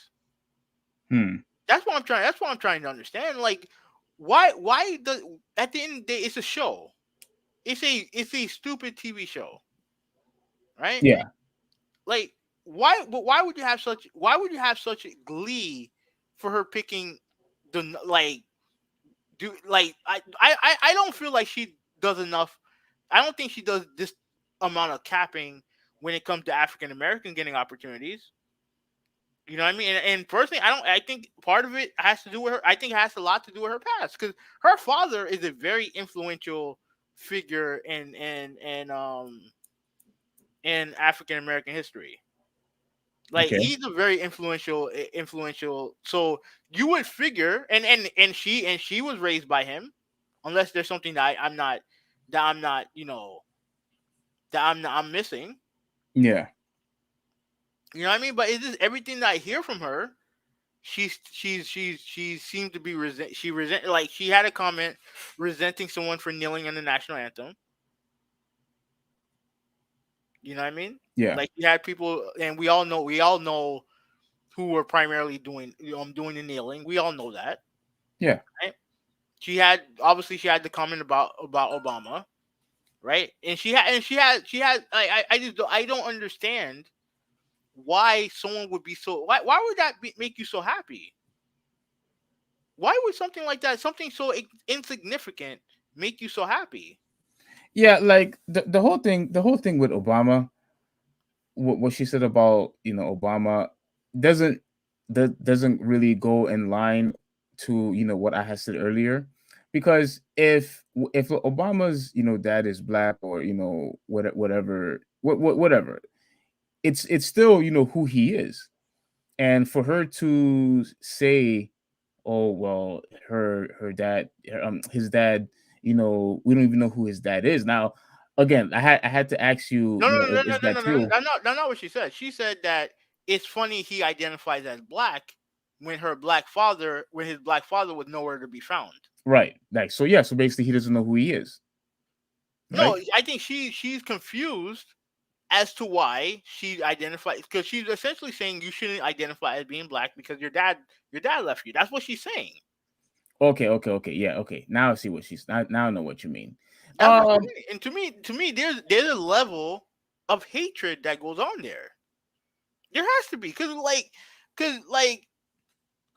Hmm. That's what I'm trying to understand. Like why the at the end of the day it's a show. It's a stupid TV show, right? Yeah. Like why would you have such a glee for her picking like do like I don't feel like she does enough. I don't think she does this amount of capping when it comes to African American getting opportunities. You know what I mean? And personally, I don't. I think part of it has to do with her. I think it has a lot to do with her past because her father is a very influential figure in African American history. Like Okay. he's a very influential. So you would figure, and she was raised by him, unless there's something that I'm not I'm missing. Yeah. You know what I mean? But it's just everything that I hear from her. She seemed to be like she had a comment resenting someone for kneeling on the national anthem. You know what I mean? Yeah. Like you had people, and we all know who were primarily doing the kneeling. We all know that, Yeah. right? She had the comment about Obama, right? And she had I just I don't understand why someone would be so why would that make you so happy? Why would something like that, something so insignificant, make you so happy? Yeah. Like the whole thing with Obama, what she said about Obama doesn't doesn't really go in line to what I had said earlier, because if Obama's dad is black, or whatever, it's still who he is. And for her to say, oh well, his dad, we don't even know who his dad is now. Again, I had to ask you, No, no, no, no, is no, that no, no, no. true? That's not what she said. She said that it's funny he identifies as black when his black father was nowhere to be found. Right. Like, so yeah, so basically he doesn't know who he is, right? No, I think she's confused as to why she identifies because she's essentially saying you shouldn't identify as being black because your dad left you. That's what she's saying. Okay, okay, okay. Yeah, okay. Now I see what she's now I know what you mean. That's what she's Um saying. And to me, there's a level of hatred that goes on there. There has to be because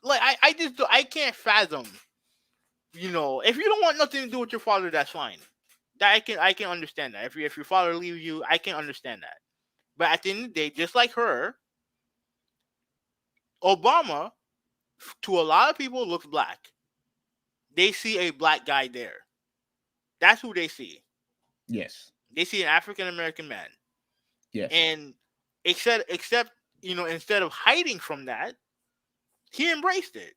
I just I can't fathom. If you don't want nothing to do with your father, that's fine. That I can understand that. If your father leaves you, I can understand that. But at the end of the day, just like her, Obama to a lot of people looks black. They see a black guy there. That's who they see. yes. They see an African American man. Yes. And except instead of hiding from that, he embraced it.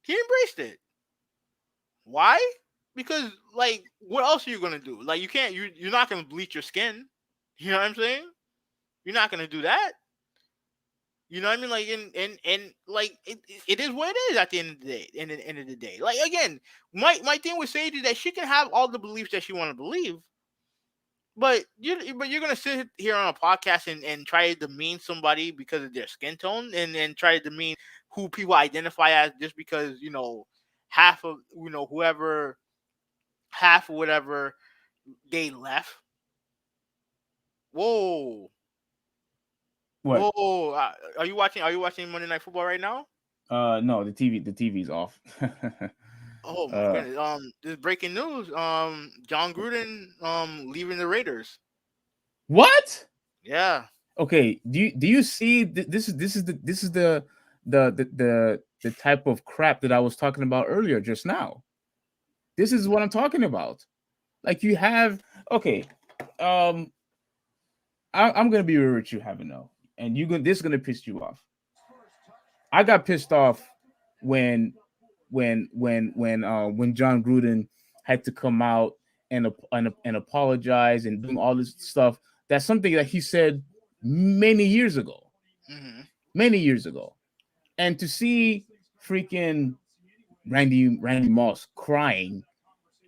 He embraced it. Why? because like what else are you gonna do? Like you can't you're not gonna bleach your skin. You know what I'm saying? You're not gonna do that. You know what I mean? Like and like it is what it is at the end of the day. In the end of the day, like again, my thing with Sage is that she can have all the beliefs that she want to believe, but you're gonna sit here on a podcast and try to demean somebody because of their skin tone and try to demean who people identify as just because half of whoever half or whatever they left. Whoa, What? whoa! Are you watching? Are you watching Monday Night Football right now? No, the TV's off. Oh my uh, goodness! This is breaking news. Jon Gruden leaving the Raiders. what? Yeah. Okay, do you see this is the type of crap that I was talking about earlier just now. This is what I'm talking about. Like you have okay, um, I'm gonna be real with you, having no, and you gonna this is gonna piss you off. I got pissed off when when Jon Gruden had to come out and apologize and doing all this stuff. That's something that he said many years ago, Hmm. many years ago. And to see freaking Randy Moss crying,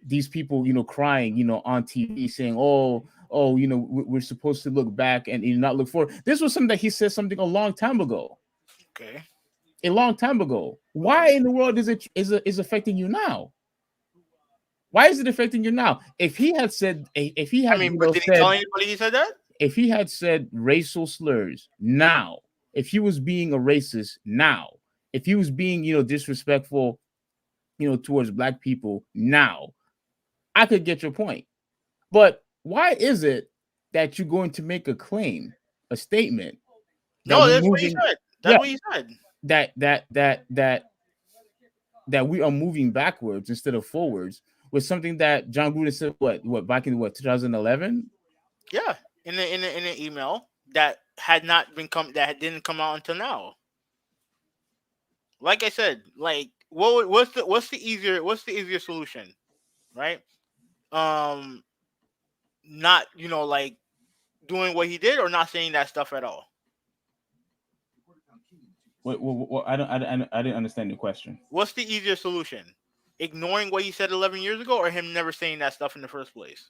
these people, crying, on TV saying, "Oh, we're supposed to look back and not look forward." This was something that he said something a long time ago, Okay. a long time ago. Why Okay. in the world is affecting you now? Why is it affecting you now? If he had said, if he I had, mean, but did he tell said, anybody he said that? if he had said racial slurs now, if he was being a racist now, if he was being, disrespectful, towards black people now, I could get your point. But why is it that you're going to make a claim, a statement that No, we're that's what he moving, said. That's yeah, what he said. that we are moving backwards instead of forwards with something that Jon Gruden said what back in 2011? Yeah, in the email that had not been come that didn't come out until now. Like I said, like what's the easier solution, right? Um, not like doing what he did or not saying that stuff at all. I didn't understand your question. What's the easier solution? Ignoring what he said 11 years ago, or him never saying that stuff in the first place?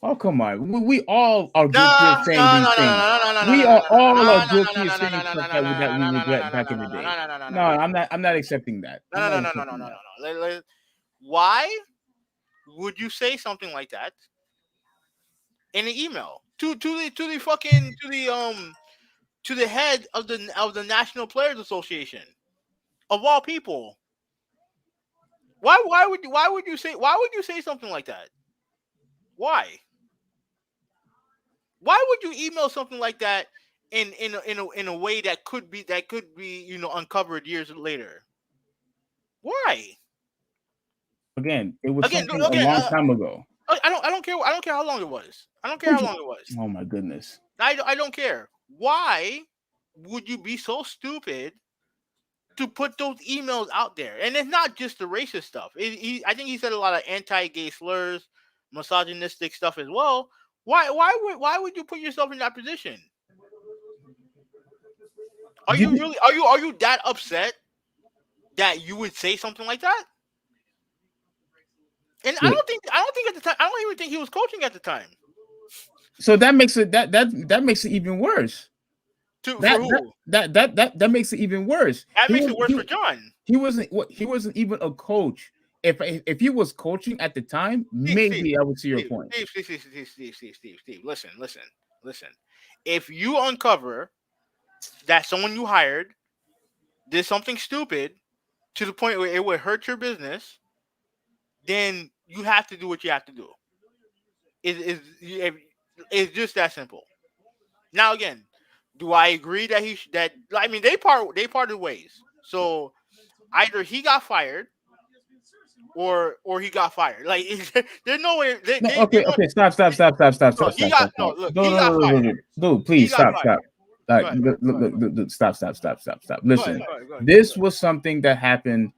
Oh come on, we all are No, guilty of saying no, these no, no, things. no, no, no, We no, are no, all are no, guilty of no, no, saying no, stuff no, that we regret back in the day. No, no, I'm not accepting that. I'm no, not no, no, no, accepting no, that. no. Why would you say something like that in an email to the head of the National Players Association of all people? Why would you say something like that? Why? Why would you email something like that in a way that could be uncovered years later? Why? Again, it was Again, something a again. long time ago. I don't care. I don't care how long it was. I don't care Which, how long it was. oh my goodness. I don't care. Why would you be so stupid to put those emails out there? And it's not just the racist stuff. I think he said a lot of anti-gay slurs, misogynistic stuff as well. Why would you put yourself in that position? Are Did you you, really are you that upset that you would say something like that? And wait, I don't think at the time I don't even think he was coaching at the time. so that makes it that makes it even worse. For That that who? that makes it even worse. That makes it worse for John. He wasn't even a coach. If he was coaching at the time, Steve, Steve, maybe I would see your Steve, point. Steve, Steve, Steve, Steve, Steve, Steve, Steve, Steve. Listen. If you uncover that someone you hired did something stupid to the point where it would hurt your business, then you have to do what you have to do. It's just that simple. Now again, do I agree that that I mean they parted ways. So either he got fired or he got fired. Like there's no way No, they okay, don't. okay, stop, No, he stop, got stop, no. stop. Look, No, he no, got no, no, fired. no, no. Dude, He please got stop, fired. stop. All Go right, ahead. look, stop. Go ahead. Listen, Go ahead. this Go ahead. was something that happened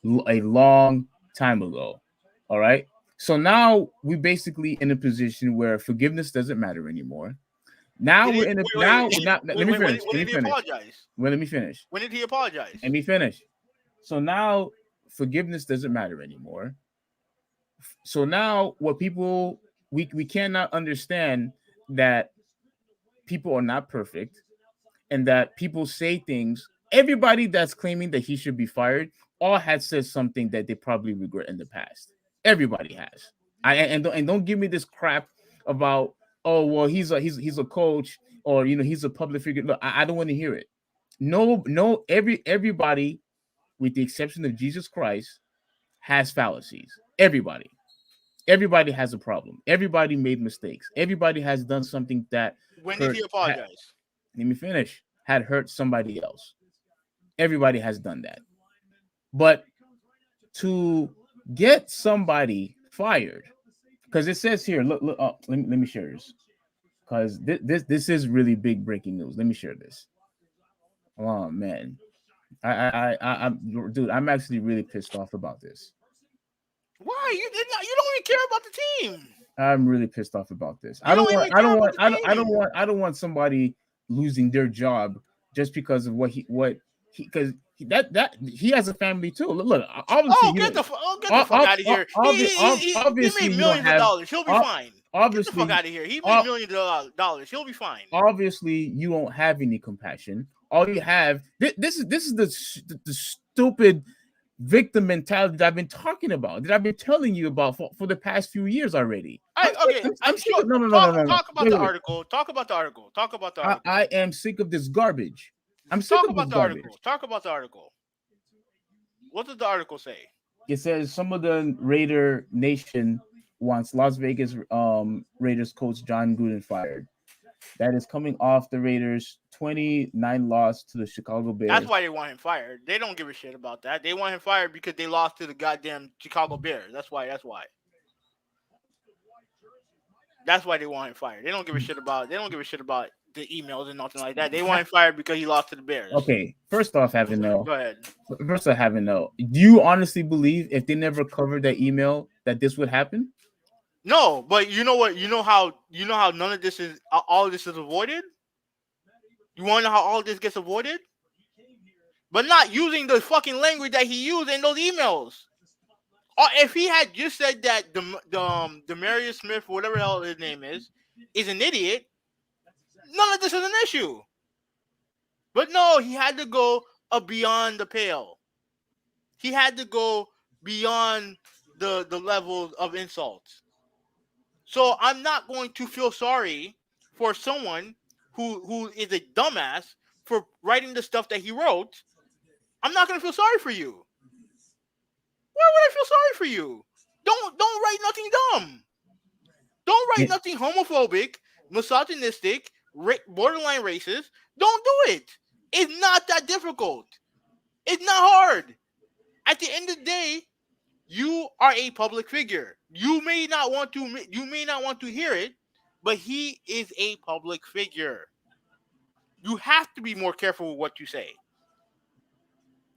a long time ago. All right. So now we basically in a position where forgiveness doesn't matter anymore. Now Did he? we're in a Wait, now let me finish. when Let me did he finish. apologize? Well, let me finish. When did he apologize? Let me finish. So now forgiveness doesn't matter anymore. So now what people we cannot understand that people are not perfect and that people say things. Everybody that's claiming that he should be fired all had said something that they probably regret in the past. Everybody has. And don't give me this crap about, oh well, he's a coach, or he's a public figure. Look, I don't want to hear it. No, everybody with the exception of Jesus Christ has fallacies. Everybody has a problem. Everybody made mistakes. Everybody has done something that When did hurt. he apologize? Let me finish. Had hurt somebody else. Everybody has done that. But to get somebody fired, because it says here, look, let me share this, because this is really big breaking news. Let me share this. Oh man, I'm dude. I'm actually really pissed off about this. Why you don't even care about the team? I'm really pissed off about this. You don't even care about the team. I don't want somebody losing their job just because of what he because that he has a family too. Look, obviously Oh, you don't. get the fuck out of here. He Obviously made you don't millions of have. dollars. He'll be fine. Get the fuck Obviously, out of here. He made ob- millions of dollars. He'll be fine. obviously you don't have any compassion. All you have. This is the stupid victim mentality that I've been talking about, that I've been telling you about for the past few years already. Okay. I'm sick So of no. talk about Wait, the wait, wait. article. Talk about the article. Talk about the I article. am sick of this garbage. I'm sick Talk of about this the article. garbage. Talk about the article. What does the article say? It says some of the Raider Nation wants Las Vegas Raiders coach Jon Gruden fired. That is coming off the Raiders' 29 loss to the Chicago That's Bears. why they want him fired. They don't give a shit about that. They want him fired because they lost to the goddamn Chicago Bears. That's why. That's why. That's why they want him fired. They don't give a shit about. They don't give a shit about the emails and nothing like that. They want him fired because he lost to the Bears. Okay, first off, having no. Go ahead. First, I haven't know. Do you honestly believe if they never covered that email that this would happen? No, but you know what? You know how none of this is all of this is avoided. You want to know how all this gets avoided? But not using the fucking language that he used in those emails. Or if he had just said that Demarius Smith, whatever the hell his name is an idiot, none of this is an issue. But no, he had to go beyond the pale. He had to go beyond the levels of insults. So I'm not going to feel sorry for someone who is a dumbass for writing the stuff that he wrote. I'm not going to feel sorry for you. Why would I feel sorry for you? Don't write nothing dumb. Don't write nothing homophobic, misogynistic, borderline racist. Don't do it. It's not that difficult. It's not hard. At the end of the day, you are a public figure. You may not want to hear it, but he is a public figure. You have to be more careful with what you say.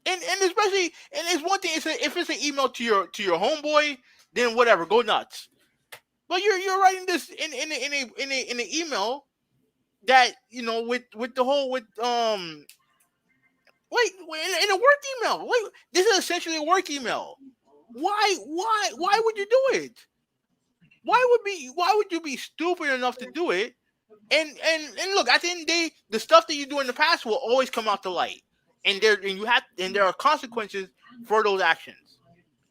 And especially, and it's one thing. If it's an email to your homeboy, then whatever, go nuts. But you're writing this in an email that with the whole with wait in a work email. Wait, this is essentially a work email. Why would you do it? Why would you be stupid enough to do it? And look, at the end of the day, the stuff that you do in the past will always come out to light, and there are consequences for those actions.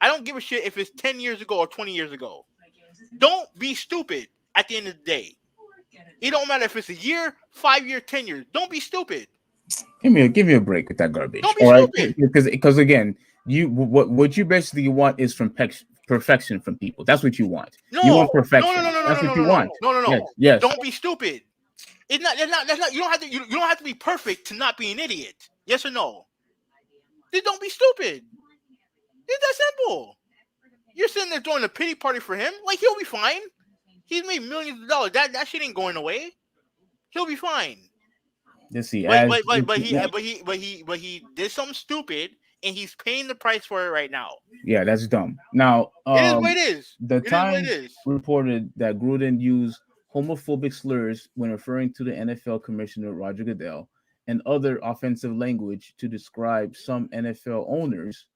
I don't give a shit if it's 10 years ago or 20 years ago. Don't be stupid. At the end of the day, it don't matter if it's a year, 5 year, 10 years. Don't be stupid. Give me a break with that garbage. Don't be All right, stupid. because again, what you basically want is from perfection from people. That's what you want. No, You want no, no, perfection. no, no, no, That's no, what no, you no, want. no, no, Yes, no. yes. Don't be stupid. It's not. That's not. You don't have to. You don't have to be perfect to not be an idiot. Yes or no? Just don't be stupid. It's that simple. You're sitting there throwing a pity party for him. Like, he'll be fine. He's made millions of dollars. That shit ain't going away. He'll be fine. Let's see. But As but but but he but he but he but he did something stupid, and he's paying the price for it right now. Yeah, that's dumb. Now, It is what it is. the It is what it Times is. reported that Gruden used homophobic slurs when referring to the NFL commissioner Roger Goodell and other offensive language to describe some NFL owners,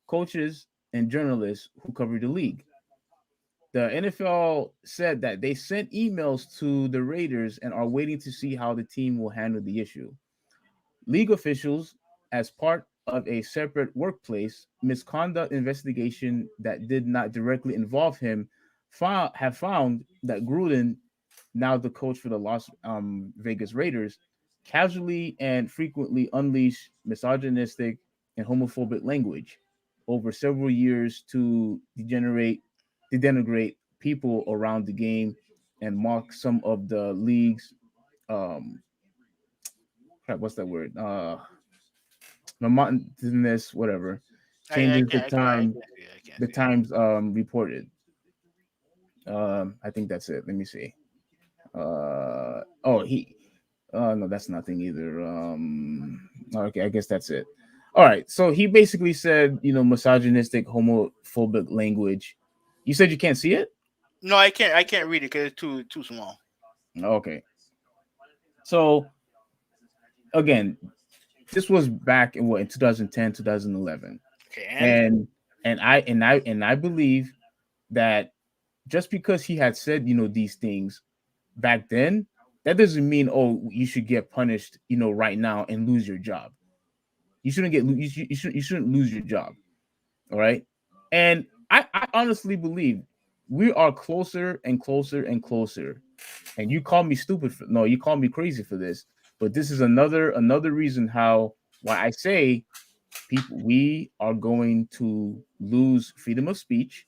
coaches, and journalists who cover the league. The NFL said that they sent emails to the Raiders and are waiting to see how the team will handle the issue. League officials, as part of a separate workplace misconduct investigation that did not directly involve him, have found that Gruden, now the coach for the Las Vegas Raiders, casually and frequently unleashed misogynistic and homophobic language over several years to denigrate people around the game and mock some of the league's um crap, what's that word? Monotonous, whatever. Changes the I time can't see it. I can't the see it. times reported. I think that's it. Let me see. Oh, he no, that's nothing either. Okay, I guess that's it. All right. So he basically said, misogynistic, homophobic language. You said you can't see it? No, I can't. I can't read it because it's too small. Okay. So again, this was back in what, in 2010, 2011. Okay, And and I believe that just because he had said, these things back then, that doesn't mean, oh, you should get punished, right now and lose your job. You shouldn't you shouldn't lose your job. All right. And I honestly believe we are closer and closer and closer. And you call me stupid for, no, you call me crazy for this, but this is another reason how why I say people, we are going to lose freedom of speech.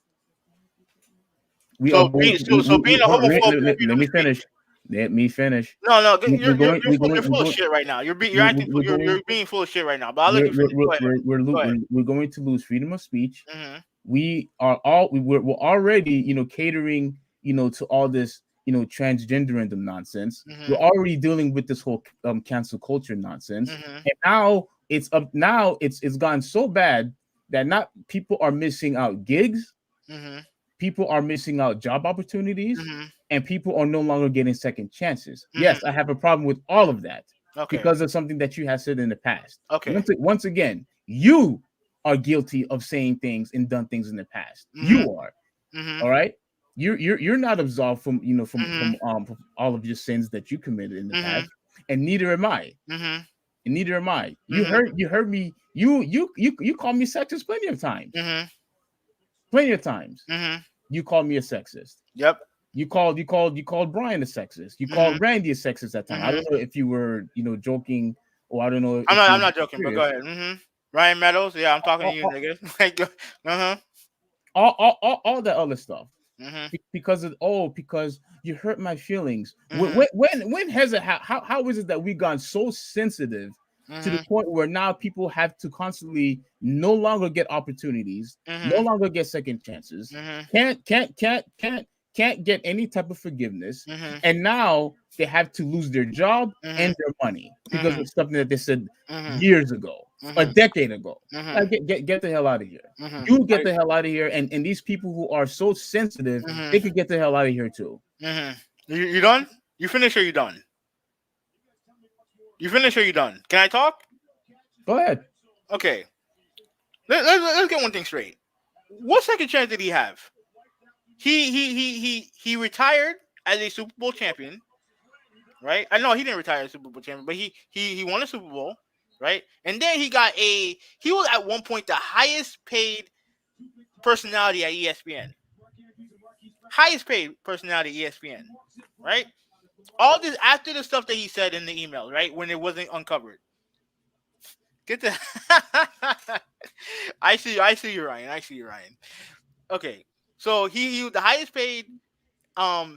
We are so going being to so being a homophobe is let freedom of me speech. finish. Let me finish. No, no, We're going we're you're going we're full of going shit right now. You're we're, acting we're going you're being full of shit right now. But I'll let you finish. Go ahead. Go ahead. we're going to lose freedom of speech. Mhm. We're already, catering, to all this, transgenderism nonsense. We're Mhm. already dealing with this whole cancel culture nonsense, Mhm. and now it's gone so bad that not people are missing out gigs, Mhm. people are missing out job opportunities, Mhm. and people are no longer getting second chances. Mhm. Yes, I have a problem with all of that Okay. because of something that you have said in the past. Okay. Once again, you are guilty of saying things and done things in the past. Mhm. You are. Mhm. All right. You're not absolved from, Mhm. from all of your sins that you committed in the Mhm. past, and neither am I. Mhm. And neither am I. Mhm. You heard me. You called me sexist plenty of times. Mhm. Plenty of times. Mhm. You called me a sexist. Yep. You called Brian a sexist. You Mhm. called Randy a sexist that time. I Mhm. don't know if you were, joking, or I don't know if you I'm were not joking, but go serious. ahead. Mhm. Ryan Meadows. Yeah, I'm talking to All, you, all, nigga. Like, uh-huh. all that other stuff. Mhm. Because you hurt my feelings. Mhm. When has it, how is it that we've gone so sensitive to the Mhm. point where now people have to constantly no longer get opportunities, no Mhm. longer get second chances, Mhm. can't get any type of forgiveness, Mhm. and now they have to lose their job and Mhm. their money because Mhm. of something that they said Mhm. years ago, a Mhm. decade ago. Mhm. Like, get the hell out of here. Mhm. You get the hell out of here, and these people who are so sensitive, they Mhm. could get the hell out of here too. Mhm. You done? You finished or you done? You finished or you done? Can I talk? Go ahead. Okay. Let's get one thing straight. What second chance did he have? He retired as a Super Bowl champion, right? I know he didn't retire as a Super Bowl champion, but he won a Super Bowl, right? And then he was at one point the highest paid personality at ESPN. Highest paid personality at ESPN, right? All this after the stuff that he said in the email, right? When it wasn't uncovered. Get the I see you, Ryan. I see you, Ryan. Okay. So he was the highest paid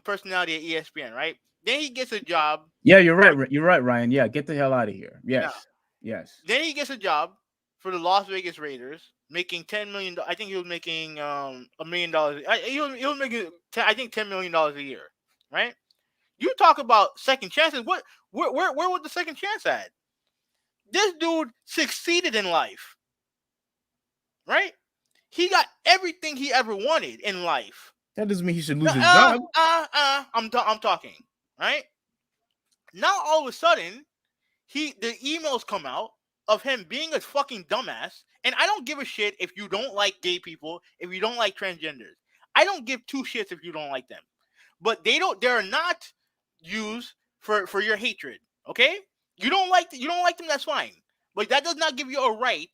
personality at ESPN, right? Then he gets a job. Yeah, you're right. You're right, Ryan. Yeah, get the hell out of here. Now, Yes, yes. then he gets a job for the Las Vegas Raiders, making $10 million. I think he was making $1 million. He was making I think $10 million a year, right? You talk about second chances. Where was the second chance at? This dude succeeded in life. right? He got everything he ever wanted in life. That doesn't mean he should lose his job. I'm talking, right? Now all of a sudden, the emails come out of him being a fucking dumbass, and I don't give a shit if you don't like gay people, if you don't like transgenders. I don't give two shits if you don't like them. But they're not used for your hatred, okay? You don't like them, that's fine. But that does not give you a right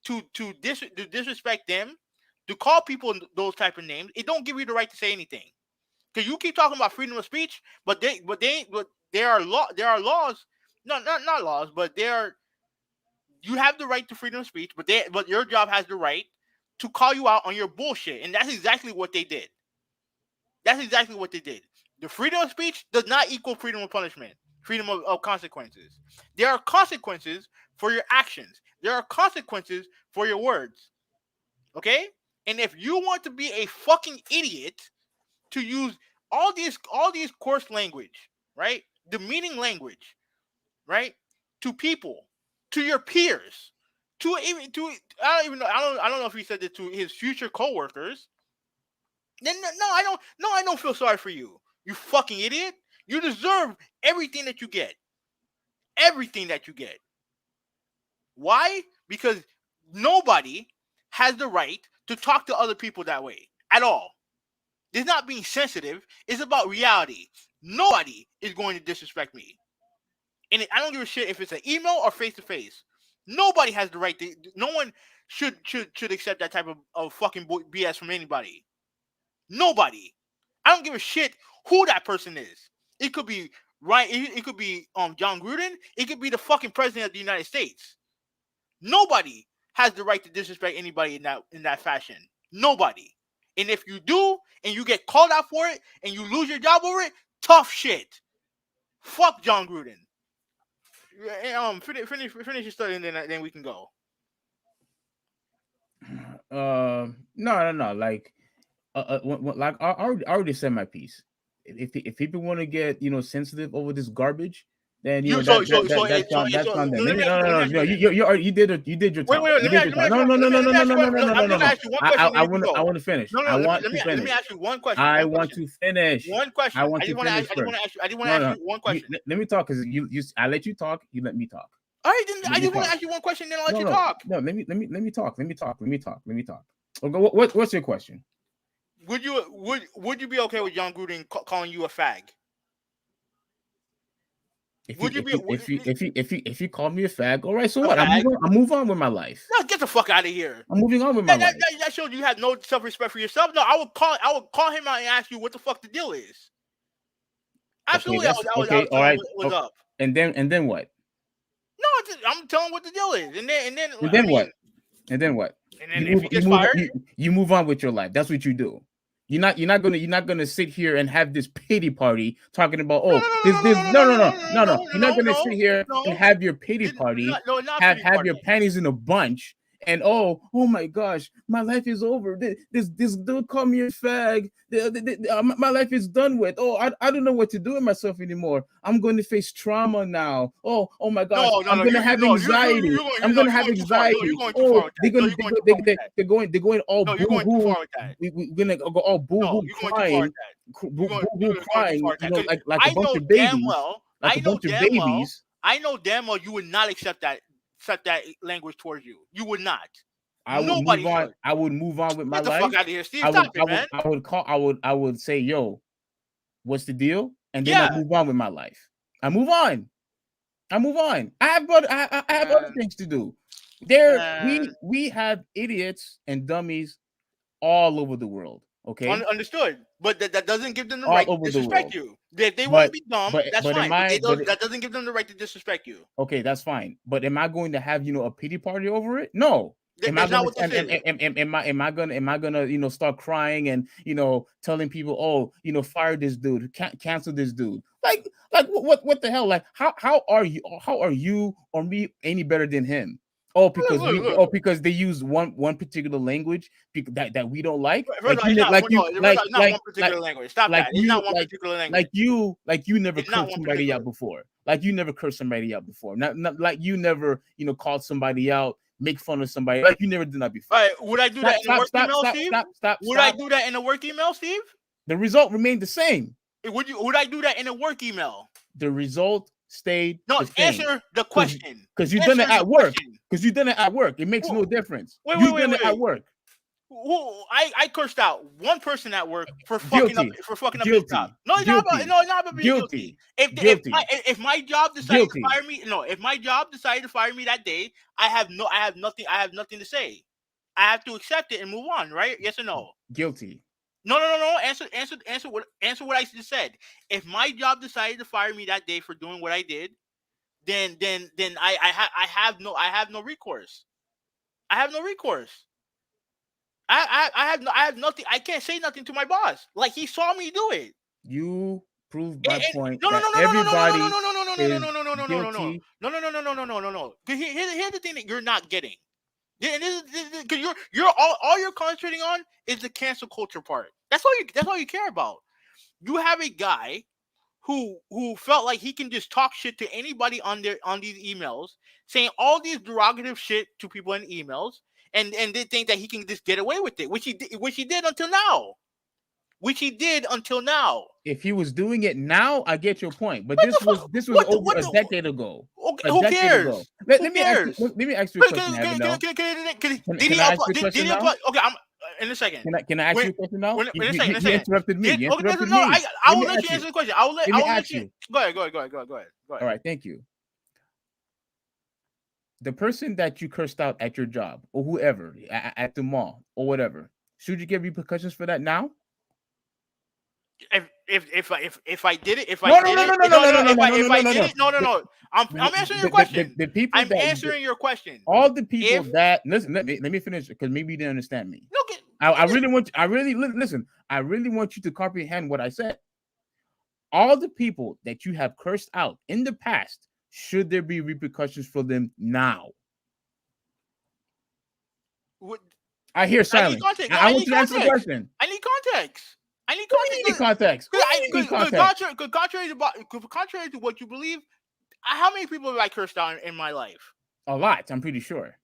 to disrespect them, to call people those type of names. It don't give you the right to say anything. Because you keep talking about freedom of speech, but there are laws, not laws, but you have the right to freedom of speech, but your job has the right to call you out on your bullshit, and that's exactly what they did. That's exactly what they did. The freedom of speech does not equal freedom of punishment, freedom of consequences. There are consequences for your actions. There are consequences for your words. Okay? And if you want to be a fucking idiot to use all these coarse language, right? Demeaning language, right? To people, to your peers, to I don't even know. I don't know if he said it to his future coworkers. Then no, I don't feel sorry for you. You fucking idiot. You deserve everything that you get. Everything that you get. Why? Because nobody has the right to talk to other people that way at all. It's not being sensitive. It's about reality. Nobody is going to disrespect me. And I don't give a shit if it's an email or face to face. Nobody has the right to. No one should accept that type of fucking BS from anybody. Nobody. I don't give a shit who that person is. It could be It could be Jon Gruden. It could be the fucking president of the United States. Nobody has the right to disrespect anybody in that fashion. Nobody. And if you do, and you get called out for it, and you lose your job over it, tough shit. Fuck Jon Gruden. Finish your study, and then we can go. No. Like I already said my piece. If people want to get sensitive over this garbage, then that's on them. No. You did your time. Wait. You Let me did your time. No. I'm gonna ask you one question. I want to finish. No. I want to Let finish. me ask you one question. I want to finish. One question. I want to finish first. I just want to ask you one question. Let me talk because I let you talk. You let me talk. All right, then I just want to ask you one question. Then I'll let you talk. No, let me talk. Let me talk. Okay, what's your question? Would you be okay with Jon Gruden calling you a fag? If you call me a fag, all right. So what? I move on with my life. No, get the fuck out of here. I'm moving on with my life. That shows you have no self-respect for yourself. No, I would call him out and ask you what the fuck the deal is. Absolutely, okay, all right. What's up? And then what? No, I'm telling what the deal is, and then what? And then what? And then if he gets fired, you move on with your life. That's what you do. You're not gonna sit here and have this pity party talking about no. You're not gonna sit here and have your pity party, have your panties in a bunch, and oh my gosh, my life is over. This dude called me a fag. My life is done with. Oh, I don't know what to do with myself anymore. I'm going to face trauma now. Oh my gosh, I'm gonna have anxiety. I'm gonna have anxiety. Oh, they're going all boo-hoo. We're gonna go all boo-hoo crying, crying. Like a bunch of babies. Like a bunch of babies. I know damn well you would not accept that language towards you. You would not. I would move on with my life. Get the fuck out of here, Steve. Stop it, man. I would say, yo, what's the deal? And then I move on with my life. I move on. I have other things to do. We have idiots and dummies all over the world. Okay, understood. But that doesn't give them the right to disrespect you. They want to be dumb. That's fine. That doesn't give them the right to disrespect you. Okay, that's fine. But am I going to have a pity party over it? No. Am I gonna start crying and telling people, fire this dude, cancel this dude? Like what the hell? Like how are you or me any better than him? Oh, because they use one particular language that we don't like. Not one particular language. Stop that. It's not one particular language. Like you never cursed somebody out before. Like you never cursed somebody out before. Not like you never called somebody out make fun of somebody like you never did that All before. right, would I do that in a work email, Steve? Would I Stop. do that in a work email, Steve? The result remained the same. Would I do that in a work email? The result stayed No, the same. answer the question. Because you done Answer it the at work. question. Because you done it at work. It makes no difference. You done it at work. I cursed out one person at work for fucking Guilty. up his job. No, it's not about being guilty. If my job decided to fire me, if my job decided to fire me that day, I have nothing to say. I have to accept it and move on, right? Yes or no? Guilty. No. Answer what I just said. If my job decided to fire me that day for doing what I did, then I have no recourse. I have no recourse. I have nothing. I can't say nothing to my boss. Like, he saw me do it. You proved my point No. that everybody is guilty. No. Here's the thing that you're not getting. Because you're all you're concentrating on is the cancel culture part. That's all you care about. You have a guy who felt like he can just talk shit to anybody on these emails, saying all these derogative shit to people in emails, and they think that he can just get away with it, which he did until now. If he was doing it now, I get your point. But this was over a decade ago. Okay, who cares? Let me ask you a question. Can I ask you a question now? Okay, I'm in a second. Can I ask you a question now? In a second. You interrupted me. You interrupted me. I will let you answer the question. I will let you. Go ahead. All right, thank you. The person that you cursed out at your job or whoever at the mall or whatever, should you get repercussions for that now? If I did it, no. I'm answering your question. The people I'm answering your question. All the people that listen. Let me finish because maybe you didn't understand me. I really want you to comprehend what I said. All the people that you have cursed out in the past, should there be repercussions for them now? I hear silence. I want you to answer the question. I need context. Context. Contrary to what you believe, how many people have I cursed out in my life? A lot, I'm pretty sure.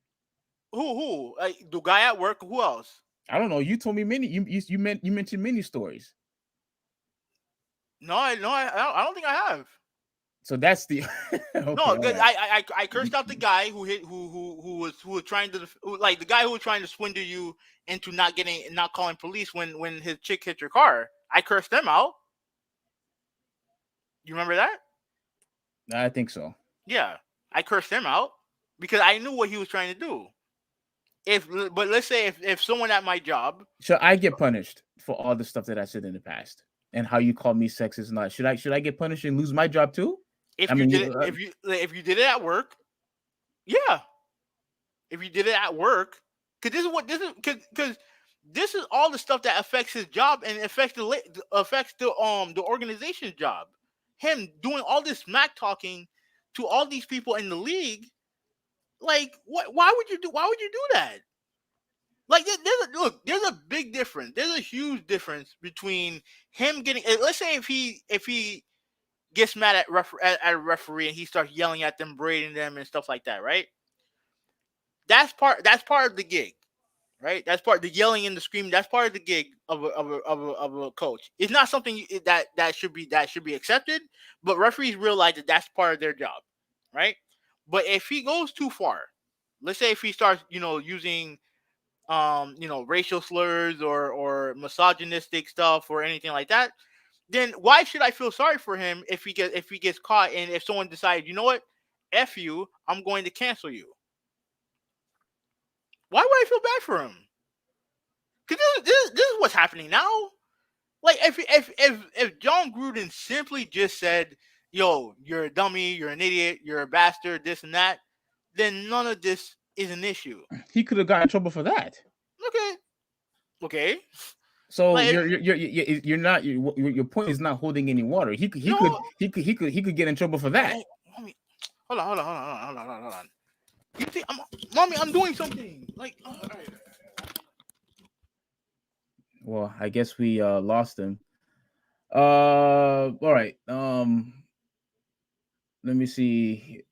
Who? The guy at work. Who else? I don't know. You told me many. You mentioned many stories. No, I don't think I have. So that's the okay, no. Right. I cursed out the guy who was trying to the guy who was trying to swindle you into not calling police when his chick hit your car. I cursed them out. You remember that? I think so. Yeah, I cursed him out because I knew what he was trying to do. But let's say if someone at my job, should I get punished for all the stuff that I said in the past and how you called me sexist? Not should I get punished and lose my job too? If you did it at work, yeah. If you did it at work, because this is all the stuff that affects his job and affects the organization's job. Him doing all this smack talking to all these people in the league, like what? Why would you do that? Like there's a big difference. There's a huge difference between him getting. Let's say if he gets mad at a referee and he starts yelling at them, berating them, and stuff like that, right? That's part of the gig, right? That's part of the yelling and the screaming. That's part of the gig of a coach. It's not something that should be accepted, but referees realize that that's part of their job, right? But if he goes too far, let's say if he starts, using racial slurs or misogynistic stuff or anything like that, then why should I feel sorry for him if he gets caught and if someone decides, you know what, F you, I'm going to cancel you? Why would I feel bad for him? Because this is what's happening now. Like if Jon Gruden simply just said, yo, you're a dummy, you're an idiot, you're a bastard, this and that, then none of this is an issue. He could have gotten in trouble for that. Okay. So like, you're not your point is not holding any water. He could get in trouble for that. Hold on. You think I'm doing something like? All right. Well, I guess we lost him. All right. Let me see.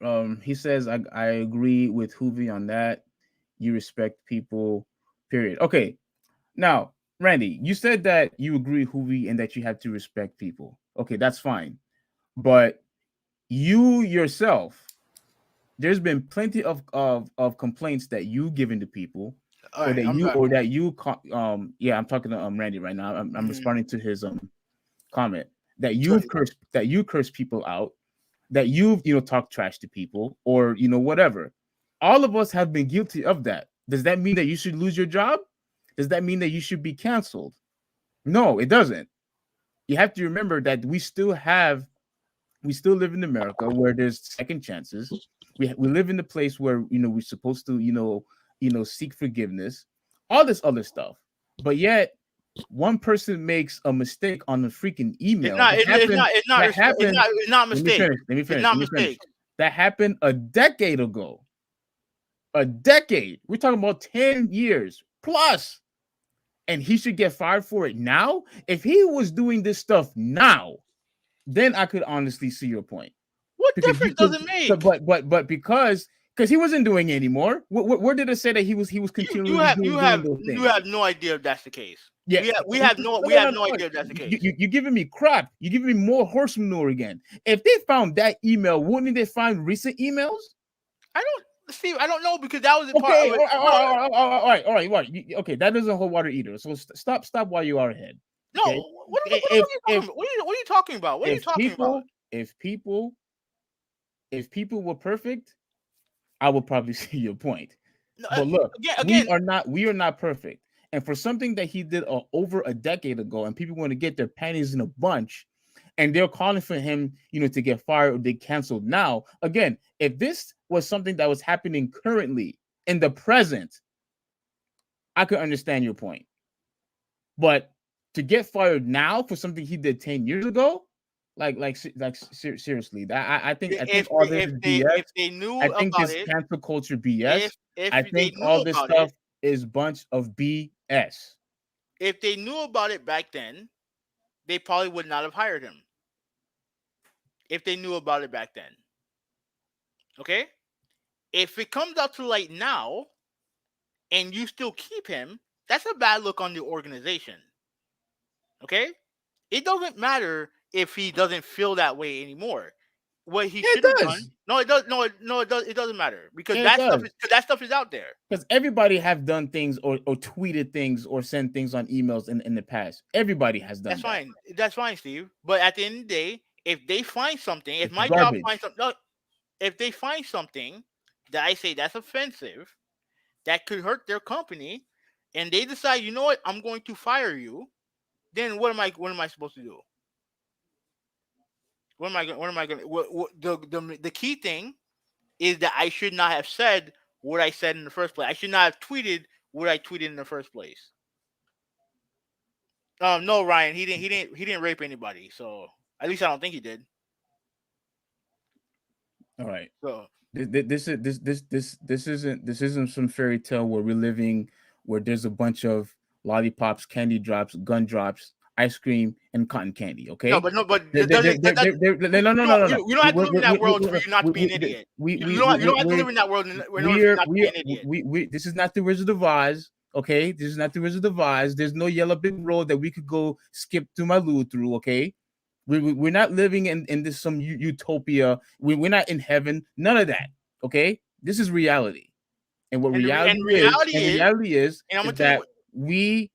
He says I agree with Hoovy on that. you respect people. Period. Okay. Now, Randy, you said that you agree, Hoovy, and that you have to respect people. Okay, that's fine. But you yourself, there's been plenty of complaints that you given to people, All right, I'm back. yeah, I'm talking to Randy right now. I'm Mhm. responding to his comment that So you curse people out, that you've talked trash to people, or whatever. All of us have been guilty of that. Does that mean that you should lose your job? Does that mean that you should be canceled? No, it doesn't. You have to remember that we still live in America where there's second chances. We live in the place where we're supposed to seek forgiveness, all this other stuff. But yet one person makes a mistake on the freaking it's email not. that It's happened. not. It's not Let me mistake. finish. Let me It's finish. not Let me finish. mistake. That happened a decade ago. A decade. We're talking about 10 years plus. And he should get fired for it now. If he was doing this stuff now, then I could honestly see your point. What Because you difference could, does it make? but because he wasn't doing it anymore. Where did it say that he was You continually have doing those you things? have no idea if that's the case. Yeah, We have no idea if that's the case. you're giving me crap. You're giving me more horse manure again. If they found that email, wouldn't they find recent emails? I don't Steve. I don't know because that was a part of Okay, it. all right. Okay, that doesn't hold water either. So stop while you are ahead. No, Okay, what are you talking about? What are you talking about? What are you if talking about? people if people if people were perfect, I would probably see your point. No, But look, again, we are not perfect. And for something that he did over a decade ago, and people want to get their panties in a bunch, and they're calling for him, to get fired or they canceled now. Again, if this was something that was happening currently in the present, I could understand your point. But to get fired now for something he did 10 years ago, seriously, that I think all this is BS. if they knew I think about this it, cancel culture BS. if I they think knew all this about it, stuff is bunch of BS. if they knew about it back then, they probably would not have hired him. If they knew about it back then, okay. If it comes out to light now and you still keep him, that's a bad look on the organization. Okay? It doesn't matter if he doesn't feel that way anymore. What he Yeah, should have it done, does. no, it does, no, it doesn't matter because Yeah, it does. that stuff is out there. Because everybody have done things or tweeted things or sent things on emails in the past. Everybody has done That's that. fine. That's fine, Steve. But at the end of the day, if they find something, if It's my job finds garbage. something, no, if they find something that I say that's offensive, that could hurt their company, and they decide, you know what, I'm going to fire you, then what am I supposed to do? What am I going? The key thing is that I should not have said what I said in the first place. I should not have tweeted what I tweeted in the first place. No, Ryan, he didn't rape anybody. So at least I don't think he did. All right. So This isn't some fairy tale where we're living where there's a bunch of lollipops, candy drops, gun drops, ice cream, and cotton candy. Okay. no, but it doesn't. No, no, no, no, no. You don't have to live in that world for you not to be an idiot. You don't have to live in that world in order for you not to be an idiot. This is not the Wizard of Oz. Okay, this is not the Wizard of Oz. There's no yellow brick road that we could go skip to my loo through. Okay, we're not living in this some utopia. We're not in heaven. None of that. Okay, this is reality. And what reality and I'm is gonna tell you that we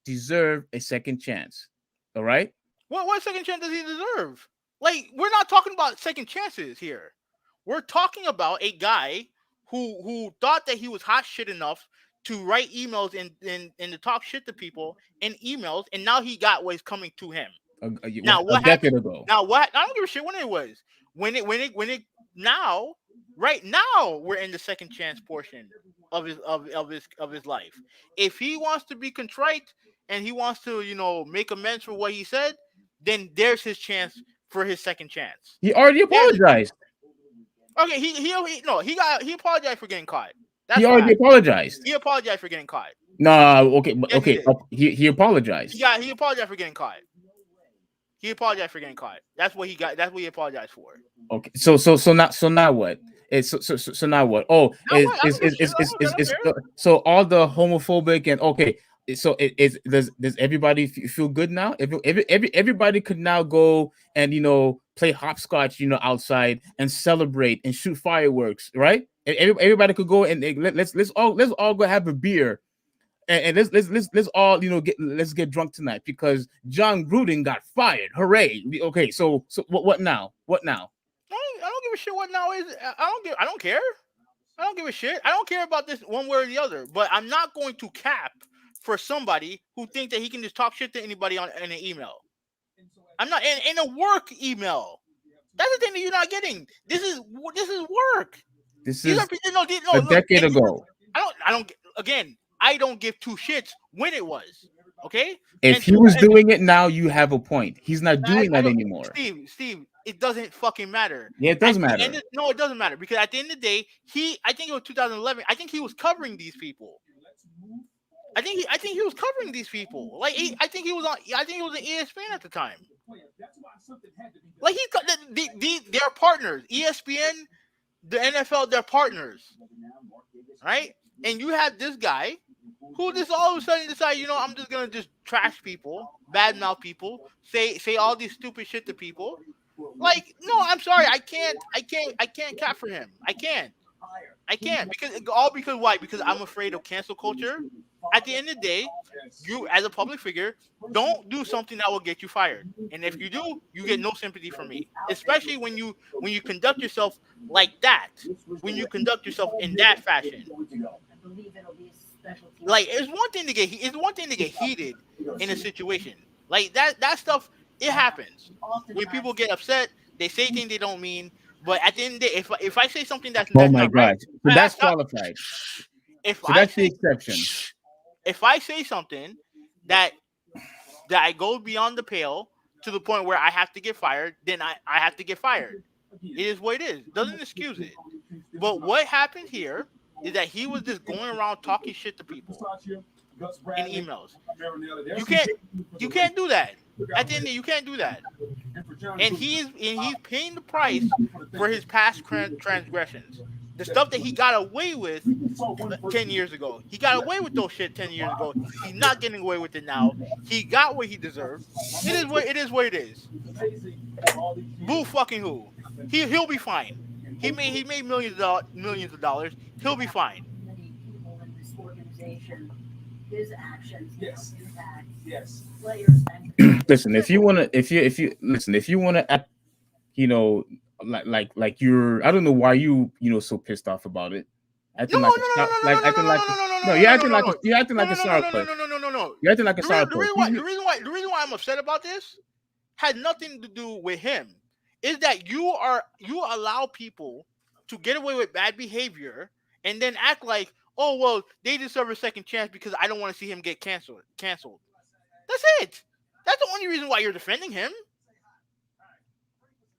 deserve a second chance. All right. what second chance does he deserve? Like, we're not talking about second chances here. We're talking about a guy who thought that he was hot shit enough to write emails and to talk shit to people in emails, and now he got what's coming to him. Now A what decade happened? ago. Now what? I don't give a shit when it was. When it now right now we're in the second chance portion of his life. If he wants to be contrite and he wants to make amends for what he said, then there's his chance for his second chance. He already apologized. Okay, he apologized for getting caught. He That's already fine. apologized. He apologized for getting caught. No, okay, Yes, he did. he apologized. Yeah, he apologized for getting caught. He apologized for getting caught. That's what he got. That's what he apologized for. Okay, so now what? So now what? Oh, Now what? I don't give a shit. I don't care. so all the homophobic and okay. So does everybody feel good now? Everybody could now go and play hopscotch outside and celebrate and shoot fireworks, right? Everybody could go and let's all go have a beer and let's all let's get drunk tonight because Jon Gruden got fired. Hooray! Okay, so what now? What now? I don't give a shit what now is. I don't care. I don't give a shit. I don't care about this one way or the other. But I'm not going to cap for somebody who thinks that he can just talk shit to anybody in an email. I'm not in a work email. That's the thing that you're not getting. This is work. This These is are no, a look, decade ago. I don't give two shits when it was. Okay? If he was doing it now, you have a point. He's not doing that anymore. Steve, it doesn't fucking matter. Yeah, it does matter. No, it doesn't matter because at the end of the day, I think it was 2011. I think he was covering these people. I think he was covering these people. Like I think he was on ESPN at the time. Like they're partners. ESPN, the NFL, they're partners, right? And you have this guy who just all of a sudden decide, I'm just gonna just trash people, badmouth people, say all these stupid shit to people. Like, no, I'm sorry, I can't cap for him. I can't because why? Because I'm afraid of cancel culture. At the end of the day, you as a public figure don't do something that will get you fired, and if you do, you get no sympathy from me. Especially when you conduct yourself like that, when you conduct yourself in that fashion. Like it's one thing to get heated in a situation like that stuff. It happens when people get upset. They say things they don't mean. But at the end of the day, if I say something that's oh my not right, god, so that's qualified. So that's the exception. If I say something that I go beyond the pale to the point where I have to get fired, then I have to get fired. It is what it is. Doesn't excuse it. But what happened here is that he was just going around talking shit to people in emails. You can't do that. At the end of the day, you can't do that. And he's paying the price for his past transgressions. The stuff that he got away with 10 years ago. He got away with those shit 10 years ago. He's not getting away with it now. He got what he deserved. It is what it is. Boo fucking who. He'll be fine. He made millions of dollars. He'll be fine. Listen, if you wanna act, like you're, I don't know why so pissed off about it. Acting like no, you're acting like a sour puss. No. You're acting like a sour puss. The reason why I'm upset about this had nothing to do with him. Is that you allow people to get away with bad behavior and then act like, oh well, they deserve a second chance because I don't want to see him get canceled. That's it. That's the only reason why you're defending him.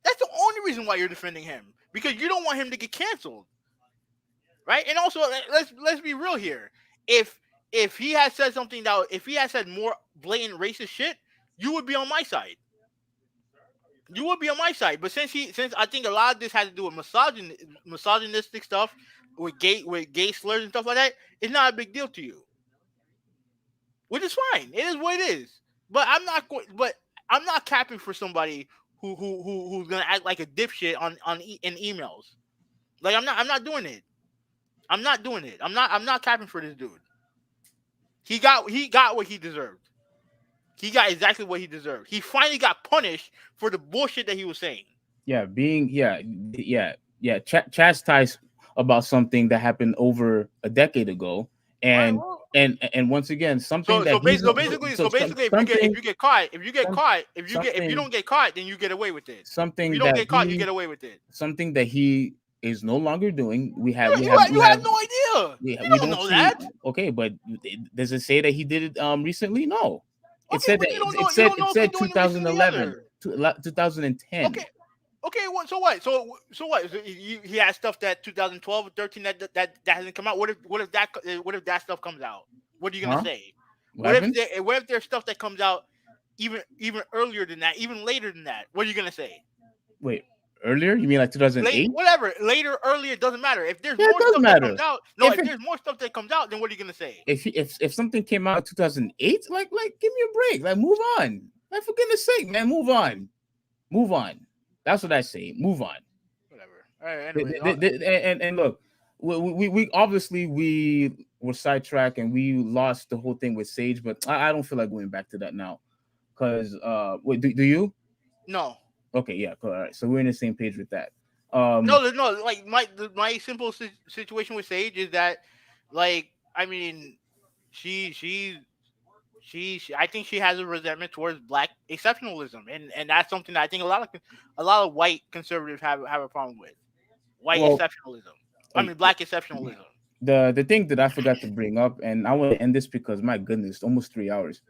That's the only reason why you're defending him, because you don't want him to get canceled, right? And also, let's be real here. If he had said something if he had said more blatant racist shit, you would be on my side. You would be on my side. But since I think a lot of this has to do with misogynistic stuff, with gay slurs and stuff like that, it's not a big deal to you, which is fine. It is what it is. But I'm not capping for somebody who's gonna act like a dipshit in emails. Like I'm not doing it. I'm not capping for this dude. He got what he deserved. He got exactly what he deserved. He finally got punished for the bullshit that he was saying. Chastised about something that happened over a decade ago, and once again something if you get caught, if you don't get caught, then you get away with it. Something if you don't get caught, you get away with it. Something that he is no longer doing. You have no idea. We don't know that. Okay, but does it say that he did it recently? No. It said 2011, 2010. Okay. So what? So he has stuff that 2012 or 13 that hasn't come out. What if that stuff comes out? What are you gonna say? What if there's stuff that comes out even earlier than that, even later than that? What are you gonna say? Wait, Earlier, you mean like Late, 2008? whatever, later, earlier, doesn't matter. If there's Yeah, it more does stuff that comes matter. out, no, If if it there's more stuff that comes out, then what are you gonna say? if something came out in 2008, like give me a break. Like move on. Like for goodness sake, man, move on. Move on. That's what I say. Move on. Whatever. All right. The- Anyway, and look, we obviously we were sidetracked and we lost the whole thing with Sage, but I don't feel like going back to that now. Cause wait, do you? no, Okay, yeah, cool. All right. So we're in the same page with that. no. Like my simple situation with Sage is that, like, I mean, she she I think she has a resentment towards black exceptionalism, and that's something that I think a lot of white conservatives have a problem with. White well, exceptionalism. I uh, mean, black exceptionalism. the thing that I forgot to bring up, and I want to end this because my goodness, almost 3 hours.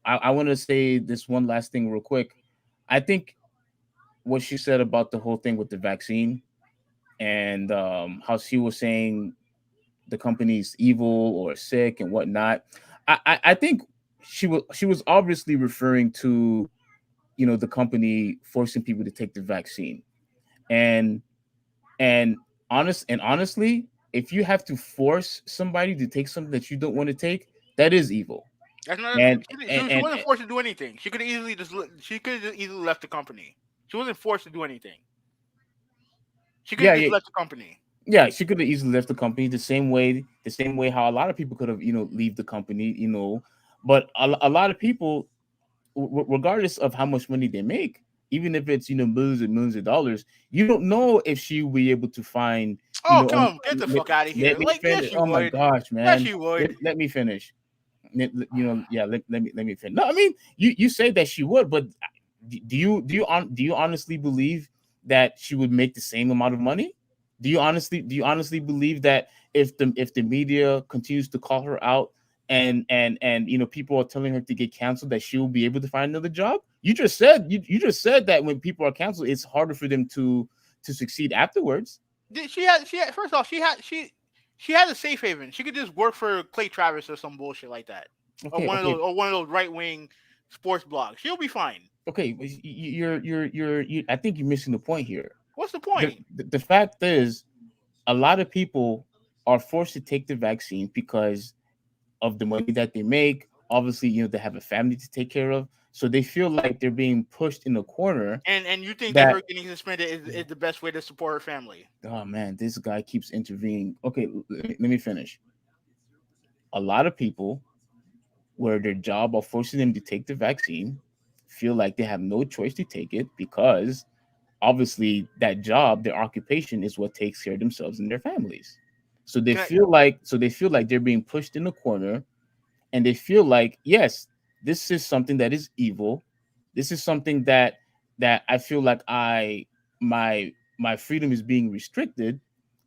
I want to say this one last thing real quick. I think what she said about the whole thing with the vaccine and how she was saying the company's evil or sick and whatnot. I think she was obviously referring to the company forcing people to take the vaccine and and honestly, if you have to force somebody to take something that you don't want to take, that is evil. That's not. And She wasn't forced to do anything. She could have easily she could have easily left the company. She wasn't forced to do anything. She could yeah, have just yeah, left the company. yeah, she could have easily left the company the same way how a lot of people could have leave the company, but a lot of people, regardless of how much money they make, even if it's millions of dollars, you don't know if she will be able to find Oh, come, get the fuck out of here! let me Like, yes, finish. you Oh my would. gosh, Yes, man, you let, would. let me finish. Yeah, let me finish. No, I mean, you say that she would, but do you honestly believe that she would make the same amount of money? Do you honestly believe that if the media continues to call her out and people are telling her to get canceled, that she will be able to find another job? You just said that when people are canceled, it's harder for them to succeed afterwards. She had first off, she had a safe haven. She could just work for Clay Travis or some bullshit like that, Okay, okay, or one of those right wing sports blogs. She'll be fine. okay. But I think you're missing the point here. What's the the, point? the the fact is, a lot of people are forced to take the vaccine because of the money that they make. Obviously, they have a family to take care of, so they feel like they're being pushed in a corner. And you think that That her getting suspended is the best way to support her family? oh man, this guy keeps intervening. Okay, let me finish. A lot of people, where their job are forcing them to take the vaccine, feel like they have no choice to take it because obviously that job, their occupation, is what takes care of themselves and their families. So they Can I, feel like they're being pushed in the corner, and they feel like, yes, this is something that is evil. This is something that I feel like my freedom is being restricted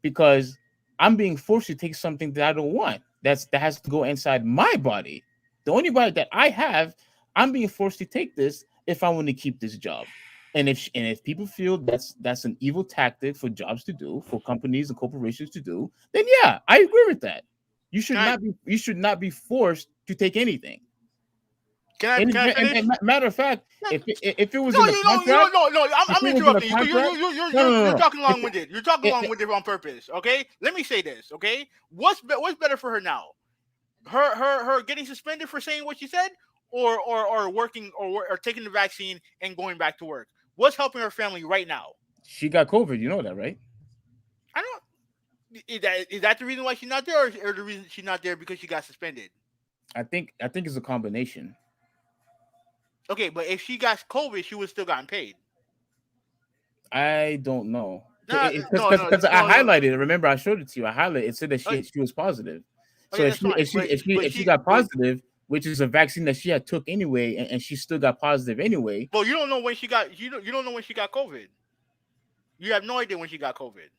because I'm being forced to take something that I don't want. That has to go inside my body. The only body that I have, I'm being forced to take this if I want to keep this job. And if people feel that's an evil tactic for jobs to do, for companies and corporations to do, then yeah, I agree with that. can I You should not be forced to take anything. And, can I finish? matter of fact, if it was No, in the you contract, no, no. if I'm it was in the interrupting you because contract, no, no, no, you're no. talking If long winded. You're talking long it, winded on purpose. Okay, let me say this. Okay, what's better for her now? Her getting suspended for saying what she said, or working or taking the vaccine and going back to work. What's helping her family right now? she got COVID, you know that, right? I don't. Is that the reason why she's not there, or the reason she's not there because she got suspended? I think it's a combination. Okay, but if she got COVID, she would still gotten paid. I don't know Nah, because no, no, because I no. highlighted it. Remember, I showed it to you. I highlighted it said that Uh, she was positive. So Okay, if that's she if fine. she if she if she got But positive, which is a vaccine that she had took anyway, and she still got positive anyway. you don't know when she got you don't know when she got COVID. You have no idea when she got COVID,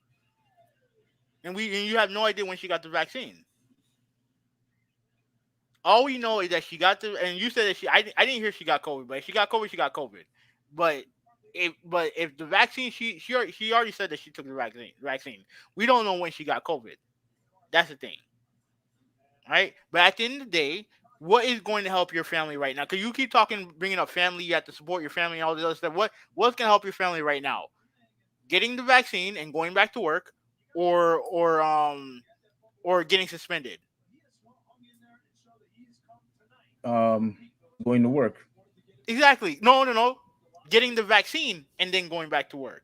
and you have no idea when she got the vaccine. All we know is that she got the, and you said that I didn't hear she got COVID, but if she got COVID, she got COVID. But if the vaccine, she already said that she took the vaccine. We don't know when she got COVID. That's the thing, right? But at the end of the day, what is going to help your family right now? Because you keep talking, bringing up family, you have to support your family and all this other stuff. What's going to help your family right now? getting the vaccine and going back to work, or getting suspended. Um, Going to work. Exactly. No, no, no. Getting the vaccine and then going back to work.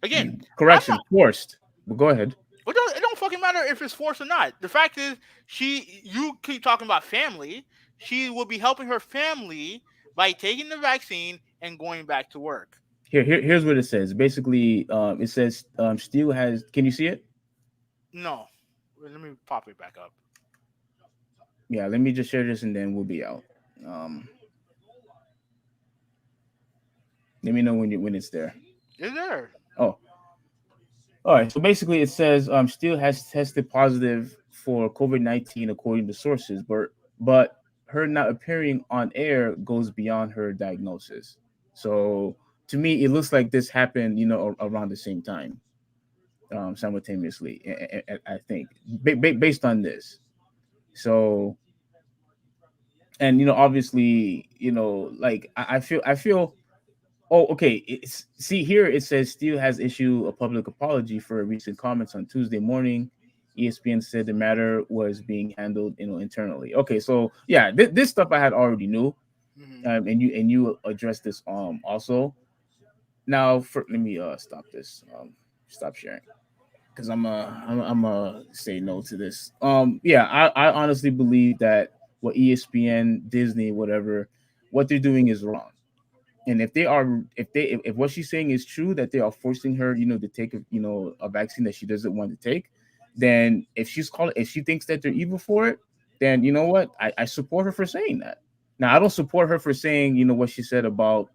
Again, I'm Correction, not. forced. But go ahead. It don't fucking matter if it's forced or not. The fact is, you keep talking about family. She will be helping her family by taking the vaccine and going back to work. Here's what it says. Basically, it says Steele has. Can you see it? No, let me pop it back up. Yeah. Let me just share this and then we'll be out. Um, Let me know when it's there. Is there? Oh, all right. So basically, it says Steele has tested positive for COVID-19 according to sources, but her not appearing on air goes beyond her diagnosis. So to me, it looks like this happened, around the same time, simultaneously. I think based on this. So, and obviously, like I feel. Oh, okay. See here, it says Steele has issued a public apology for recent comments on Tuesday morning. ESPN said the matter was being handled, internally. Okay, so yeah, this stuff I had already knew, Hmm. and you addressed this also. Now, let me stop this, stop sharing because I'm say no to this. Yeah, I honestly believe that what ESPN, Disney, whatever, what they're doing is wrong. And if what she's saying is true, that they are forcing her, to take a vaccine that she doesn't want to take, then if she thinks that they're evil for it, then you know what, I support her for saying that. Now I don't support her for saying what she said about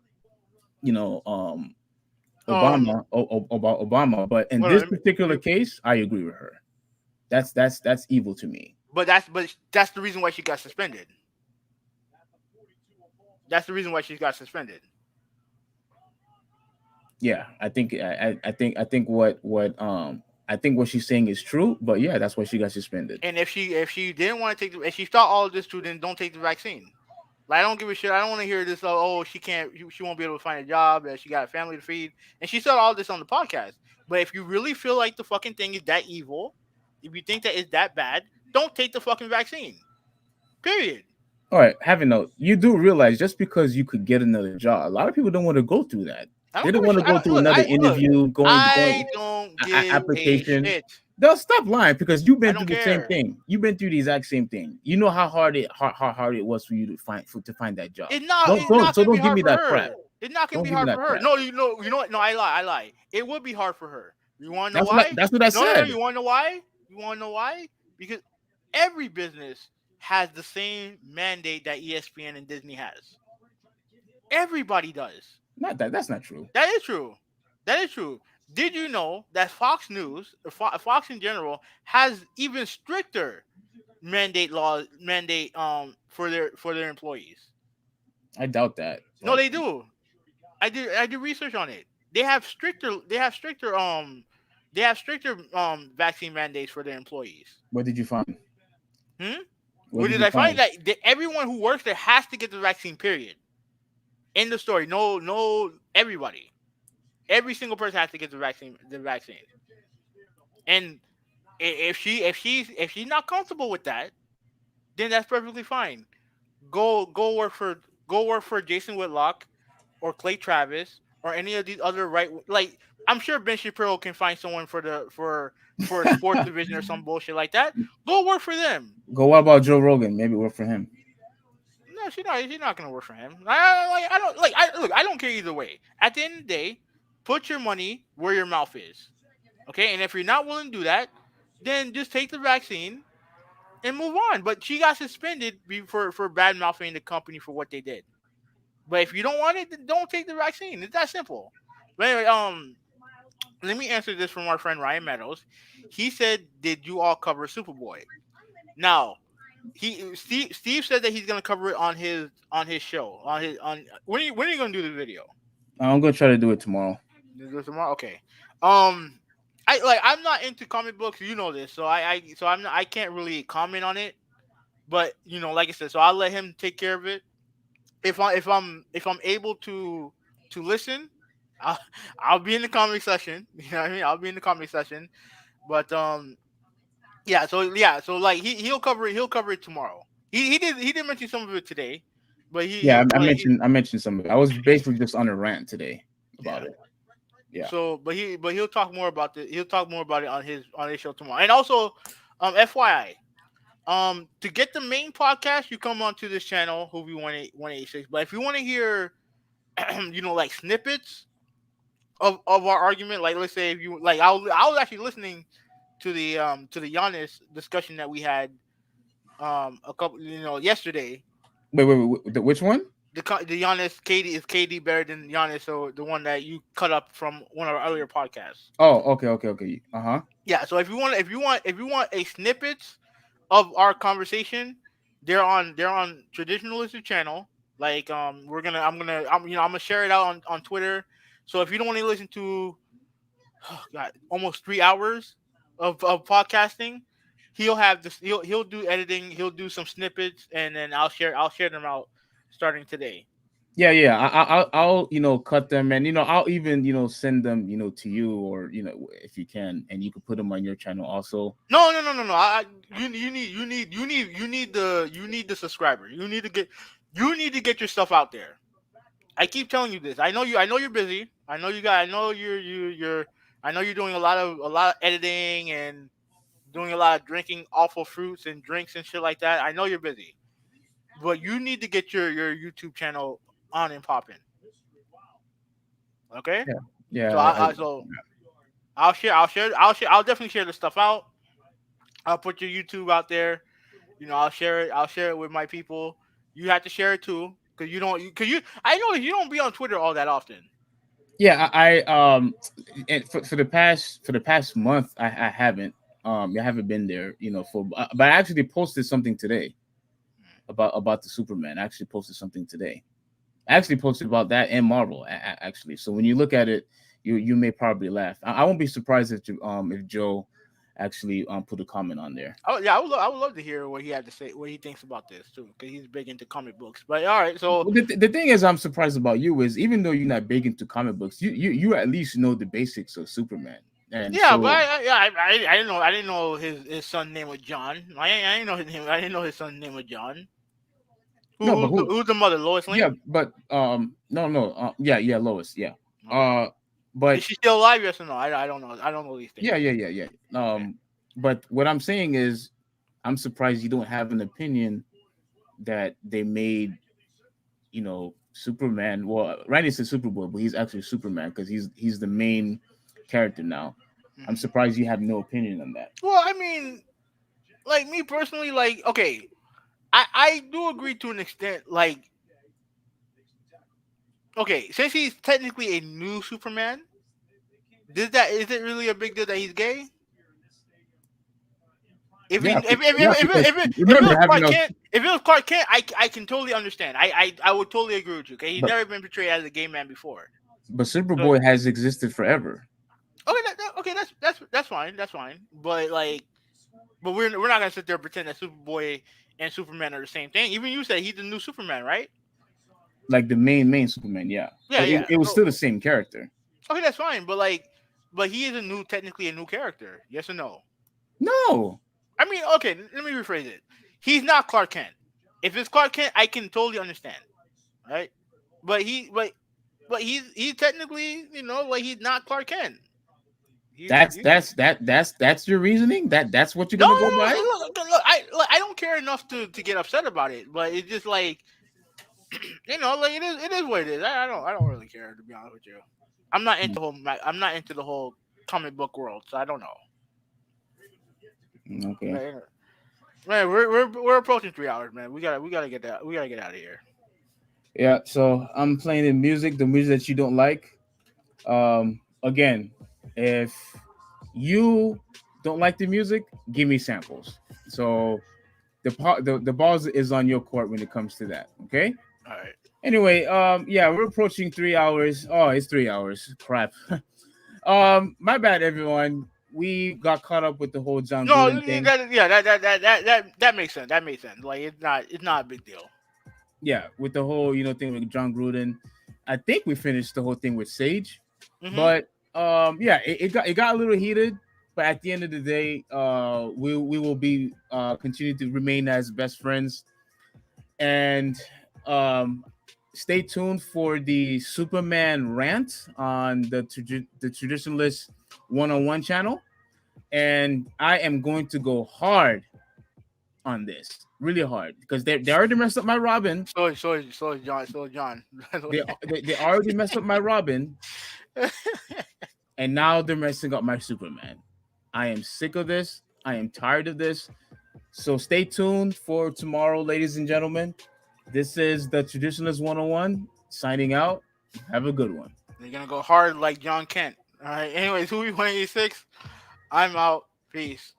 you know um Um, about Obama, but in Hold on. this particular case, I agree with her. That's evil to me. But that's the reason why she got suspended. That's the reason why she got suspended. Yeah, I think what she's saying is true, but yeah, that's why she got suspended. And if she didn't want to take if she thought all of this through, then don't take the vaccine. Like, I don't give a shit. I don't want to hear this. Oh, she can't. She won't be able to find a job. That she got a family to feed. And she said all this on the podcast. But if you really feel like the fucking thing is that evil, if you think that it's that bad, don't take the fucking vaccine. Period. All right, have a note. You do realize just because you could get another job, a lot of people don't want to go through that. I They don't give don't a want to shit. go through another Look. interview, going I don't give a application. shit. They'll stop lying because you've I been don't through the same care. thing. You've been through the exact same thing. You know how hard it was for you to find that job. Don't It's not so gonna be don't give hard me for that crap. her. It's not gonna Don't be give me hard that for her. crap. No, you know what? No, I lie. I lie. It would be hard for her. You wanna know That's what I, why? that's what I No, no, no. said. You wanna know why? You wanna know why? Because every business has the same mandate that ESPN and Disney has. Everybody does. Not that. That's not true. That is true. That is true. Did you know that Fox News, or Fox in general, has even stricter mandate for their employees? I doubt that. No, But they do. I did research on it. They have stricter vaccine mandates for their employees. what did you find? Hmm? What What did did you I find? find? That everyone who works there has to get the vaccine. Period. End of story. No, no. Everybody, every single person has to get the vaccine. The vaccine. And if she's not comfortable with that, then that's perfectly fine. Go work for Jason Whitlock or Clay Travis or any of these other like, I'm sure Ben Shapiro can find someone for a sports division or some bullshit like that. Go work for them. Go. What about Joe Rogan? Maybe work for him. No, she's not gonna work for him. I don't like. I look. I don't care either way. At the end of the day, put your money where your mouth is. Okay, and if you're not willing to do that, then just take the vaccine and move on. But she got suspended for bad mouthing the company for what they did. But if you don't want it, then don't take the vaccine. It's that simple. But anyway, let me answer this from our friend Ryan Meadows. He said, "Did you all cover Superboy?" Now, Steve said that he's gonna cover it on his show on when are you gonna do the video? I'm gonna try to do it tomorrow. You do it tomorrow? Okay. Um, I'm not into comic books. You know this, so I can't really comment on it. But like I said, so I'll let him take care of it. If I'm able to listen, I'll, I'll be in the comment section. You know what I mean? I'll be in the comment section. But yeah, so like he'll cover it tomorrow. He did mention some of it today, but Yeah, he'll like he I mentioned some of it. I was basically just on a rant today about yeah. it. Yeah. So but he'll talk more about he'll talk more about it on his show tomorrow. And also, FYI, to get the main podcast, you come onto this channel, Hoovy 186. But if you want to hear, like snippets of our argument, like let's say if you like, I was actually listening to the Giannis discussion that we had a couple yesterday. Which one? The Giannis KD is KD better than Giannis, so the one that you cut up from one of our earlier podcasts. Oh, okay. Uh-huh. Yeah, so if you want a snippets of our conversation, they're on traditionalistic channel. Like I'm gonna share it out on Twitter. So if you don't want to listen to God, almost 3 hours of podcasting, he'll have this he'll do editing, he'll do some snippets, and then I'll share them out starting today. Yeah. I'll cut them, and I'll even send them to you, or if you can, and you can put them on your channel also. No. You need the subscriber. You need to get your stuff out there. I keep telling you this. I know you're busy. I know you're I know you're doing a lot of editing and doing a lot of drinking awful fruits and drinks and shit like that. I know you're busy, but you need to get your YouTube channel on and popping. Okay? Yeah. Yeah. So I'll definitely share the stuff out. I'll put your YouTube out there. I'll share it with my people. You have to share it too, because you don't, because you. I know you don't be on Twitter all that often. Yeah, and for the past month, I haven't been there, but I actually posted something today about the Superman. I actually posted something today. I actually posted about that and Marvel, actually. So when you look at it, you may probably laugh. I won't be surprised if Joe actually put a comment on there. Oh yeah, I would love to hear what he had to say, what he thinks about this too, because he's big into comic books. But all right, so Well, the thing is, I'm surprised about you is, even though you're not big into comic books, you at least know the basics of Superman. And yeah, but so, I didn't know his son name was John. I didn't know his name. I didn't know his son's name was John. no, but who? Who's the mother? Lois Yeah, Lane. but no, yeah, Lois, yeah. Okay. Is But she still alive? Yes or no? I don't know. I don't know these things. yeah. Okay. But what I'm saying is, I'm surprised you don't have an opinion that they made, Superman. Well, Randy said Superboy, but he's actually Superman because he's the main character now. I'm Hmm. surprised you have no opinion on that. Well, I mean, like me personally, like okay, I do agree to an extent. Like okay, since he's technically a new Superman, is it really a big deal that he's gay? Yeah, because If it remember was having Clark those, Kent, I can totally understand. I would totally agree with you. Okay, he's but never been portrayed as a gay man before. So Superboy has existed forever. okay, okay, that's fine. That's fine. But like, but we're not gonna sit there and pretend that Superboy and Superman are the same thing. Even you said he's the new Superman, right? Like the main Superman, yeah, Yeah, but yeah. it was So still the same character. okay, that's fine. But like, but he is technically a new character. Yes or no? No, I mean, okay. Let me rephrase it. He's not Clark Kent. If it's Clark Kent, I can totally understand, right? But he's technically, like he's not Clark Kent. He's that's your reasoning. That's what you're no, gonna go no, by. no. Look, I don't care enough to get upset about it. But it's just like like it is what it is. I don't really care to be honest with you. I'm not into the whole comic book world, so I don't know. Okay. Man, man, we're approaching 3 hours, man. We gotta get that. We gotta get out of here. Yeah. So I'm playing the music that you don't like. Again, if you don't like the music, give me samples. So the balls is on your court when it comes to that. Okay. All right. Anyway, yeah, we're approaching 3 hours. Oh, it's 3 hours. Crap. My bad, everyone. We got caught up with the whole John No, Gruden thing. that makes sense. That makes sense. Like it's not a big deal. Yeah, with the whole thing with John Gruden. I think we finished the whole thing with Sage. Mm-hmm. But yeah, it got a little heated. But at the end of the day, we will be continue to remain as best friends. And um, stay tuned for the Superman rant on the Traditionalist 101 channel. And I am going to go hard on this, really hard, because they already messed up my Robin. So John. They already messed up my Robin, and now they're messing up my Superman. I am sick of this. I am tired of this. So stay tuned for tomorrow, ladies and gentlemen. This is the Traditionalist 101 signing out. Have a good one. You're gonna go hard like John Kent. All right. Anyways, who we 186? I'm out. Peace.